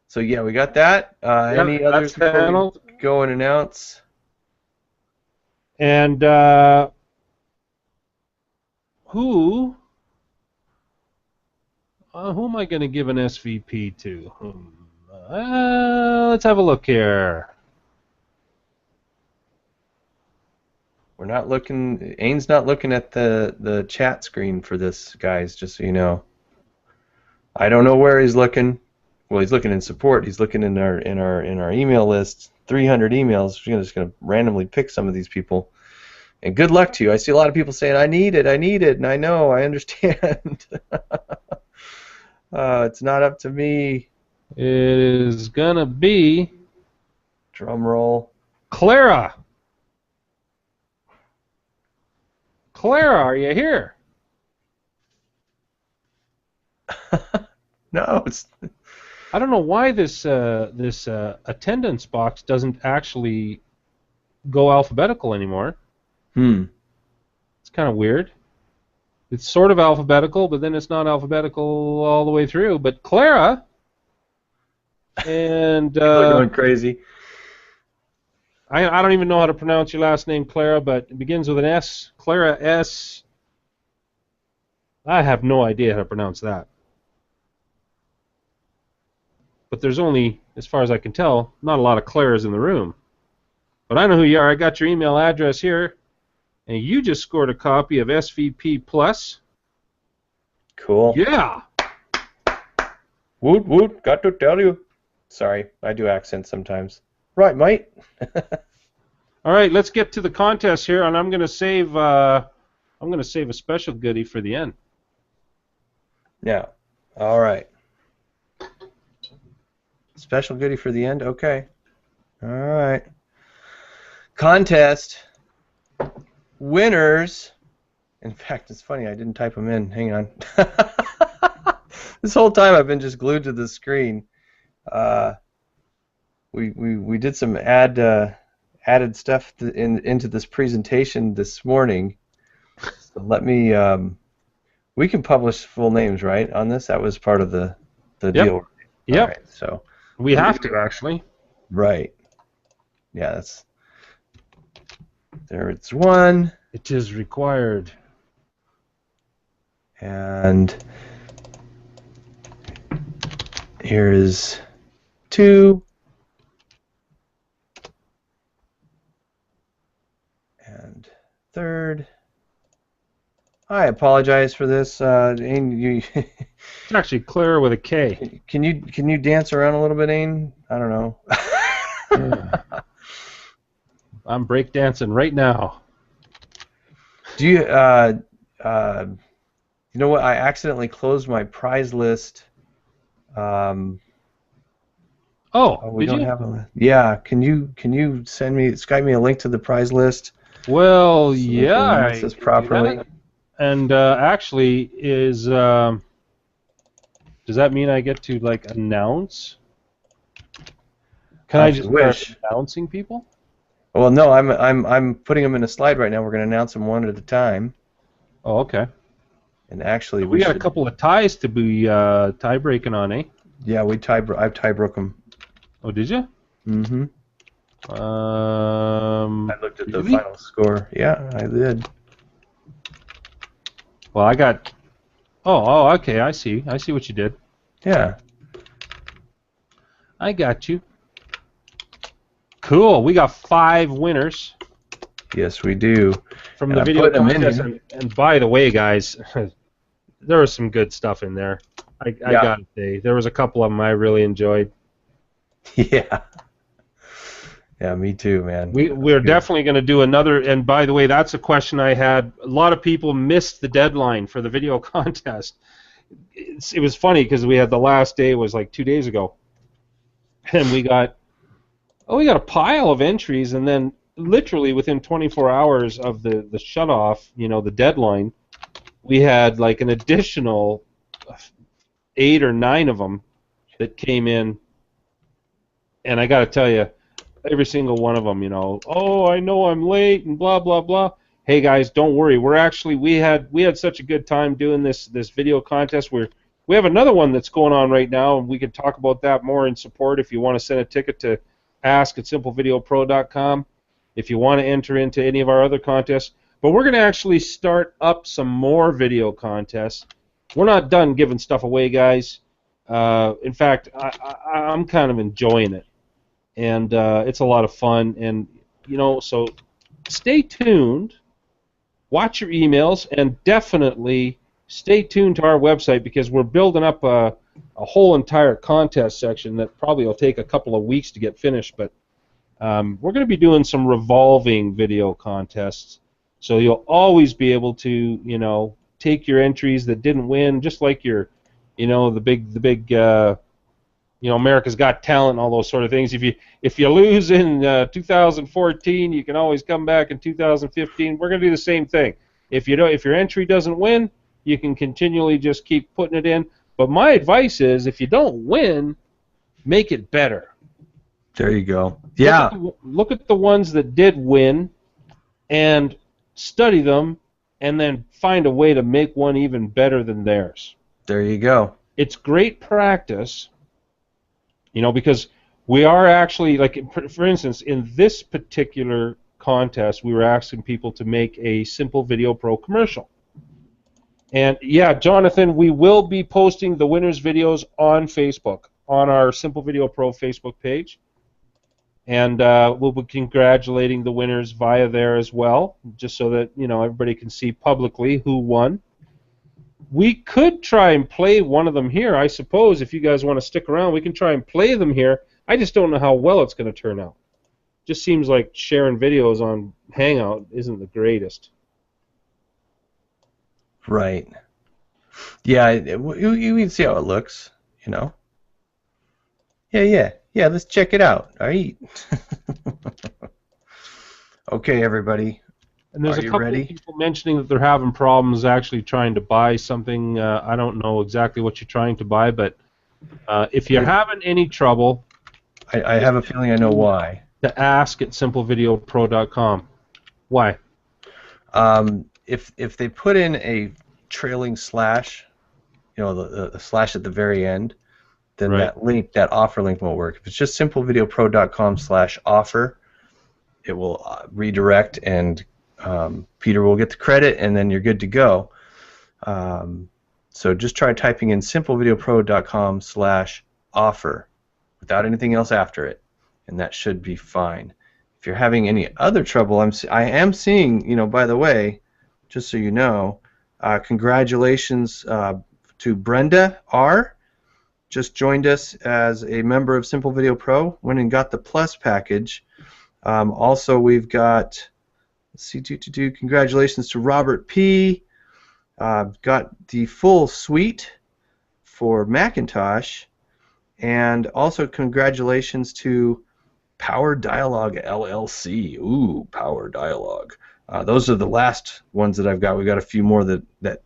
So yeah, we got that. Yeah, Any others that's before handled. we go and announce? And who am I going to give an SVP to? Let's have a look here. We're not looking. Ains not looking at the chat screen for this, guys. Just so you know. I don't know where he's looking. Well, he's looking in support. He's looking in our email list. 300 emails. We're just going to randomly pick some of these people. And good luck to you. I see a lot of people saying, I need it, and I know, I understand. It's not up to me. It is going to be Drum roll. Clara. Clara, are you here? No, it's... I don't know why this attendance box doesn't actually go alphabetical anymore. It's kind of weird. It's sort of alphabetical, but then it's not alphabetical all the way through. But Clara, and People are going crazy. I don't even know how to pronounce your last name, Clara, but it begins with an S. Clara S. I have no idea how to pronounce that. But there's only, as far as I can tell, not a lot of Claras in the room. But I know who you are. I got your email address here. And you just scored a copy of SVP Plus. Cool. Yeah. Woot woot, got to tell you. Sorry, I do accents sometimes. Right, mate. All right, let's get to the contest here, and I'm going to save a special goodie for the end. Yeah. All right. Special goodie for the end. Okay. All right. Contest winners. In fact, it's funny, I didn't type them in. Hang on. This whole time I've been just glued to the screen. We did some added stuff into this presentation this morning. So let me. We can publish full names, right, on this? That was part of the deal. Yep. All right, so we have to actually. Right. Yeah, that's. There it's one. It is required. And here is two. And third. I apologize for this. Ain, It's actually Clara with a K. Can you dance around a little bit, Ain? I don't know. I'm breakdancing right now. Do you you know what? I accidentally closed my prize list. We We did don't you? have a. Yeah. Can you Skype me a link to the prize list? Well, So we can yeah. announce this properly. And actually, does that mean I get to like announce? Can I If just you wish. start announcing people? Well, no, I'm putting them in a slide right now. We're going to announce them one at a time. Oh, okay. And actually, We got should, a couple of ties to be tie breaking on, eh? Yeah, I've tie broke them. Oh, did you? Mm-hmm. I looked at the really? final score. Yeah, I did. Well, I got. Oh, okay. I see. I see what you did. Yeah. I got you. Cool. We got 5 winners Yes, we do. from And the I'm video putting them in contest. here. And by the way, guys, there was some good stuff in there. I Yeah. gotta say, there was a couple of them I really enjoyed. Yeah. Yeah, me too, man. We're definitely going to do another. And by the way, that's a question I had. A lot of people missed the deadline for the video contest. It was funny because we had the last day was like 2 days ago, and we got a pile of entries, and then literally within 24 hours of the shutoff, you know, the deadline, we had like an additional 8 or 9 of them that came in, and I got to tell you, every single one of them, you know, oh, I know I'm late and blah blah blah. Hey guys, don't worry. We had such a good time doing this video contest. We have another one that's going on right now, and we can talk about that more in support if you want to send a ticket to ask@simplevideopro.com if you want to enter into any of our other contests. But we're going to actually start up some more video contests. We're not done giving stuff away, guys. In fact, I'm kind of enjoying it, and it's a lot of fun. And you know, so stay tuned, watch your emails, and definitely stay tuned to our website, because we're building up a whole entire contest section that probably will take a couple of weeks to get finished. But we're going to be doing some revolving video contests, so you'll always be able to, you know, take your entries that didn't win, just like your, you know, the big you know, America's Got Talent and all those sort of things. If you lose in 2014, you can always come back in 2015. We're going to do the same thing. If your entry doesn't win, you can continually just keep putting it in. But my advice is, if you don't win, make it better. There you go. Yeah. Look at the ones that did win and study them, and then find a way to make one even better than theirs. There you go. It's great practice, you know, because we are actually, like, for instance, in this particular contest, we were asking people to make a Simple Video Pro commercial. And yeah, Jonathan, we will be posting the winners' videos on Facebook, on our Simple Video Pro Facebook page. And we'll be congratulating the winners via there as well, just so that, you know, everybody can see publicly who won. We could try and play one of them here, I suppose. If you guys want to stick around, we can try and play them here. I just don't know how well it's going to turn out. Just seems like sharing videos on Hangout isn't the greatest. Right. Yeah, you can see how it looks, you know. Yeah, let's check it out. All right. Okay, everybody. And there's Are a you couple ready? of people mentioning that they're having problems actually trying to buy something. I don't know exactly what you're trying to buy, but if you're having any trouble, I have a feeling I know why. to ask@simplevideopro.com. Why? If they put in a trailing slash, you know, the slash at the very end, then Right. that link, that offer link won't work. If it's just simplevideopro.com/offer, it will redirect, and Peter will get the credit, and then you're good to go. So just try typing in simplevideopro.com/offer without anything else after it, and that should be fine. If you're having any other trouble, I am seeing, you know, by the way, just so you know, congratulations to Brenda R. Just joined us as a member of Simple Video Pro, went and got the Plus package. Also, we've got, let's see, congratulations to Robert P. Got the full suite for Macintosh, and also congratulations to Power Dialogue LLC. Ooh, Power Dialogue. Those are the last ones that I've got. We've got a few more that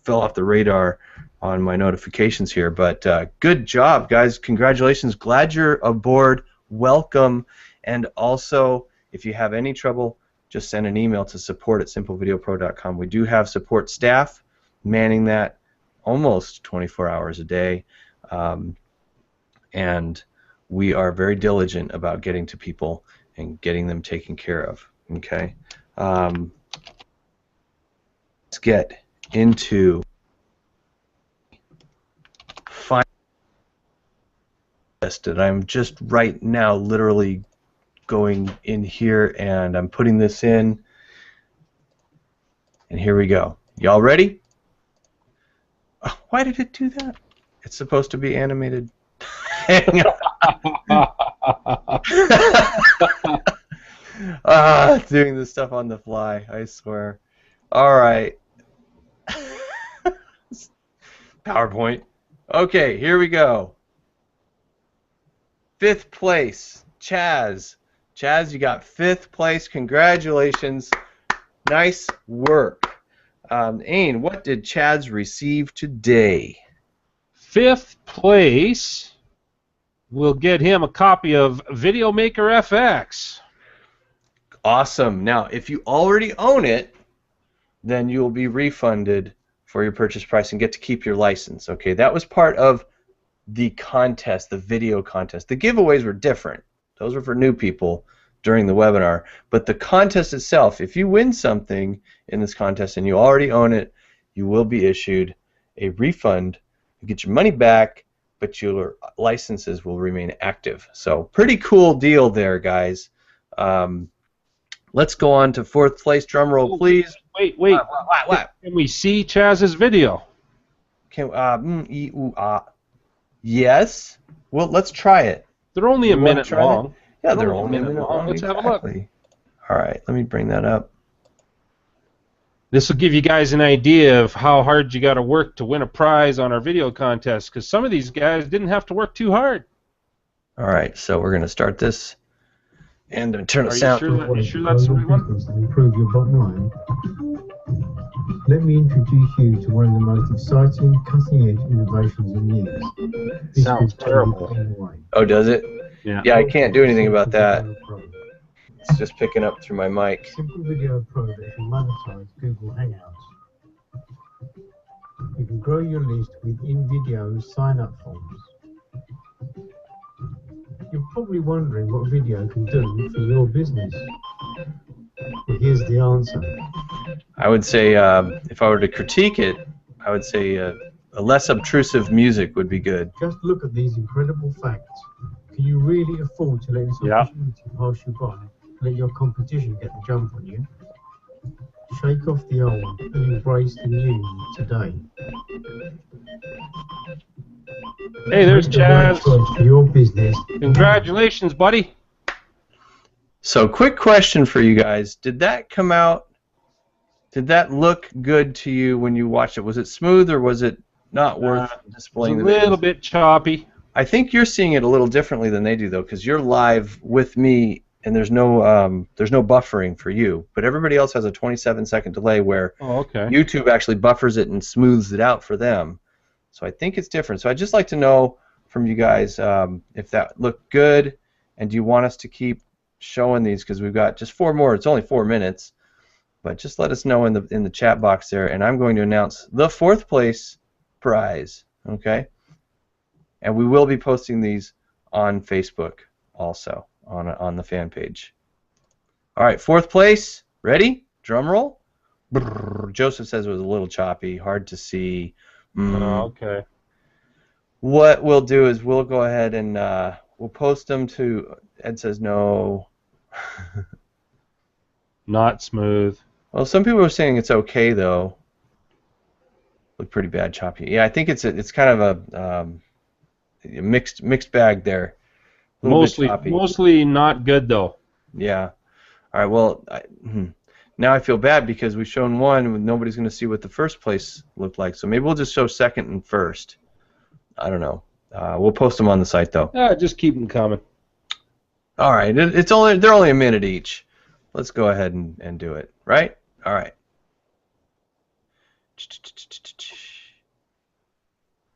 fell off the radar on my notifications here, but good job, guys. Congratulations. Glad you're aboard. Welcome. And also, if you have any trouble, just send an email to support@simplevideopro.com. We do have support staff manning that almost 24 hours a day, and we are very diligent about getting to people and getting them taken care of. Okay. Let's get into that I'm just right now literally going in here, and I'm putting this in, and here we go. Y'all ready? Oh, why did it do that? It's supposed to be animated. Hang on. Doing this stuff on the fly, I swear. All right. PowerPoint. Okay, here we go. 5th place, Chaz. Chaz, you got 5th place. Congratulations. Nice work. Ain, what did Chaz receive today? 5th place will get him a copy of VideoMaker FX. Awesome. Now, if you already own it, then you will be refunded for your purchase price and get to keep your license. Okay, that was part of the contest, the video contest. The giveaways were different. Those were for new people during the webinar. But the contest itself, if you win something in this contest and you already own it, you will be issued a refund. You get your money back, but your licenses will remain active. So pretty cool deal there, guys. Let's go on to 4th place. Drum roll, please. Wait. What? Can we see Chaz's video? Yes. Well, let's try it. They're only a minute long. Yeah, they're only a minute long. Let's have a look. All right, let me bring that up. This will give you guys an idea of how hard you got to work to win a prize on our video contest, because some of these guys didn't have to work too hard. All right, so we're going to start this and turn the sound. Are you sure that's the right one? Improve your bottom line. Let me introduce you to one of the most exciting, cutting-edge innovations in years. Sounds terrible. Oh, does it? Yeah. Yeah, I can't do anything about that. It's just picking up through my mic. Simple Video Pro lets you monetize Google Hangouts. You can grow your list with in-video sign-up forms. You're probably wondering what video can do for your business. Well, here's the answer. I would say, if I were to critique it, I would say a less obtrusive music would be good. Just look at these incredible facts. Can you really afford to let this opportunity pass you by? Let your competition get the jump on you? Shake off the old and embrace the new today. Hey, there's Chaz. For your business. Congratulations, buddy. So, quick question for you guys. Did that come out, did that look good to you when you watched it? Was it smooth or was it not worth displaying? A little bit choppy. I think you're seeing it a little differently than they do, though, because you're live with me and there's no buffering for you. But everybody else has a 27-second delay where YouTube actually buffers it and smooths it out for them. So I think it's different. So I'd just like to know from you guys if that looked good, and do you want us to keep showing these, because we've got just 4 more. It's only 4 minutes, but just let us know in the chat box there, and I'm going to announce the 4th place prize. Okay, and we will be posting these on Facebook also on the fan page. All right, 4th place. Ready? Drum roll. Brrr. Joseph says it was a little choppy, hard to see. Okay. What we'll do is we'll go ahead and we'll post them to. Ed says no. Not smooth. Well, some people are saying it's okay though. Look pretty bad, choppy. Yeah, I think it's kind of a mixed bag there. Mostly not good though. Yeah. All right. Well, now I feel bad because we've shown one and nobody's going to see what the 1st place looked like. So maybe we'll just show 2nd and 1st. I don't know. We'll post them on the site though. Just keep them coming. All right. They're only a minute each. Let's go ahead and do it. Right? All right.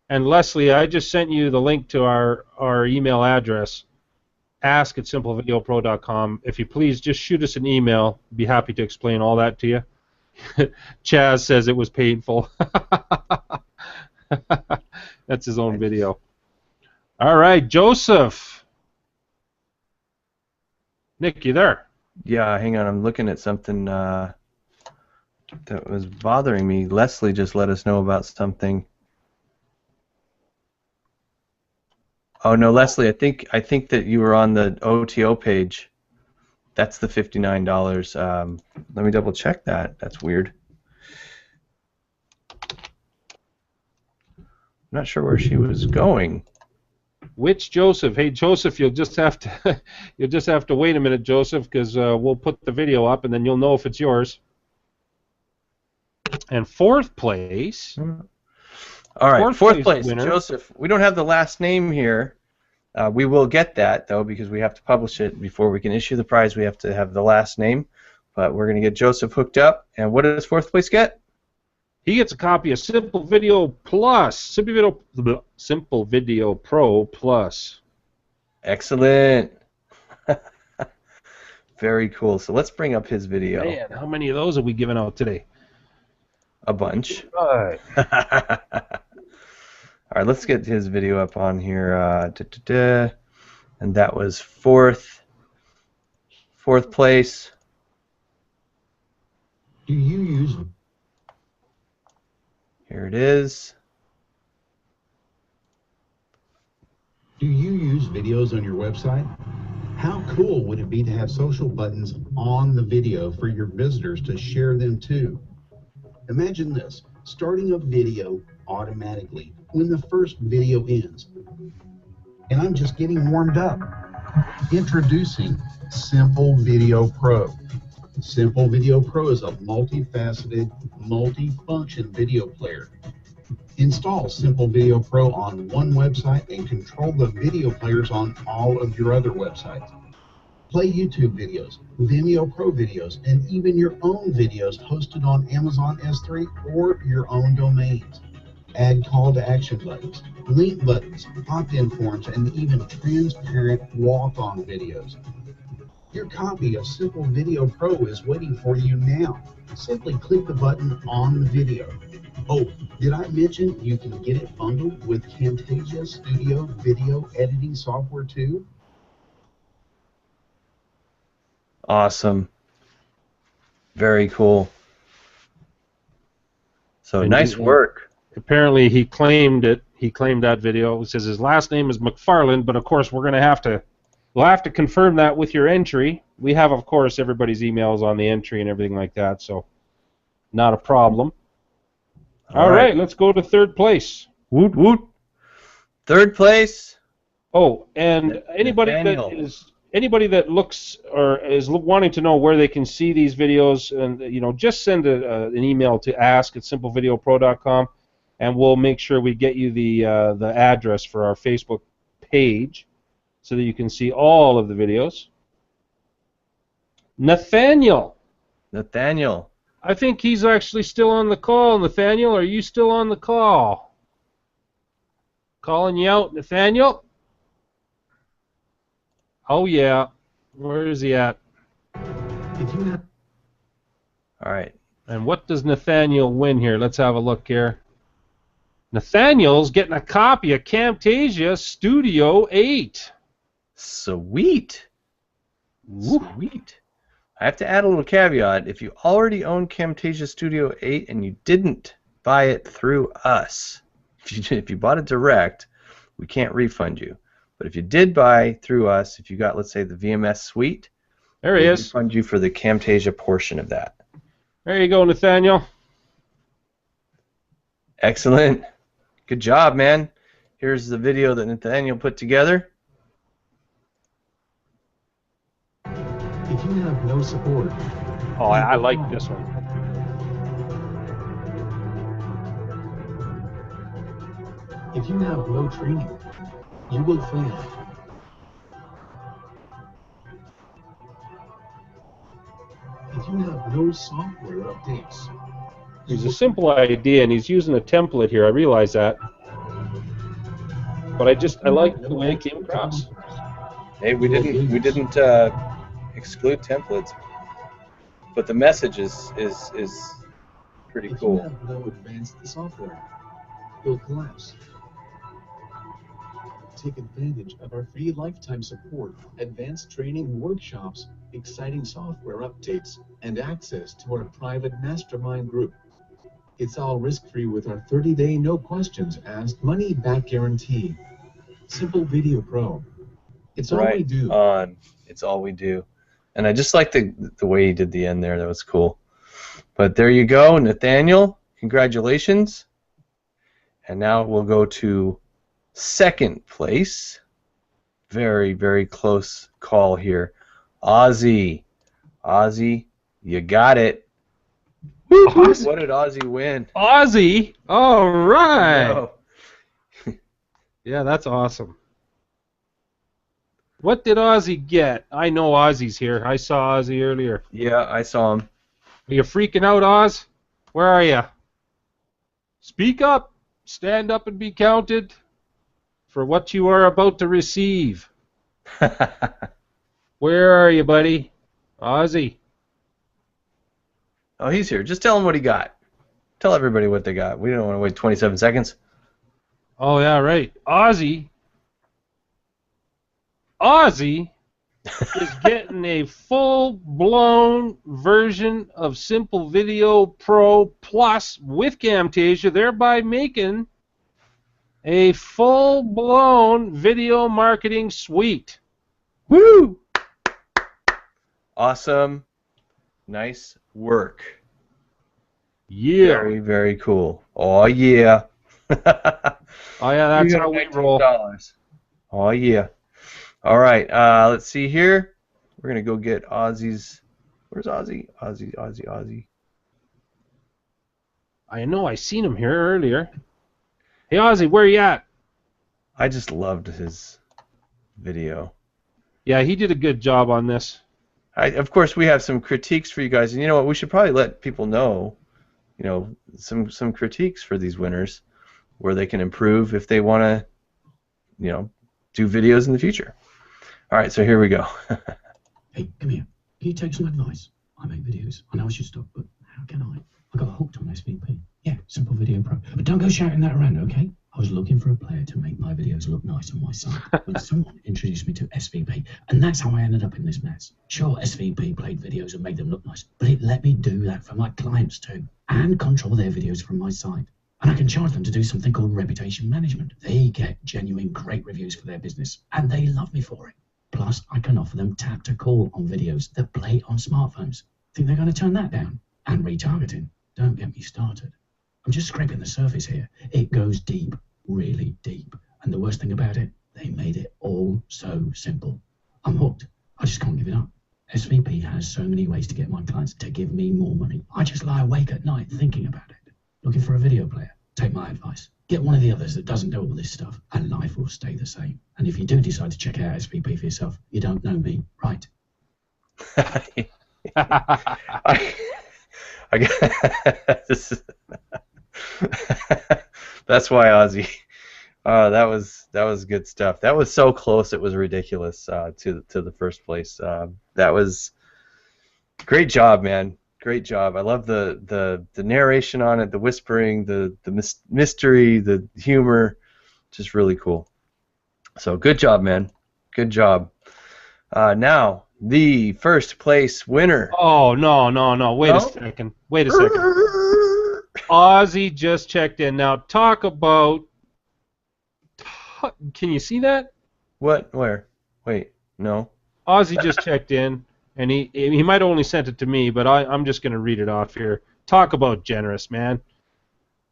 And Leslie, I just sent you the link to our email address, ask@simplevideopro.com. If you please just shoot us an email. Be happy to explain all that to you. Chaz says it was painful. That's his own video. All right, Joseph. Nick, you there? Yeah, hang on. I'm looking at something that was bothering me. Leslie just let us know about something. Oh no, Leslie, I think that you were on the OTO page. That's the $59. Let me double check that. That's weird. I'm not sure where she was going. Which Joseph? Hey Joseph, you'll just have to wait a minute, Joseph, because we'll put the video up and then you'll know if it's yours. And 4th place. All right, 4th place, winner. Joseph. We don't have the last name here. We will get that, though, because we have to publish it before we can issue the prize. We have to have the last name. But we're going to get Joseph hooked up. And what does fourth place get? He gets a copy of Simple Video Plus, Simple Video Pro Plus. Excellent. Very cool. So let's bring up his video. Man, how many of those have we given out today? A bunch. Right. All right, let's get his video up on here. And that was fourth place. Do you use? Here it is. Do you use videos on your website? How cool would it be to have social buttons on the video for your visitors to share them to? Imagine this, starting a video automatically when the first video ends. And I'm just getting warmed up. Introducing Simple Video Pro. Simple Video Pro is a multifaceted, multi-function video player. Install Simple Video Pro on one website and control the video players on all of your other websites. Play YouTube videos, Vimeo Pro videos, and even your own videos hosted on Amazon S3 or your own domains. Add call to action buttons, link buttons, opt-in forms, and even transparent walk-on videos. Your copy of Simple Video Pro is waiting for you now. Simply click the button on the video. Oh, did I mention you can get it bundled with Camtasia Studio video editing software too? Awesome. Very cool. So And nice work. Apparently he claimed it. He claimed that video. It says his last name is McFarland, but of course we're going to have to we'll have to confirm that with your entry. We have, of course, everybody's emails on the entry and everything like that, so not a problem. All right, let's go to third place. Woot woot. Third place. Oh, and anybody that looks or is wanting to know where they can see these videos, and just send an email to ask@simplevideopro.com, and we'll make sure we get you the address for our Facebook page so that you can see all of the videos. Nathaniel. I think he's actually still on the call. Nathaniel, are you still on the call? Calling you out, Nathaniel? Oh, yeah. Where is he at? All right. And what does Nathaniel win here? Let's have a look here. Nathaniel's getting a copy of Camtasia Studio 8. Sweet. Sweet. I have to add a little caveat. If you already own Camtasia Studio 8 and you didn't buy it through us, if you bought it direct, we can't refund you. But if you did buy through us, if you got, let's say, the VMS suite, there he is. We'll refund you for the Camtasia portion of that. There you go, Nathaniel. Excellent. Good job, man. Here's the video that Nathaniel put together. If you have no support. Oh, I like this one. If you have no training, you will fail. If you have no software updates. It's a simple idea, and he's using a template here. I realize that. But I like the way it came across. Hey, we didn't exclude templates, but the message is pretty cool. If you have no advanced software, you'll collapse. Take advantage of our free lifetime support, advanced training workshops, exciting software updates, and access to our private mastermind group. It's all risk-free with our 30-day no questions asked money-back guarantee. Simple Video Pro. It's all we do. It's all we do. And I just like the way he did the end there. That was cool. But there you go, Nathaniel. Congratulations. And now we'll go to second place. Very, very close call here. Ozzy. Ozzy, you got it. Ozzy. What did Ozzy win? Ozzy? All right. No. Yeah, that's awesome. What did Ozzy get? I know Ozzy's here. I saw Ozzy earlier. Yeah, I saw him. Are you freaking out, Oz? Where are you? Speak up. Stand up and be counted for what you are about to receive. Where are you, buddy? Ozzy. Oh, he's here. Just tell him what he got. Tell everybody what they got. We don't want to wait 27 seconds. Oh, yeah, right. Ozzy is getting a full-blown version of Simple Video Pro Plus with Camtasia, thereby making a full-blown video marketing suite. Woo! Awesome. Nice work. Yeah. Very, very cool. Oh, yeah. Oh, yeah, that's how we roll. $319. Oh, yeah. All right, let's see here. We're going to go get Ozzy's. Where's Ozzy? Ozzy. I know, I seen him here earlier. Hey, Ozzy, where you at? I just loved his video. Yeah, he did a good job on this. Of course, we have some critiques for you guys, and you know what? We should probably let people know, you know, some critiques for these winners, where they can improve if they want to, you know, do videos in the future. All right, so here we go. Hey, come here. Can you take some advice? I make videos. I know I should stop, but how can I? I got hooked on SVP. Yeah, Simple Video Pro. But don't go shouting that around, okay? I was looking for a player to make my videos look nice on my site when someone introduced me to SVP, and that's how I ended up in this mess. Sure, SVP played videos and made them look nice, but it let me do that for my clients too, and control their videos from my site. And I can charge them to do something called reputation management. They get genuine great reviews for their business, and they love me for it. Plus, I can offer them tap to call on videos that play on smartphones. Think they're going to turn that down? And retargeting. Don't get me started. I'm just scraping the surface here. It goes deep, really deep. And the worst thing about it, they made it all so simple. I'm hooked. I just can't give it up. SVP has so many ways to get my clients to give me more money. I just lie awake at night thinking about it. Looking for a video player? Take my advice. Get one of the others that doesn't do all this stuff, and life will stay the same. And if you do decide to check out SVP for yourself, you don't know me, right? I got this is, that's why Ozzy. That was good stuff. That was so close, it was ridiculous to the first place. That was great job, man. Great job. I love the narration on it, the whispering, the mystery, the humor. Just really cool. So good job, man. Good job. Now the first place winner. Oh, no. Wait a second. Ozzy just checked in. Now talk about... Can you see that? What? Where? Wait. No. Ozzy just checked in, and he might have only sent it to me, but I'm just going to read it off here. Talk about generous, man.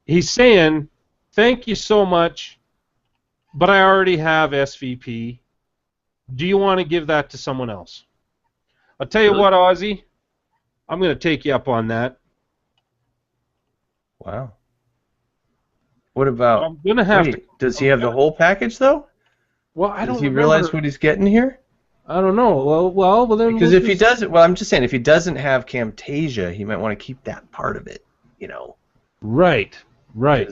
He's saying, thank you so much, but I already have SVP. Do you want to give that to someone else? I'll tell you what, Ozzy, I'm going to take you up on that. Wow. What about... I'm going to have to... Does he have the whole package, though? Well, I don't Does he realize what he's getting here? I don't know. Well, then... Because if he doesn't... Well, I'm just saying, if he doesn't have Camtasia, he might want to keep that part of it, you know. Right. I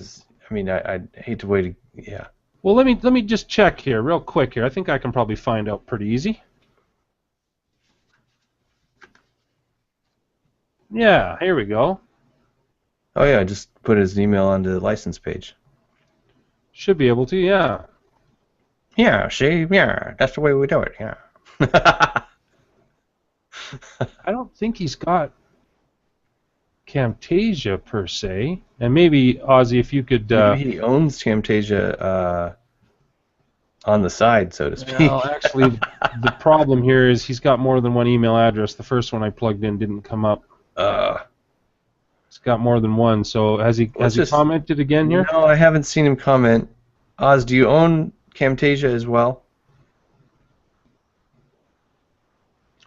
mean, I'd hate to wait... Yeah. Well, let me just check here real quick here. I think I can probably find out pretty easy. Yeah, here we go. Oh yeah, just put his email on the license page. Should be able to, yeah. Yeah, see, yeah, that's the way we do it, yeah. I don't think he's got Camtasia per se, and maybe Ozzy, if you could. Maybe he owns Camtasia on the side, so to speak. Well, actually, the problem here is he's got more than one email address. The first one I plugged in didn't come up. He's got more than one. So has he commented again here? No, I haven't seen him comment. Oz, do you own Camtasia as well?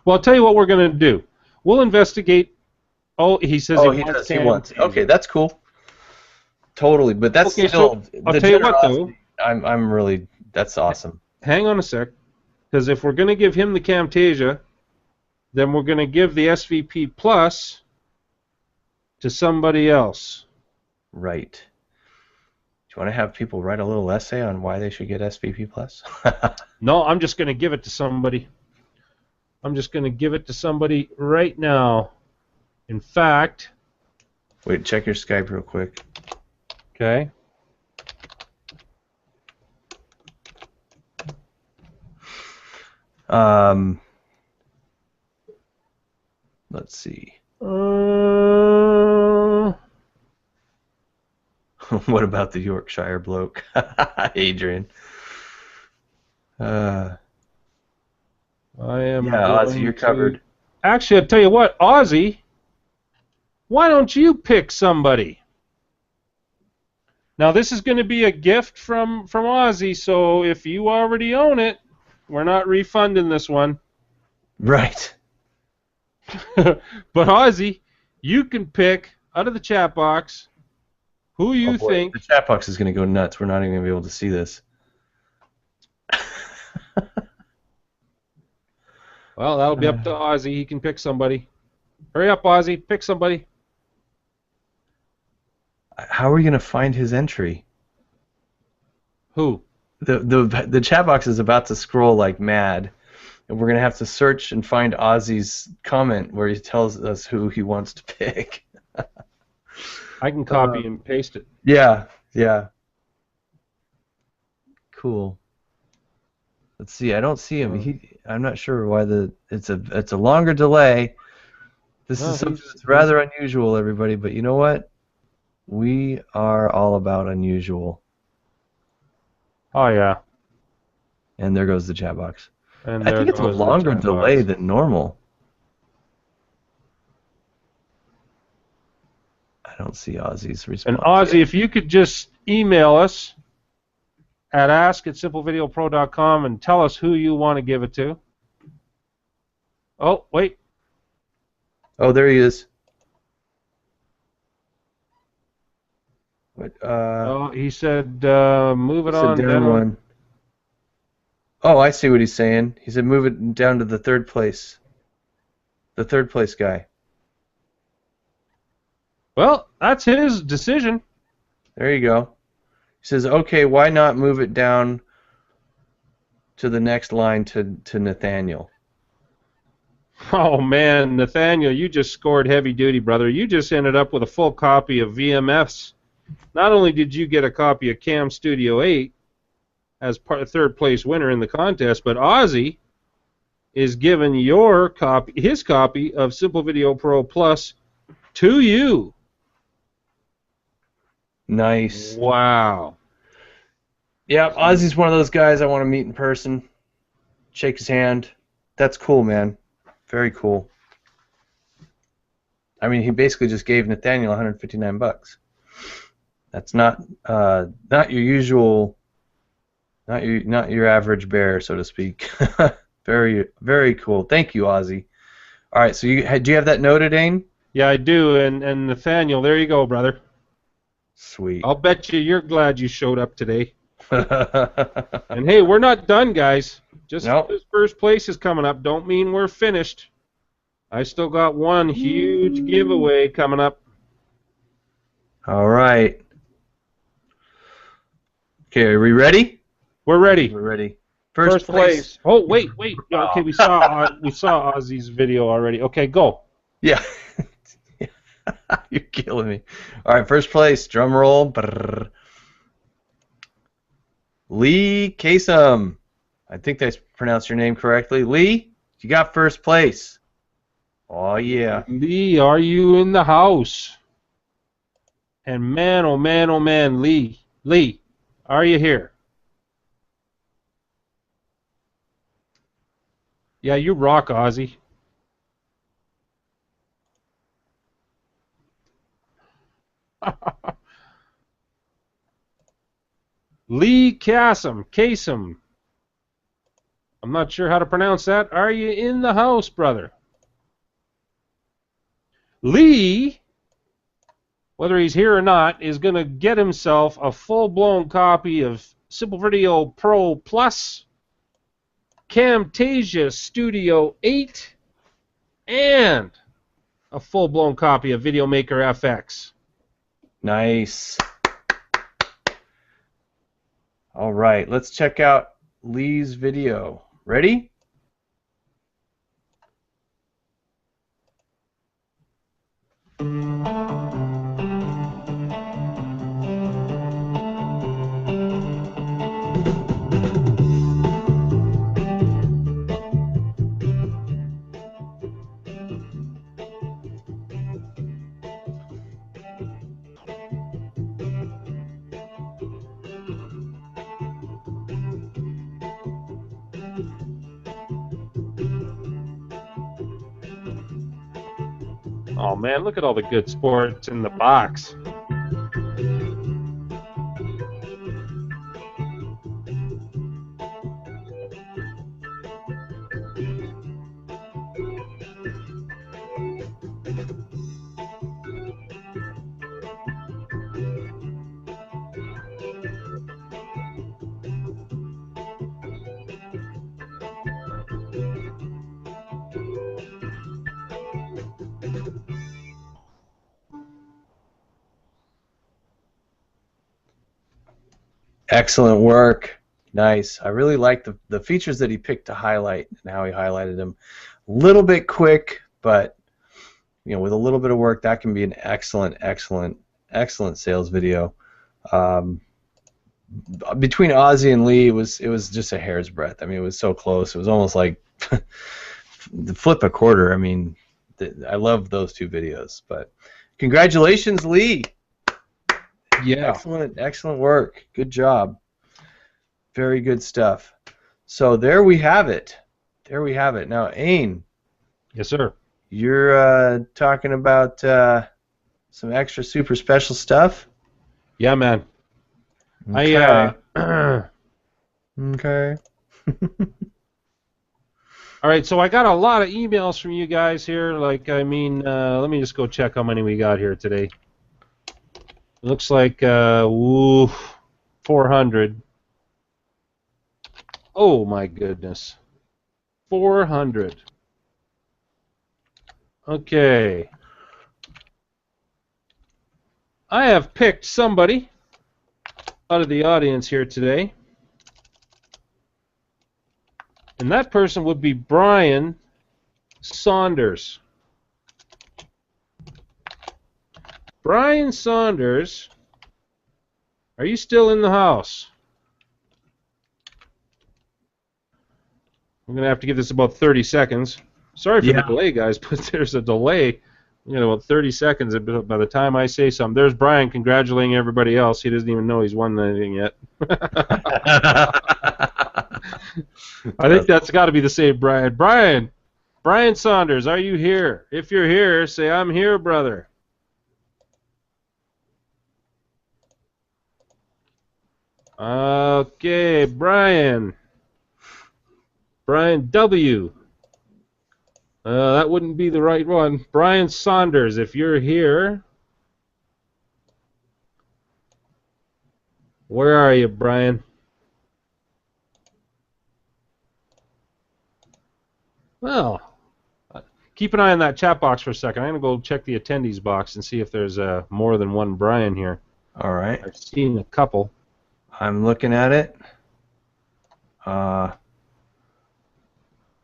Well, I'll tell you what we're going to do. We'll investigate. Oh, he says he does. He wants. Okay, that's cool. Totally, but that's okay, still. So I'll tell you what, though. I'm really. That's awesome. Hang on a sec. Because if we're going to give him the Camtasia, then we're going to give the SVP Plus to somebody else. Right. Do you want to have people write a little essay on why they should get SVP Plus? No, I'm just going to give it to somebody. I'm just going to give it to somebody right now. In fact... Wait, check your Skype real quick. Okay. Let's see. What about the Yorkshire bloke? Adrian. I am Ozzy, you're covered. Actually, I'll tell you what, Ozzy, why don't you pick somebody? Now, this is going to be a gift from Ozzy, so if you already own it, we're not refunding this one. Right. But Ozzy, you can pick out of the chat box who you think. The chat box is going to go nuts. We're not even going to be able to see this. Well, that'll be up to Ozzy. He can pick somebody. Hurry up, Ozzy. Pick somebody. How are we going to find his entry? Who? The chat box is about to scroll like mad, and we're going to have to search and find Ozzy's comment where he tells us who he wants to pick. I can copy and paste it. Yeah. Cool. Let's see. I don't see him. I'm not sure why it's a longer delay. This is something that's rather unusual, everybody. But you know what? We are all about unusual. Oh yeah. And there goes the chat box. And I think it's a longer delay than normal. I don't see Ozzy's response. And Ozzy, if you could just email us at ask@simplevideopro.com and tell us who you want to give it to. Oh, wait. Oh, there he is. What? Oh, he said move it on down. One. Oh, I see what he's saying. He said move it down to the third place. The third place guy. Well, that's his decision. There you go. He says, okay, why not move it down to the next line to Nathaniel? Oh, man, Nathaniel, you just scored heavy duty, brother. You just ended up with a full copy of VMFX. Not only did you get a copy of Cam Studio 8 as third place winner in the contest, but Ozzy is giving his copy of Simple Video Pro Plus to you. Nice. Wow. Yeah, Ozzy's one of those guys I want to meet in person. Shake his hand. That's cool, man. Very cool. I mean, he basically just gave Nathaniel $159. That's not your usual, not your average bear, so to speak. Very, very cool. Thank you, Ozzy. All right, so do you have that noted, Ain? Yeah, I do. And Nathaniel, there you go, brother. Sweet. I'll bet you're glad you showed up today. And hey, we're not done, guys. Just because first place is coming up don't mean we're finished. I still got one huge giveaway coming up. All right. Okay, are we ready? We're ready. We're ready. First place. Oh, wait. Okay, we saw Ozzy's video already. Okay, go. Yeah. You're killing me. All right, first place. Drum roll. Brrr. Lee Kasem. I think I pronounced your name correctly. Lee, you got first place. Oh, yeah. Lee, are you in the house? And man, oh man, Lee, are you here? Yeah, you rock, Ozzy. Lee Kasem. I'm not sure how to pronounce that. Are you in the house, brother? Lee, whether he's here or not, is going to get himself a full-blown copy of Simple Video Pro Plus Camtasia Studio 8, and a full-blown copy of VideoMaker FX. Nice. All right, let's check out Lee's video. Ready? Oh man, look at all the good sports in the box. Excellent work. Nice. I really like the features that he picked to highlight and how he highlighted them. A little bit quick, but you know, with a little bit of work, that can be an excellent sales video. Between Ozzy and Lee, it was just a hair's breadth. I mean, it was so close. It was almost like the flip a quarter. I mean, I love those two videos. But congratulations, Lee. Yeah. Excellent work. Good job. Very good stuff. So there we have it. Now, Ain. Yes, sir. You're talking about some extra super special stuff? Yeah, man. Okay. Okay. All right, so I got a lot of emails from you guys here. Like, I mean, let me just go check how many we got here today. Looks like 400. Oh my goodness. 400. Okay. I have picked somebody out of the audience here today. And that person would be Brian Saunders. Brian Saunders, are you still in the house? I'm going to have to give this about 30 seconds. Sorry for the delay, guys, but there's a delay. You know, about 30 seconds by the time I say something. There's Brian congratulating everybody else. He doesn't even know he's won anything yet. I think that's got to be the same Brian. Brian Saunders, are you here? If you're here, say, I'm here, brother. Okay, Brian W. That wouldn't be the right one. Brian Saunders, if you're here. Where are you, Brian? Well, keep an eye on that chat box for a second. I'm going to go check the attendees box and see if there's more than one Brian here. All right. I've seen a couple. I'm looking at it.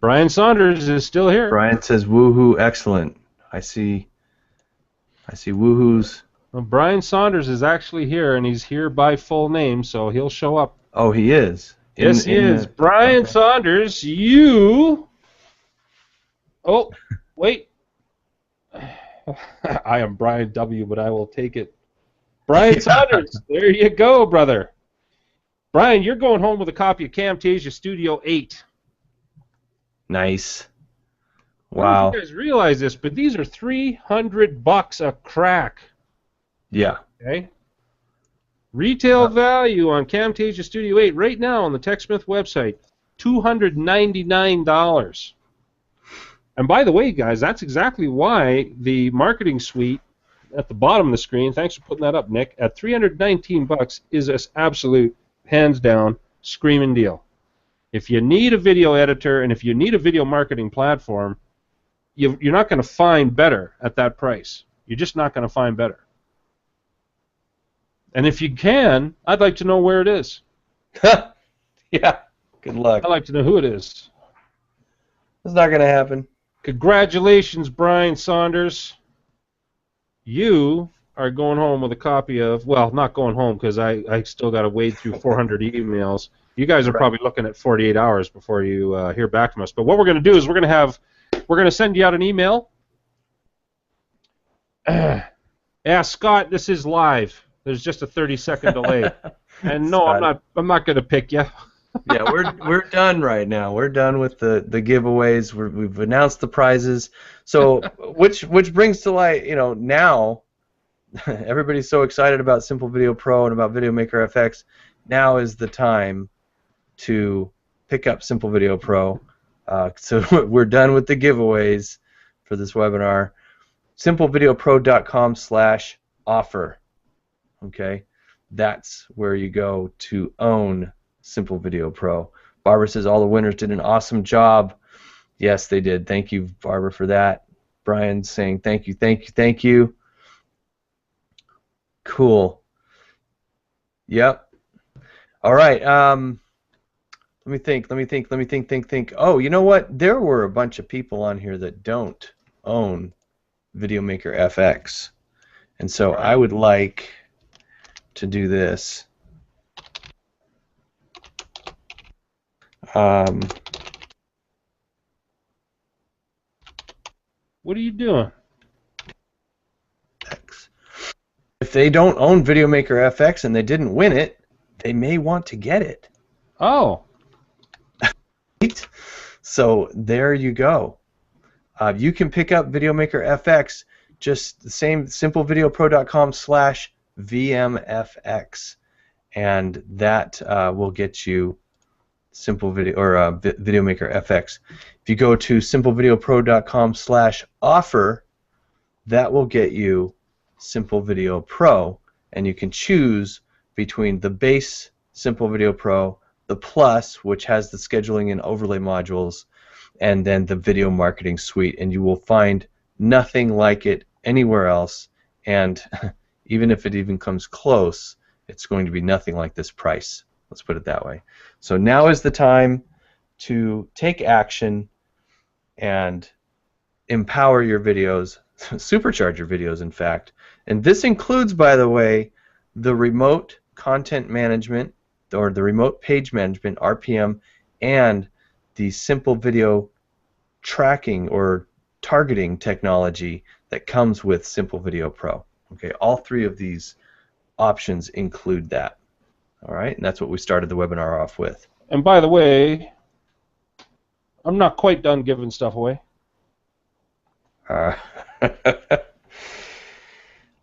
Brian Saunders is still here. Brian says, woohoo, excellent. I see woohoos. Well, Brian Saunders is actually here, and he's here by full name, so he'll show up. Oh, he is? Yes, he is. Brian Saunders, you... Oh, wait. I am Brian W., but I will take it. Brian Saunders, there you go, brother. Brian, you're going home with a copy of Camtasia Studio 8. Nice. Wow. I don't know if you guys realize this, but these are $300 a crack. Yeah. Okay. Retail value on Camtasia Studio 8 right now on the TechSmith website, $299. And by the way, guys, that's exactly why the marketing suite at the bottom of the screen, thanks for putting that up, Nick, at $319 is an absolute, hands down, screaming deal. If you need a video editor and if you need a video marketing platform, you're not going to find better at that price. You're just not going to find better. And if you can, I'd like to know where it is. Yeah, good luck. I'd like to know who it is. It's not going to happen. Congratulations, Brian Saunders. You are going home with a copy of, well, not going home because I still got to wade through 400 emails. You guys are probably looking at 48 hours before you hear back from us. But what we're going to do is we're going to send you out an email. Yeah, Scott, this is live. There's just a 30-second delay. And no, I'm not going to pick you. Yeah, we're done right now. We're done with the giveaways. We've announced the prizes. So which brings to light, now everybody's so excited about Simple Video Pro and about VideoMaker FX. Now is the time to pick up Simple Video Pro. So we're done with the giveaways for this webinar. SimpleVideoPro.com/offer. Okay, that's where you go to own Simple Video Pro. Barbara says all the winners did an awesome job. Yes, they did. Thank you, Barbara, for that. Brian's saying thank you, thank you, thank you. Cool. Yep. All right. Let me think. Oh, you know what? There were a bunch of people on here that don't own VideoMaker FX, and so I would like to do this. What are you doing? If they don't own VideoMaker FX and they didn't win it, they may want to get it. Oh. So there you go. You can pick up VideoMaker FX, just the same, simplevideopro.com/VMFX, and that will get you Simple Video or VideoMaker FX. If you go to simplevideopro.com/offer, that will get you Simple Video Pro, and you can choose between the base Simple Video Pro, the Plus, which has the scheduling and overlay modules, and then the video marketing suite, and you will find nothing like it anywhere else, and even if it even comes close, it's going to be nothing like this price. Let's put it that way. So now is the time to take action and empower your videos, supercharge your videos, in fact. And this includes, by the way, the remote content management or the remote page management, RPM, and the simple video tracking or targeting technology that comes with Simple Video Pro. Okay, all three of these options include that. All right, and that's what we started the webinar off with. And by the way, I'm not quite done giving stuff away.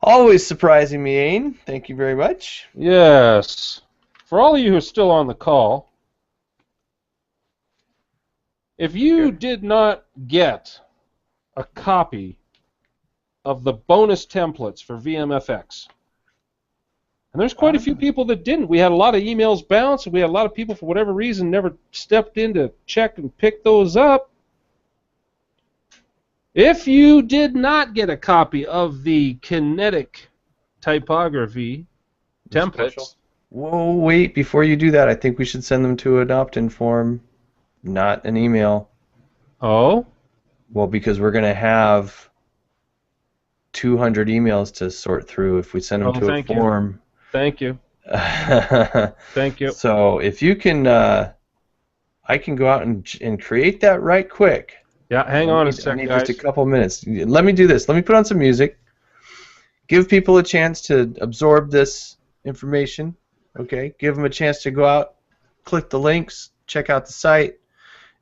Always surprising me, Ain. Thank you very much. Yes. For all of you who are still on the call, if you did not get a copy of the bonus templates for VMFX, and there's quite a few people that didn't. We had a lot of emails bounce, and we had a lot of people, for whatever reason, never stepped in to check and pick those up. If you did not get a copy of the kinetic typography templates... Whoa, wait, before you do that, I think we should send them to an opt-in form, not an email. Oh? Well, because we're going to have 200 emails to sort through if we send them to a form. Thank you. Thank you. So if you can, I can go out and create that right quick. Yeah, hang on a second, guys. Just a couple minutes. Let me do this. Let me put on some music. Give people a chance to absorb this information. Okay, give them a chance to go out, click the links, check out the site,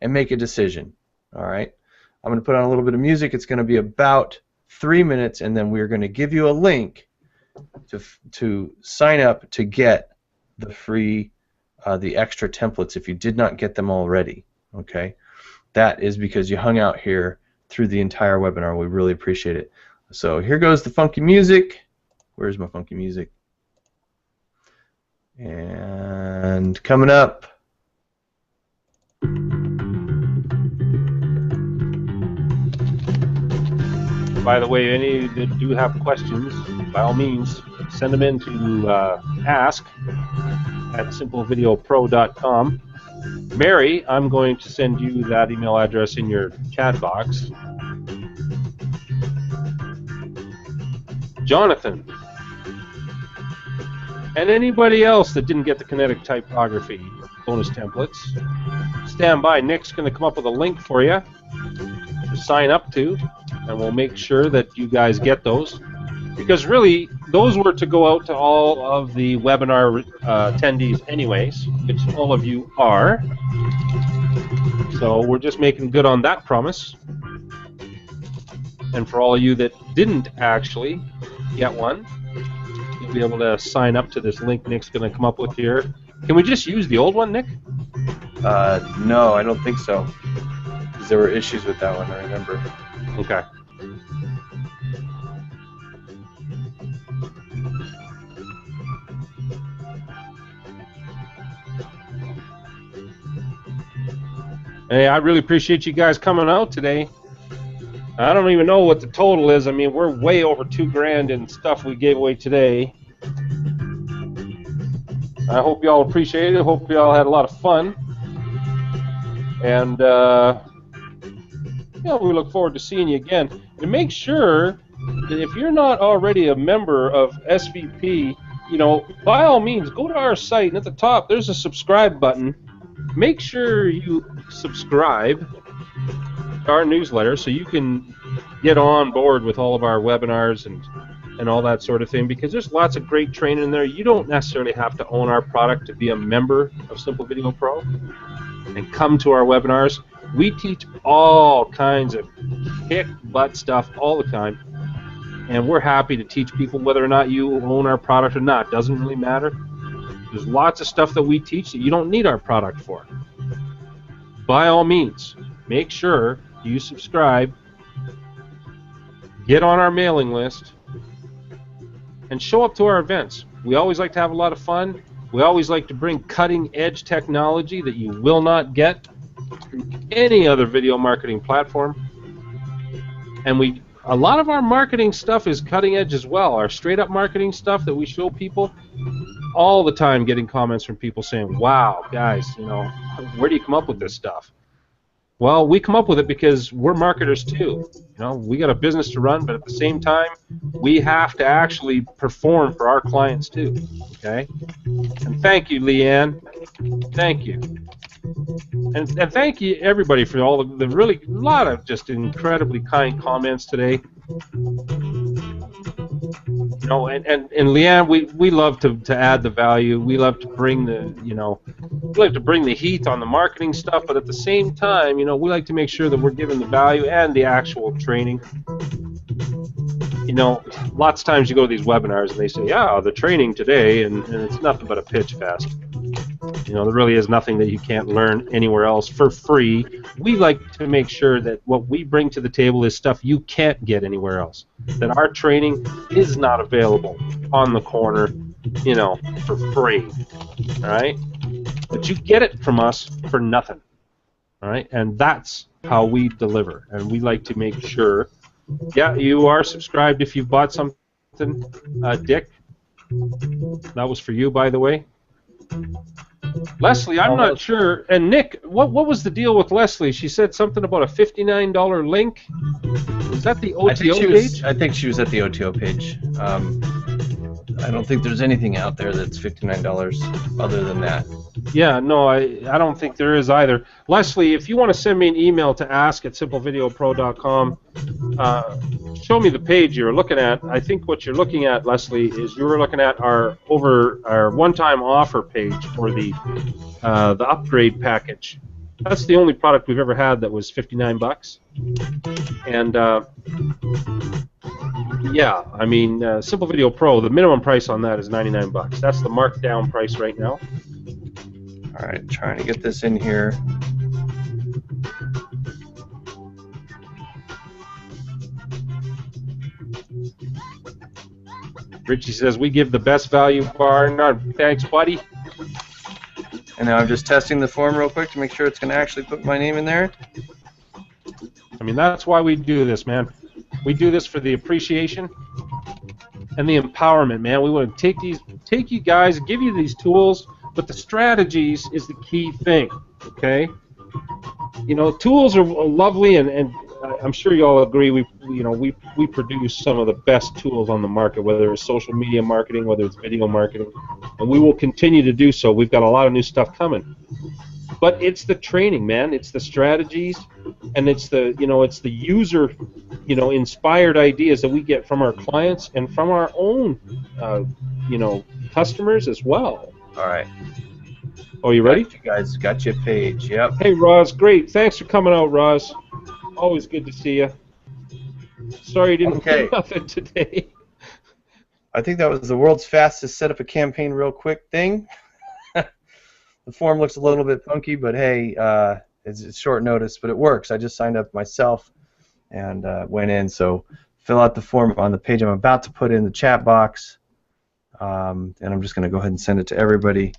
and make a decision. All right. I'm going to put on a little bit of music. It's going to be about 3 minutes, and then we're going to give you a link to sign up to get the free, the extra templates if you did not get them already. Okay. That is because you hung out here through the entire webinar. We really appreciate it. So here goes the funky music. Where's my funky music? And coming up, By the way, any that do have questions, by all means, send them in to ask@simplevideopro.com. Mary, I'm going to send you that email address in your chat box. Jonathan, and anybody else that didn't get the kinetic typography bonus templates, stand by. Nick's going to come up with a link for you to sign up to, and we'll make sure that you guys get those. Because really, those were to go out to all of the webinar attendees anyways, which all of you are. So we're just making good on that promise. And for all of you that didn't actually get one, you'll be able to sign up to this link Nick's going to come up with here. Can we just use the old one, Nick? No, I don't think so. Because there were issues with that one, I remember. Okay. Hey, I really appreciate you guys coming out today. I don't even know what the total is. I mean, we're way over $2,000 in stuff we gave away today. I hope y'all appreciate it. I hope y'all had a lot of fun. And, we look forward to seeing you again. And make sure that if you're not already a member of SVP, by all means, go to our site, and at the top, there's a subscribe button. Make sure you subscribe to our newsletter so you can get on board with all of our webinars and all that sort of thing, because there's lots of great training in there. You don't necessarily have to own our product to be a member of Simple Video Pro and come to our webinars. We teach all kinds of kick-butt stuff all the time, and we're happy to teach people whether or not you own our product or not. Doesn't really matter. There's lots of stuff that we teach that you don't need our product for. By all means, make sure you subscribe, get on our mailing list, and show up to our events. We always like to have a lot of fun. We always like to bring cutting-edge technology that you will not get through any other video marketing platform. And a lot of our marketing stuff is cutting edge as well. Our straight-up marketing stuff that we show people, all the time getting comments from people saying, wow, guys, where do you come up with this stuff? Well, we come up with it because we're marketers too. We got a business to run, but at the same time, we have to actually perform for our clients too. Okay? And thank you, Leanne. Thank you. And thank you, everybody, for all the really lot of just incredibly kind comments today. And Leanne, we love to add the value. We love to bring the heat on the marketing stuff, but at the same time, we like to make sure that we're giving the value and the actual training. Lots of times you go to these webinars and they say, yeah, the training today, and it's nothing but a pitch fest. There really is nothing that you can't learn anywhere else for free. We like to make sure that what we bring to the table is stuff you can't get anywhere else. That our training is not available on the corner, for free. All right? But you get it from us for nothing. All right? And that's how we deliver. And we like to make sure, yeah, you are subscribed if you've bought something. Dick, that was for you, by the way. Leslie, I'm not sure. And Nick, what was the deal with Leslie? She said something about a $59 link. Was that the OTO page? I think she was at the OTO page. I don't think there's anything out there that's $59 other than that. Yeah, no, I don't think there is either. Leslie, if you want to send me an email to ask@simplevideopro.com, show me the page you're looking at. I think what you're looking at, Leslie, is you were looking at our one-time offer page for the upgrade package. That's the only product we've ever had that was $59. And yeah, I mean, Simple Video Pro, the minimum price on that is $99. That's the markdown price right now. All right, trying to get this in here. Richie says, we give the best value bar. No, thanks, buddy. And now I'm just testing the form real quick to make sure it's going to actually put my name in there. I mean, that's why we do this, man. We do this for the appreciation and the empowerment, man. We want to take you guys, give you these tools, but the strategies is the key thing, okay? You know, tools are lovely, and I'm sure you all agree. We produce some of the best tools on the market, whether it's social media marketing, whether it's video marketing, and we will continue to do so. We've got a lot of new stuff coming, but it's the training, man. It's the strategies, and it's the user, inspired ideas that we get from our clients and from our own, customers as well. All right. Oh, you ready? Got you guys, got your page. Yep. Hey, Roz, great. Thanks for coming out, Roz. Always good to see you. Sorry you didn't do nothing today. I think that was the world's fastest set up a campaign real quick thing. The form looks a little bit funky, but hey, it's short notice, but it works. I just signed up myself and went in. So fill out the form on the page I'm about to put in the chat box, and I'm just going to go ahead and send it to everybody.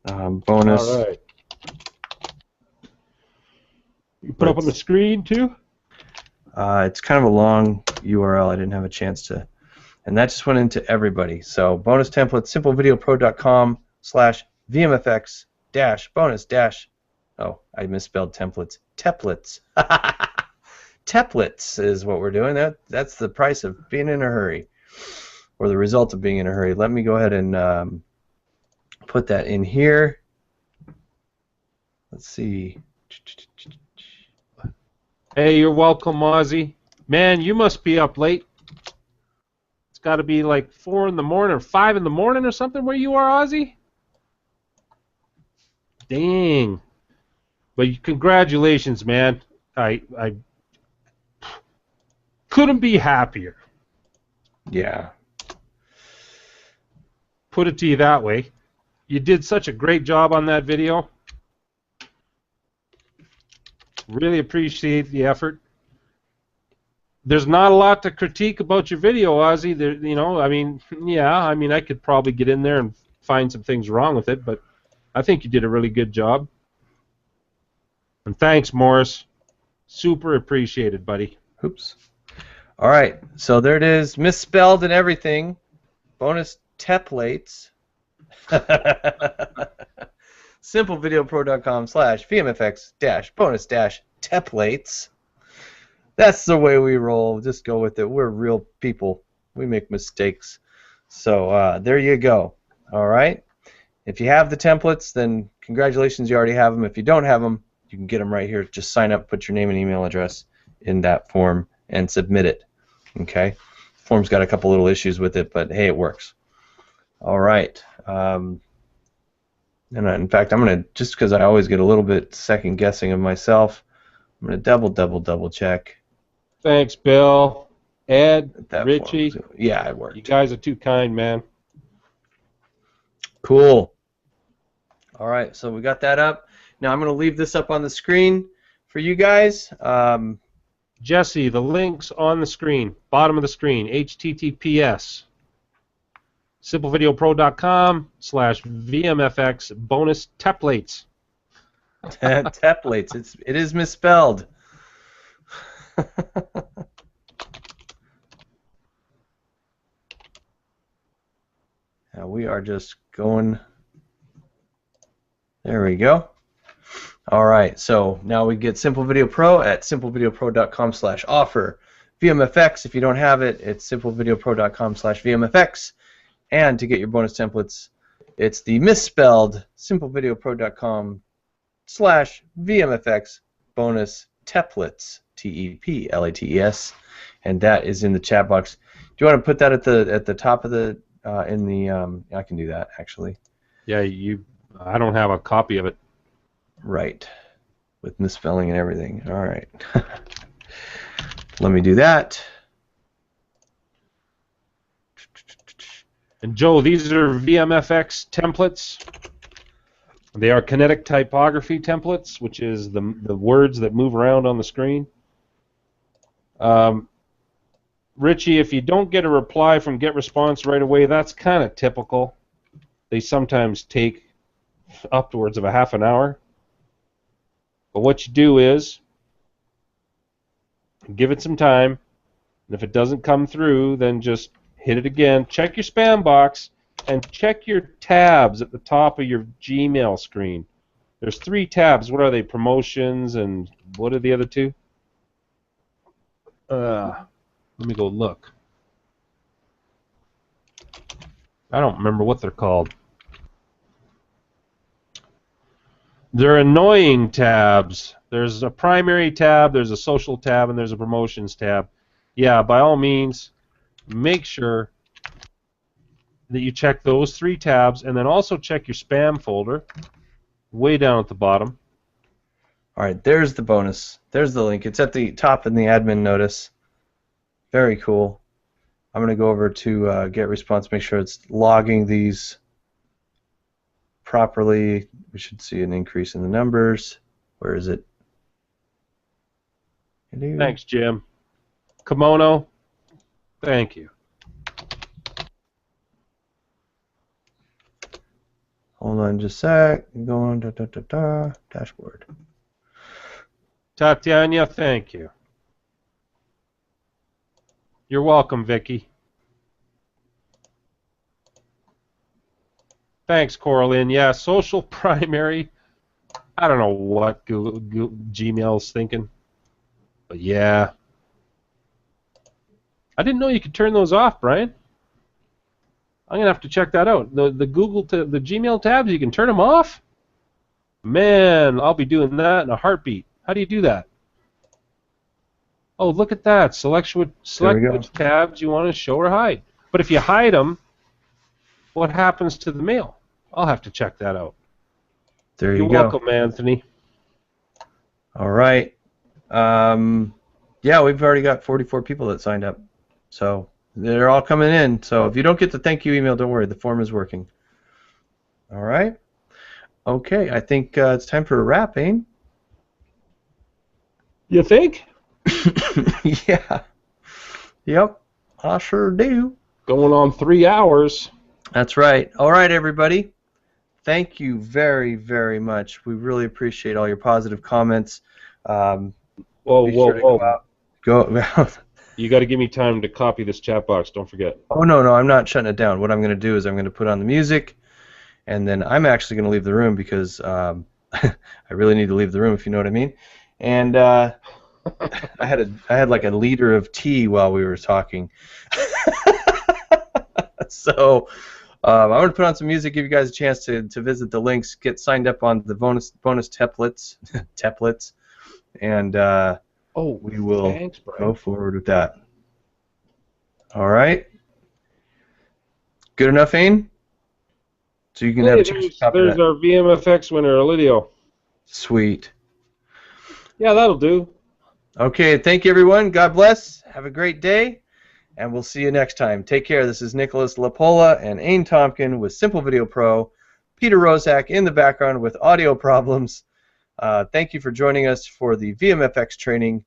Bonus. All right. You put up on the screen too? It's kind of a long URL. I didn't have a chance to, and that just went into everybody. So bonus templates, simplevideopro.com/VMFX bonus oh, I misspelled templates. Teplets. Teplets is what we're doing. That's the price of being in a hurry, or the result of being in a hurry. Let me go ahead and put that in here. Let's see. Hey, you're welcome, Ozzy. Man, you must be up late. It's got to be like 4 in the morning or 5 in the morning or something where you are, Ozzy? Dang. But congratulations, man. I couldn't be happier. Yeah. Put it to you that way. You did such a great job on that video. Really appreciate the effort. There's not a lot to critique about your video, Ozzy. I could probably get in there and find some things wrong with it, but I think you did a really good job. And thanks, Morris. Super appreciated, buddy. Oops. All right, so there it is, misspelled and everything. Bonus templates. simplevideopro.com/VMFX-bonus-templates. That's the way we roll. Just go with it. We're real people. We make mistakes. So there you go. All right. If you have the templates, then congratulations, you already have them. If you don't have them, you can get them right here. Just sign up, put your name and email address in that form, and submit it. Okay. The form's got a couple little issues with it, but hey, it works. All right. And in fact, I'm going to, just because I always get a little bit second guessing of myself, I'm going to double check. Thanks, Bill. Ed, Richie. Yeah, it worked. You guys are too kind, man. Cool. All right, so we got that up. Now I'm going to leave this up on the screen for you guys. Jesse, the link's on the screen, bottom of the screen, https simplevideopro.com/VMFX bonus templates. Templates. It is misspelled. Now we are just going. There we go. All right, so now we get Simple Video Pro at simplevideopro.com/offer. VMFX, if you don't have it, it's simplevideopro.com/VMFX. And to get your bonus templates, it's the misspelled simplevideopro.com/VMFX bonus templates, TEPLATES, and that is in the chat box. Do you want to put that at the top of the I can do that actually. Yeah, I don't have a copy of it. Right, with misspelling and everything. All right. Let me do that. And Joe, these are VMFX templates. They are kinetic typography templates, which is the words that move around on the screen. Richie, if you don't get a reply from GetResponse right away, that's kind of typical. They sometimes take upwards of a half an hour. But what you do is give it some time, and if it doesn't come through, then just hit it again. Check your spam box, and check your tabs at the top of your Gmail screen. There's 3 tabs. What are they? Promotions, and what are the other 2? Let me go look. I don't remember what they're called. They're annoying tabs. There's a primary tab, there's a social tab, and there's a promotions tab. Yeah, by all means, make sure that you check those 3 tabs, and then also check your spam folder way down at the bottom. All right, there's the bonus. There's the link. It's at the top in the admin notice. Very cool. I'm going to go over to Get Response, make sure it's logging these properly. We should see an increase in the numbers. Where is it? Thanks, Jim. Kimono, thank you. Hold on just a sec. Go on, dashboard. Tatiana, thank you. You're welcome, Vicky. Thanks, Coraline. Yeah, social primary. I don't know what Gmail's thinking, but yeah. I didn't know you could turn those off, Brian. I'm gonna have to check that out. The Gmail tabs, you can turn them off. Man, I'll be doing that in a heartbeat. How do you do that? Oh, look at that. Select which tabs you want to show or hide. But if you hide them, what happens to the mail? I'll have to check that out. There you You're go. welcome, Anthony. All right. Yeah, we've already got 44 people that signed up. So they're all coming in. So if you don't get the thank you email, don't worry. The form is working. All right. Okay, I think it's time for a wrap, Ain. You think? Yeah. Yep, I sure do. Going on 3 hours. That's right. All right, everybody. Thank you very, very much. We really appreciate all your positive comments. Whoa. Go. You got to give me time to copy this chat box. Don't forget. Oh, no, I'm not shutting it down. What I'm going to do is I'm going to put on the music, and then I'm actually going to leave the room because I really need to leave the room, if you know what I mean. And I had like a liter of tea while we were talking. So I'm going to put on some music, give you guys a chance to visit the links, get signed up on the bonus templates, and we will go forward with that. All right. Good enough, Ain? So you can have a chance to copy there's that. our VMFX winner, Elidio. Sweet. Yeah, that'll do. Okay, thank you, everyone. God bless. Have a great day, and we'll see you next time. Take care. This is Nicholas Lapola and Ain Tompkin with Simple Video Pro. Peter Roszak in the background with audio problems. Thank you for joining us for the VMFX training.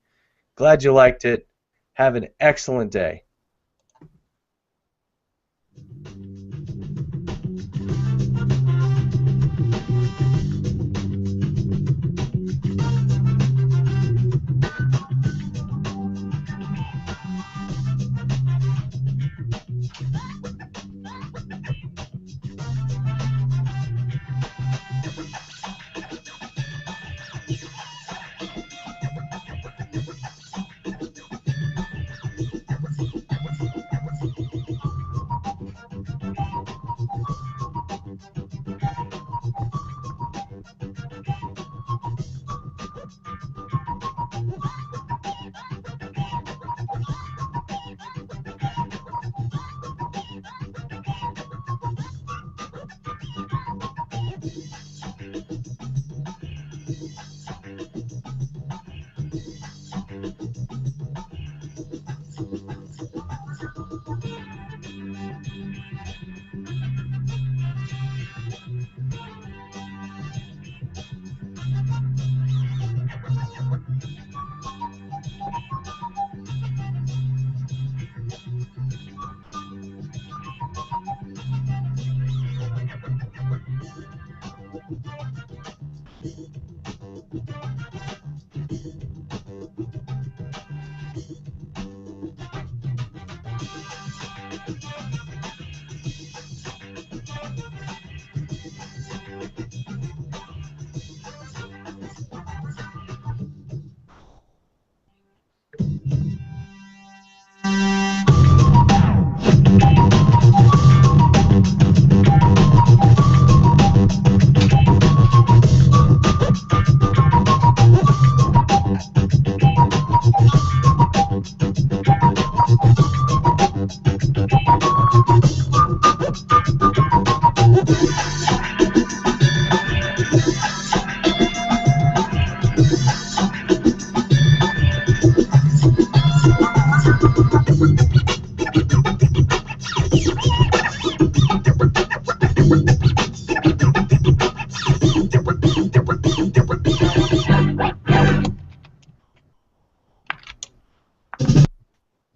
Glad you liked it. Have an excellent day.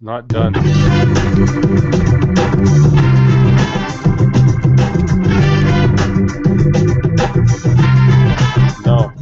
Not done. No.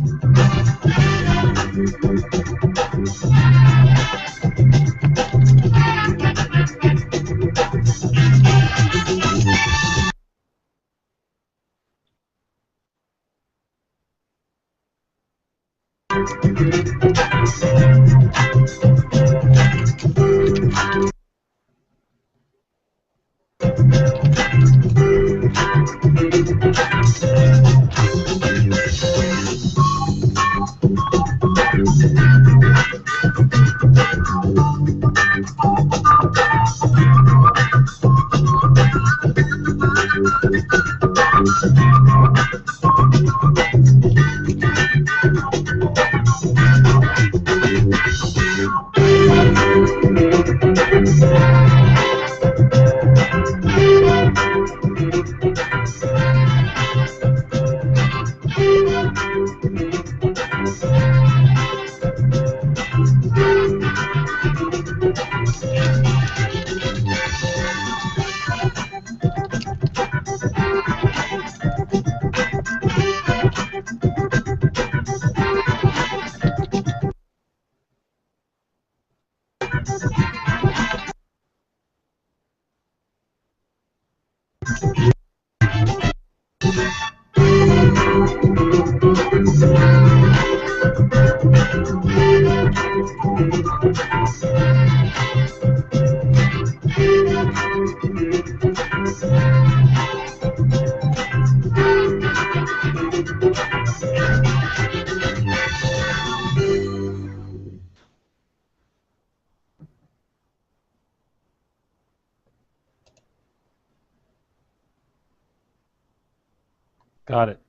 Got it.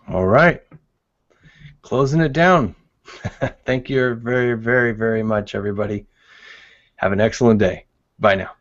All right. Closing it down. Thank you very, very, very much, everybody. Have an excellent day. Bye now.